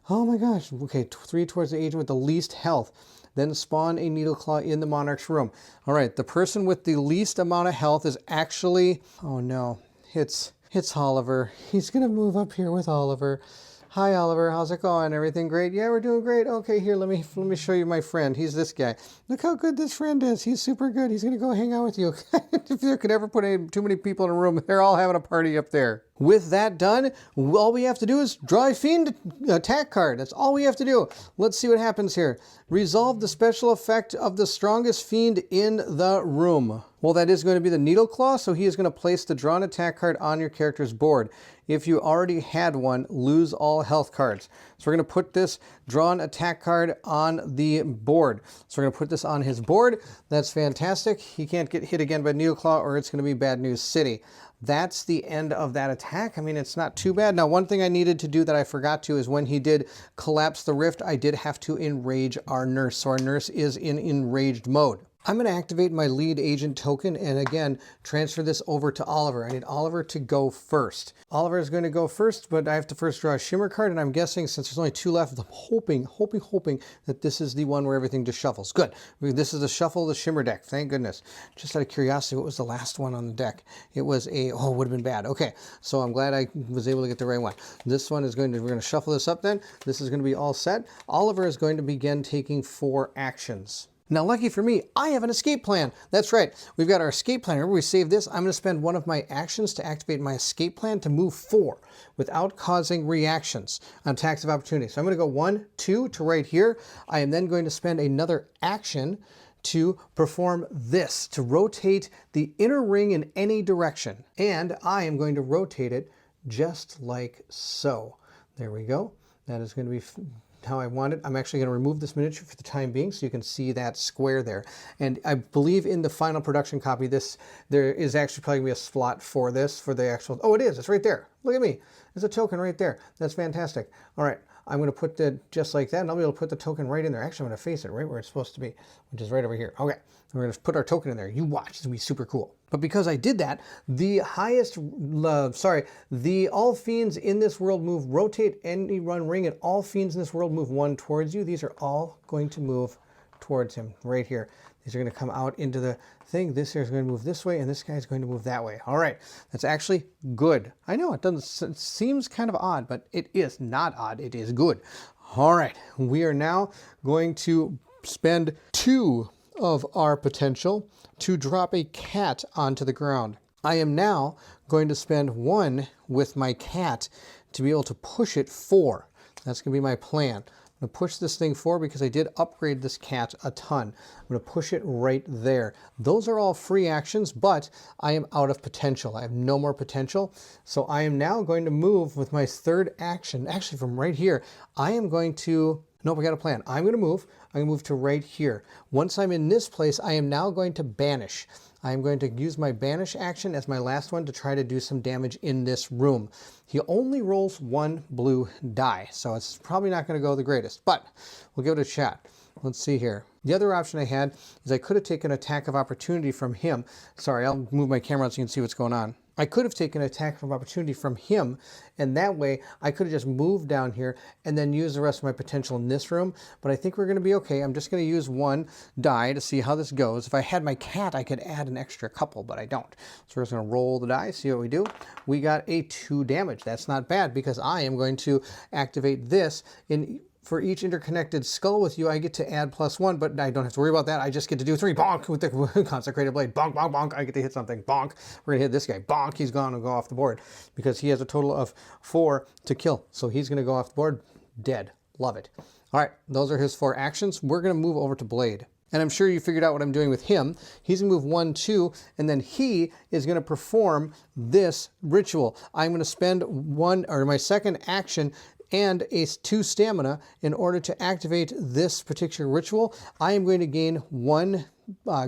Oh my gosh. Okay, 3 towards the agent with the least health. Then spawn a needle claw in the Monarch's room. All right, the person with the least amount of health is actually, oh no, it's Oliver. He's gonna move up here with Oliver. Hi Oliver, how's it going? Everything great? Yeah, we're doing great. Okay, here, let me show you my friend. He's this guy. Look how good this friend is. He's super good. He's gonna go hang out with you. If there could ever put too many people in a room, they're all having a party up there. With that done, all we have to do is draw a fiend attack card. That's all we have to do. Let's see what happens here. Resolve the special effect of the strongest fiend in the room. Well, that is going to be the needle claw, so he is going to place the drawn attack card on your character's board. If you already had one, lose all health cards. So we're going to put this drawn attack card on the board. So we're going to put this on his board. That's fantastic. He can't get hit again by needle claw, or it's going to be Bad News City. That's the end of that attack. I mean, it's not too bad. Now, one thing I needed to do that I forgot to is when he did collapse the rift, I did have to enrage our nurse. So our nurse is in enraged mode. I'm going to activate my lead agent token and again, transfer this over to Oliver. I need Oliver to go first. Oliver is going to go first, but I have to first draw a shimmer card, and I'm guessing since there's only 2 left, I'm hoping that this is the one where everything just shuffles. Good. This is the shuffle the shimmer deck. Thank goodness. Just out of curiosity, what was the last one on the deck? It was a, oh, it would have been bad. Okay, so I'm glad I was able to get the right one. This one is we're going to shuffle this up then. This is going to be all set. Oliver is going to begin taking 4 actions. Now, lucky for me, I have an escape plan. That's right. We've got our escape plan. Remember, we saved this. I'm going to spend one of my actions to activate my escape plan to move 4 without causing reactions on attacks of opportunity. So I'm going to go 1, 2 to right here. I am then going to spend another action to perform this, to rotate the inner ring in any direction. And I am going to rotate it just like so. There we go. That is going to be how I want it. I'm actually going to remove this miniature for the time being so you can see that square there. And I believe in the final production copy, there is actually probably going to be a slot for this, for the actual, oh, it is. It's right there. Look at me. There's a token right there. That's fantastic. All right. I'm going to put it just like that, and I'll be able to put the token right in there. Actually, I'm going to face it right where it's supposed to be, which is right over here. Okay, we're going to put our token in there. You watch. It's going to be super cool. But because I did that, the all fiends in this world move, rotate any run ring, and all fiends in this world move one towards you. These are all going to move towards him right here. These are going to come out into the thing. This here is going to move this way, and this guy is going to move that way. All right, that's actually good. I know it seems kind of odd, but it is not odd. It is good. All right, we are now going to spend 2 of our potential to drop a cat onto the ground. I am now going to spend 1 with my cat to be able to push it 4. That's going to be my plan. I'm going to push this thing forward because I did upgrade this cat a ton. I'm going to push it right there. Those are all free actions, but I am out of potential. I have no more potential. So I am now going to move with my 3rd action. Actually, from right here, I am going to... Nope, I got a plan. I'm going to move. I'm going to move to right here. Once I'm in this place, I am now going to banish. I'm going to use my banish action as my last one to try to do some damage in this room. He only rolls 1 blue die, so it's probably not going to go the greatest, but we'll give it a shot. Let's see here. The other option I had is I could have taken an attack of opportunity from him. Sorry, I'll move my camera so you can see what's going on. I could have taken an attack of opportunity from him, and that way I could have just moved down here and then used the rest of my potential in this room, but I think we're going to be okay. I'm just going to use 1 die to see how this goes. If I had my cat, I could add an extra couple, but I don't. So we're just going to roll the die, see what we do. We got a 2 damage. That's not bad because I am going to activate this for each interconnected skull with you. I get to add +1, but I don't have to worry about that. I just get to do 3. Bonk with the consecrated blade. Bonk, bonk, bonk. I get to hit something. Bonk. We're going to hit this guy. Bonk. He's going to go off the board because he has a total of 4 to kill. So he's going to go off the board. Dead. Love it. All right. Those are his 4 actions. We're going to move over to Blade. And I'm sure you figured out what I'm doing with him. He's going to move 1, 2, and then he is going to perform this ritual. I'm going to spend my 2nd action and a 2 stamina in order to activate this particular ritual. I am going to gain 1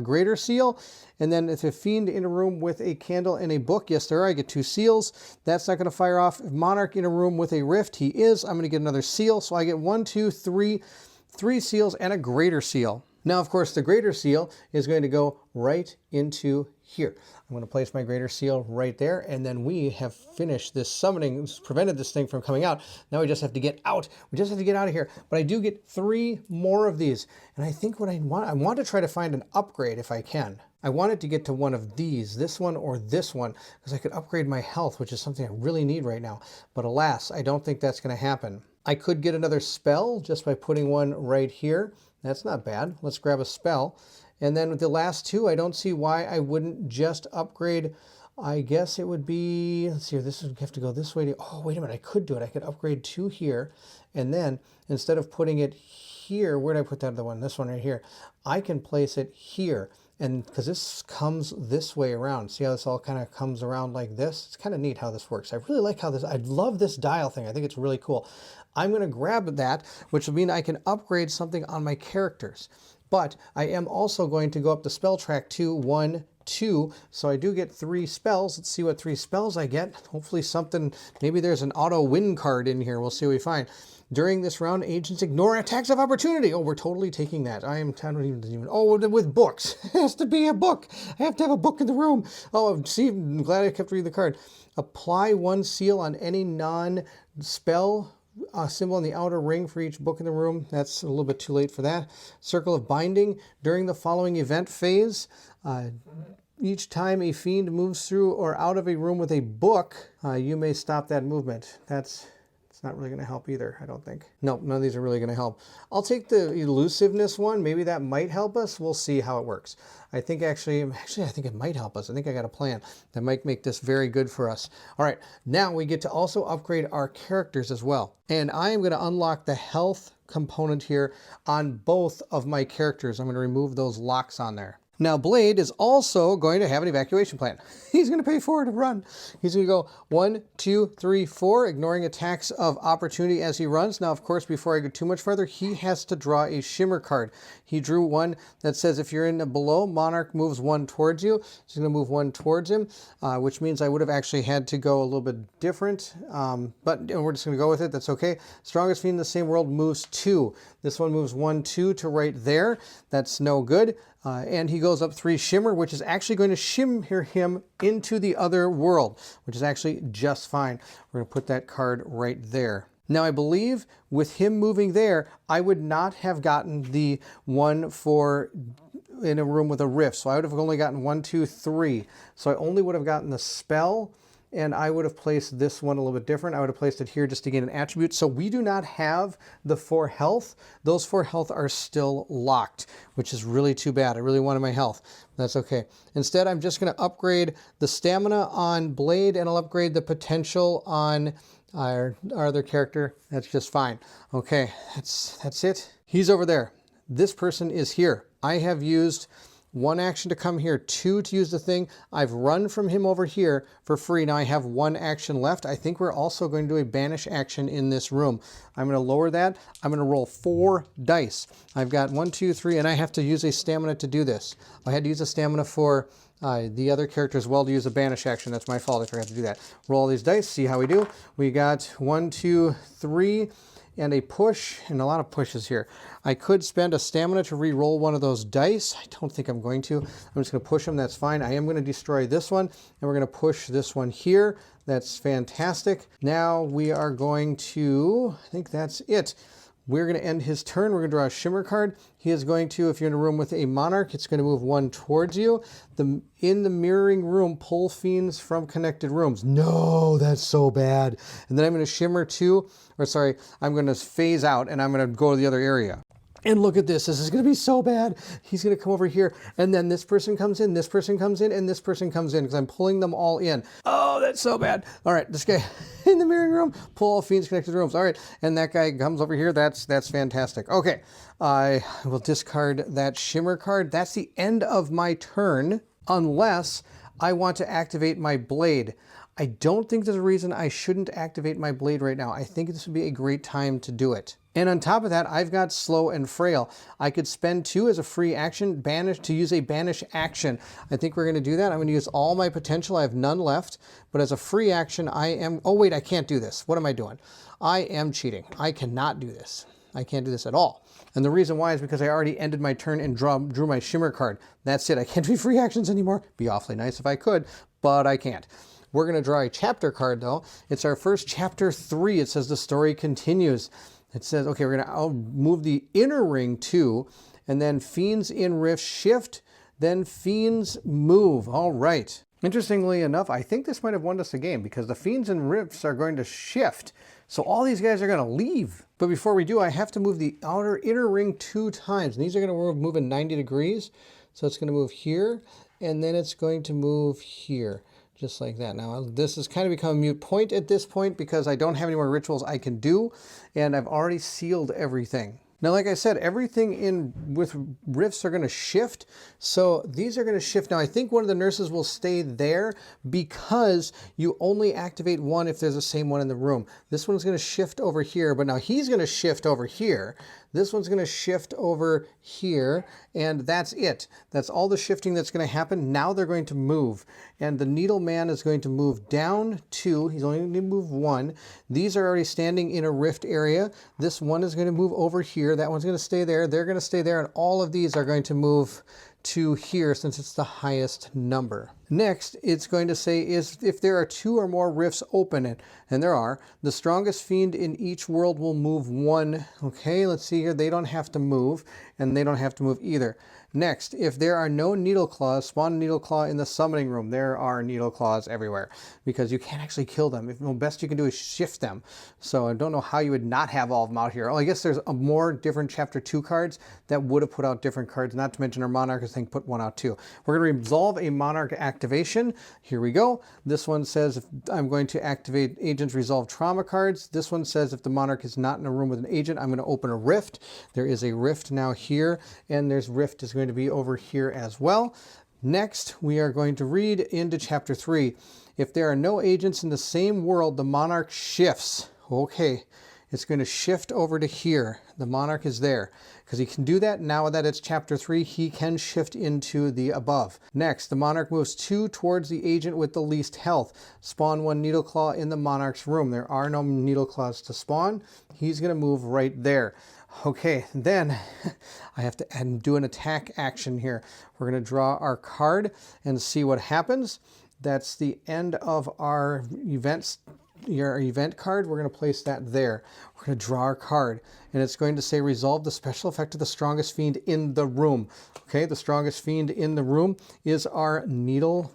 greater seal, and then if a fiend in a room with a candle and a book, yes there are, I get 2 seals. That's not going to fire off. If monarch in a room with a rift, he is. I'm going to get another seal, so I get 1, 2, 3 seals and a greater seal. Now, of course, the greater seal is going to go right into here. I'm going to place my greater seal right there, and then we have finished this summoning, prevented this thing from coming out. Now we just have to get out. We just have to get out of here. But I do get 3 more of these, and I think what I want to try to find an upgrade if I can. I wanted to get to one of these, this one or this one, because I could upgrade my health, which is something I really need right now. But alas, I don't think that's going to happen. I could get another spell just by putting one right here. That's not bad. Let's grab a spell. And then with the last 2, I don't see why I wouldn't just upgrade. I guess it would be, let's see, this would have to go this way. Oh, wait a minute, I could do it. I could upgrade 2 here. And then instead of putting it here, where did I put that other one? This one right here. I can place it here. And because this comes this way around. See how this all kind of comes around like this? It's kind of neat how this works. I really like how I love this dial thing. I think it's really cool. I'm going to grab that, which will mean I can upgrade something on my characters. But I am also going to go up the spell track to 1, 2. So I do get 3 spells. Let's see what 3 spells I get. Hopefully something, maybe there's an auto win card in here. We'll see what we find. During this round, agents ignore attacks of opportunity. Oh, we're totally taking that. I don't even, oh, with books. It has to be a book. I have to have a book in the room. Oh, see, I'm glad I kept reading the card. Apply 1 seal on any non-spell symbol on the outer ring for each book in the room. That's a little bit too late for that. Circle of Binding. During the following event phase, each time a fiend moves through or out of a room with a book, you may stop that movement. That's It's not really going to help either, I don't think. No, none of these are really going to help. I'll take the elusiveness one. Maybe that might help us. We'll see how it works. I think actually, I think it might help us. I think I got a plan that might make this very good for us. All right, now we get to also upgrade our characters as well. And I am going to unlock the health component here on both of my characters. I'm going to remove those locks on there. Now, Blade is also going to have an evacuation plan. He's going to pay 4 to run. He's going to go 1, 2, 3, 4, ignoring attacks of opportunity as he runs. Now, of course, before I go too much further, he has to draw a shimmer card. He drew one that says if you're in a below, Monarch moves 1 towards you. So he's going to move 1 towards him, which means I would have actually had to go a little bit different. But we're just going to go with it. That's okay. Strongest fiend in the same world moves 2. This one moves 1, 2 to right there. That's no good. And he goes up 3 shimmer, which is actually going to shimmer him into the other world, which is actually just fine. We're going to put that card right there. Now, I believe with him moving there, I would not have gotten the one for in a room with a rift. So I would have only gotten 1, 2, 3. So I only would have gotten the spell. And I would have placed this one a little bit different. I would have placed it here just to gain an attribute. So we do not have the 4 health. Those 4 health are still locked, which is really too bad. I really wanted my health. That's okay. Instead, I'm just going to upgrade the stamina on Blade, and I'll upgrade the potential on our other character. That's just fine. Okay, that's it. He's over there. This person is here. I have used 1 action to come here, 2 to use the thing. I've run from him over here for free. Now I have 1 action left. I think we're also going to do a banish action in this room. I'm going to lower that. I'm going to roll 4 dice. I've got 1, 2, 3, and I have to use a stamina to do this. I had to use a stamina for the other character as well to use a banish action. That's my fault. I forgot to do that. Roll all these dice, see how we do. We got 1, 2, 3. And a push, and a lot of pushes here. I could spend a stamina to re-roll one of those dice. I don't think I'm going to. I'm just going to push them. That's fine. I am going to destroy this one, and we're going to push this one here. That's fantastic. Now we are going to, I think that's it. We're going to end his turn. We're going to draw a shimmer card. He is going to, if you're in a room with a monarch, it's going to move 1 towards you. In the mirroring room, pull fiends from connected rooms. No, that's so bad. And then I'm going to shimmer 2, or sorry, I'm going to phase out, and I'm going to go to the other area. And look at this. This is going to be so bad. He's going to come over here, and then this person comes in, this person comes in, and this person comes in, because I'm pulling them all in. Oh, that's so bad. All right, this guy in the mirroring room, pull all fiends connected rooms. All right, and that guy comes over here. That's fantastic. Okay, I will discard that shimmer card. That's the end of my turn, unless I want to activate my blade. I don't think there's a reason I shouldn't activate my blade right now. I think this would be a great time to do it. And on top of that, I've got slow and frail. I could spend 2 as a free action, banish to use a banish action. I think we're going to do that. I'm going to use all my potential. I have none left. But as a free action, I am... Oh, wait, I can't do this. What am I doing? I am cheating. I cannot do this. I can't do this at all. And the reason why is because I already ended my turn and drew my shimmer card. That's it. I can't do free actions anymore. Be awfully nice if I could, but I can't. We're going to draw a chapter card, though. It's our first chapter 3. It says the story continues. It says, okay, I'll move the inner ring 2, and then fiends in rift shift, then fiends move. All right. Interestingly enough, I think this might have won us the game, because the fiends and rifts are going to shift. So all these guys are going to leave. But before we do, I have to move the inner ring 2 times. And these are going to move in 90 degrees. So it's going to move here, and then it's going to move here. Just like that. Now, this has kind of become a moot point at this point because I don't have any more rituals I can do, and I've already sealed everything. Now, like I said, everything with rifts are going to shift. So these are going to shift. Now, I think one of the nurses will stay there because you only activate 1 if there's the same one in the room. This one's going to shift over here, but now he's going to shift over here. This one's going to shift over here, and that's it. That's all the shifting that's going to happen. Now they're going to move, and the needle man is going to move down 2. He's only going to move 1. These are already standing in a rift area. This one is going to move over here. That one's going to stay there. They're going to stay there, and all of these are going to move to here since it's the highest number. Next, it's going to say is if there are 2 or more rifts open, and there are, the strongest fiend in each world will move 1. Okay, let's see here. They don't have to move. and they don't have to move either. Next, if there are no needle claws, spawn a needle claw in the summoning room. There are needle claws everywhere because you can't actually kill them. The best you can do is shift them. So I don't know how you would not have all of them out here. Oh, I guess there's more different chapter 2 cards that would have put out different cards, not to mention our monarch, I think, put one out too. We're going to resolve a monarch activation. Here we go. This one says if I'm going to activate agents resolve trauma cards. This one says if the monarch is not in a room with an agent, I'm going to open a rift. There is a rift now here, and there's rift is going to be over here as well. Next, we are going to read into chapter 3. If there are no agents in the same world, the monarch shifts. Okay, it's going to shift over to here. The monarch is there because he can do that. Now that it's chapter 3, he can shift into the above. Next, the monarch moves 2 towards the agent with the least health. Spawn 1 needle claw in the monarch's room. There are no needle claws to spawn. He's going to move right there. Okay, then I have to do an attack action here. We're going to draw our card and see what happens. That's the end of our events. Your event card, we're going to place that there. We're going to draw our card, and it's going to say resolve the special effect of the strongest fiend in the room. Okay, the strongest fiend in the room is our needle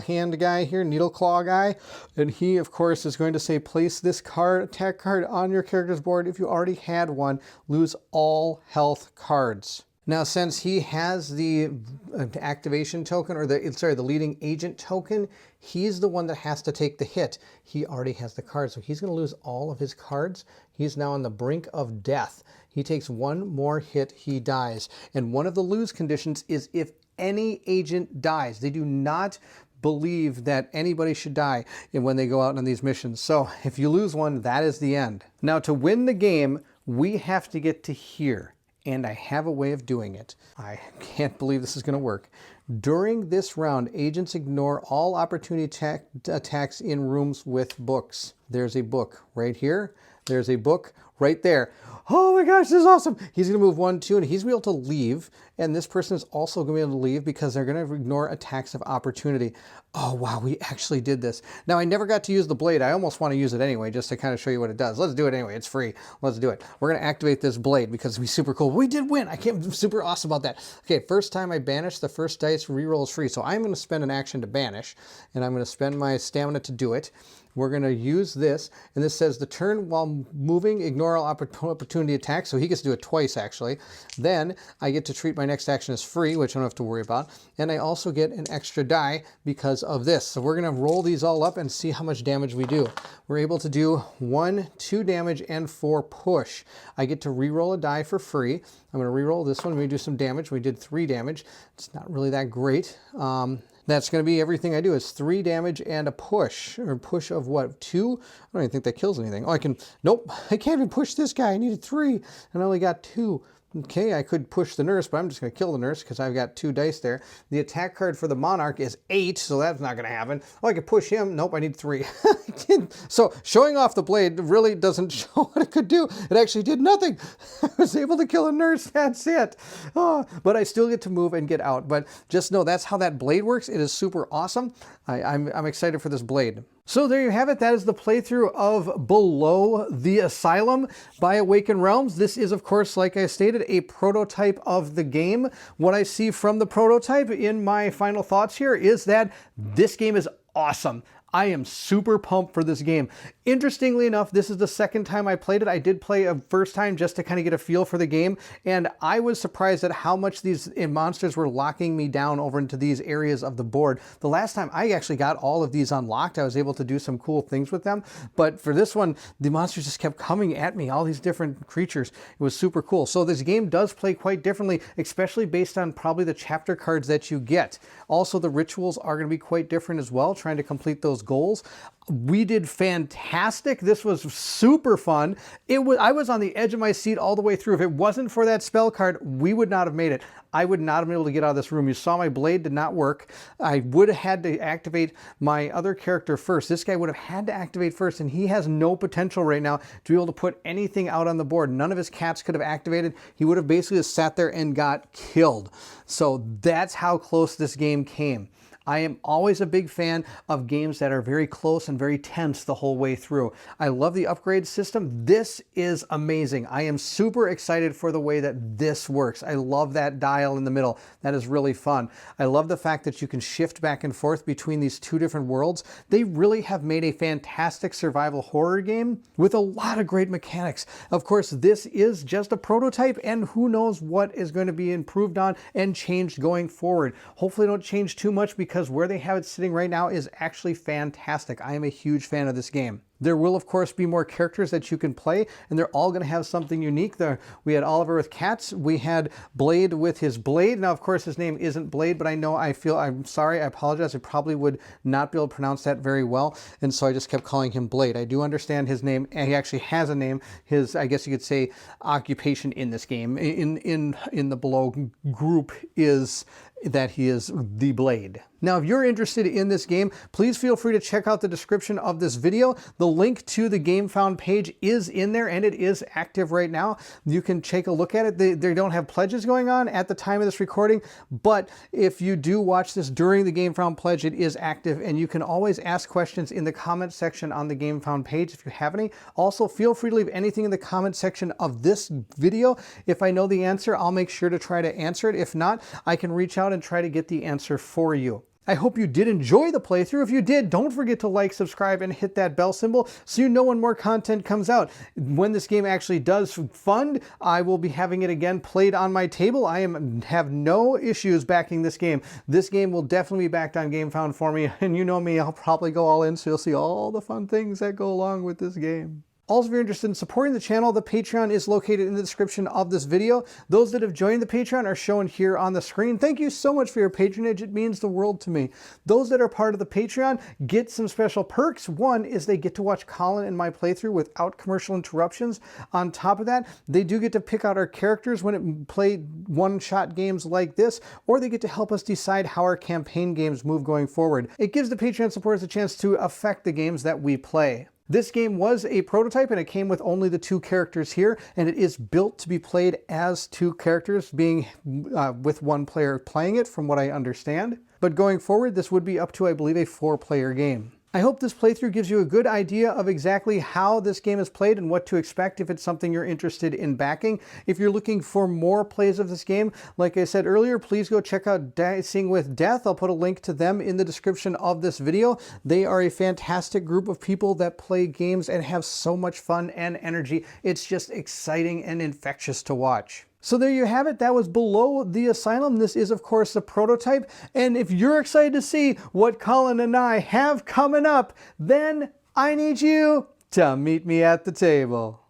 hand guy here, needle claw guy, and he of course is going to say place this card, attack card, on your character's board. If you already had one, lose all health cards. Now, since he has the activation token, or the leading agent token, he's the one that has to take the hit. He already has the card, so he's going to lose all of his cards. He's now on the brink of death. He takes one more hit, he dies. And one of the lose conditions is if any agent dies. They do not believe that anybody should die when they go out on these missions. So if you lose one, that is the end. Now, to win the game, we have to get to here. And I have a way of doing it. I can't believe this is going to work. During this round, agents ignore all opportunity attacks in rooms with books. There's a book right here. There's a book right there. Oh my gosh, this is awesome. He's going to move 1, 2, and he's going to be able to leave. And this person is also going to be able to leave because they're going to ignore attacks of opportunity. Oh, wow, we actually did this. Now, I never got to use the blade. I almost want to use it anyway, just to kind of show you what it does. Let's do it anyway. It's free. Let's do it. We're going to activate this blade because it'll be super cool. We did win. I'm super awesome about that. Okay, first time I banish, the first dice reroll is free. So I'm going to spend an action to banish, and I'm going to spend my stamina to do it. We're going to use this, and this says the turn while moving, ignore all opportunity attacks, so he gets to do it twice, actually. Then I get to treat my next action as free, which I don't have to worry about, and I also get an extra die because of this. So we're going to roll these all up and see how much damage we do. We're able to do 1, 2 damage, and 4 push. I get to re-roll a die for free. I'm going to re-roll this one. We do some damage. We did 3 damage. It's not really that great. That's going to be everything I do is 3 damage and a push. Or push of what, 2? I don't even think that kills anything. Oh, nope, I can't even push this guy. I needed 3 and I only got 2. Okay, I could push the nurse, but I'm just going to kill the nurse because I've got 2 dice there. The attack card for the monarch is 8, so that's not going to happen. Oh, I could push him. Nope, I need 3. So showing off the blade really doesn't show what it could do. It actually did nothing. I was able to kill a nurse. That's it. Oh, but I still get to move and get out. But just know that's how that blade works. It is super awesome. I'm excited for this blade. So there you have it. That is the playthrough of B.E.L.O.W the Asylum by Awakened Realms. This is, of course, like I stated, a prototype of the game. What I see from the prototype in my final thoughts here is that this game is awesome. I am super pumped for this game. Interestingly enough, this is the second time I played it. I did play a first time just to kind of get a feel for the game, and I was surprised at how much these monsters were locking me down over into these areas of the board. The last time I actually got all of these unlocked, I was able to do some cool things with them, but for this one, the monsters just kept coming at me, all these different creatures. It was super cool. So this game does play quite differently, especially based on probably the chapter cards that you get. Also, the rituals are going to be quite different as well, trying to complete those goals. We did fantastic. This was super fun. I was on the edge of my seat all the way through. If it wasn't for that spell card, we would not have made it. I would not have been able to get out of this room. You saw my blade did not work. I would have had to activate my other character first. This guy would have had to activate first, and he has no potential right now to be able to put anything out on the board. None of his cats could have activated. He would have basically just sat there and got killed. So that's how close this game came. I am always a big fan of games that are very close and very tense the whole way through. I love the upgrade system. This is amazing. I am super excited for the way that this works. I love that dial in the middle. That is really fun. I love the fact that you can shift back and forth between these two different worlds. They really have made a fantastic survival horror game with a lot of great mechanics. Of course, this is just a prototype, and who knows what is going to be improved on and changed going forward. Hopefully don't change too much, because where they have it sitting right now is actually fantastic. I am a huge fan of this game. There will, of course, be more characters that you can play, and they're all going to have something unique. We had Oliver with cats. We had Blade with his blade. Now, of course, his name isn't Blade, but I'm sorry, I apologize. I probably would not be able to pronounce that very well, and so I just kept calling him Blade. I do understand his name, and he actually has a name. His, I guess you could say, occupation in this game, in the B.E.L.O.W group, is that he is the Blade. Now, if you're interested in this game, please feel free to check out the description of this video. The link to the GameFound page is in there, and it is active right now. You can take a look at it. They don't have pledges going on at the time of this recording, but if you do watch this during the GameFound pledge, it is active, and you can always ask questions in the comment section on the GameFound page if you have any. Also, feel free to leave anything in the comment section of this video. If I know the answer, I'll make sure to try to answer it. If not, I can reach out and try to get the answer for you. I hope you did enjoy the playthrough. If you did, don't forget to like, subscribe, and hit that bell symbol so you know when more content comes out. When this game actually does fund, I will be having it again played on my table. I have no issues backing this game. This game will definitely be backed on GameFound for me, and you know me, I'll probably go all in, so you'll see all the fun things that go along with this game. Also, if you're interested in supporting the channel, the Patreon is located in the description of this video. Those that have joined the Patreon are shown here on the screen. Thank you so much for your patronage. It means the world to me. Those that are part of the Patreon get some special perks. One is they get to watch Colin and my playthrough without commercial interruptions. On top of that, they do get to pick out our characters when it play one-shot games like this, or they get to help us decide how our campaign games move going forward. It gives the Patreon supporters a chance to affect the games that we play. This game was a prototype, and it came with only the two characters here, and it is built to be played as two characters, being with one player playing it, from what I understand. But going forward, this would be up to, I believe, a 4-player game. I hope this playthrough gives you a good idea of exactly how this game is played and what to expect if it's something you're interested in backing. If you're looking for more plays of this game, like I said earlier, please go check out Dicing with Death. I'll put a link to them in the description of this video. They are a fantastic group of people that play games and have so much fun and energy. It's just exciting and infectious to watch. So there you have it. That was B.E.L.O.W the Asylum. This is, of course, a prototype. And if you're excited to see what Colin and I have coming up, then I need you to meet me at the table.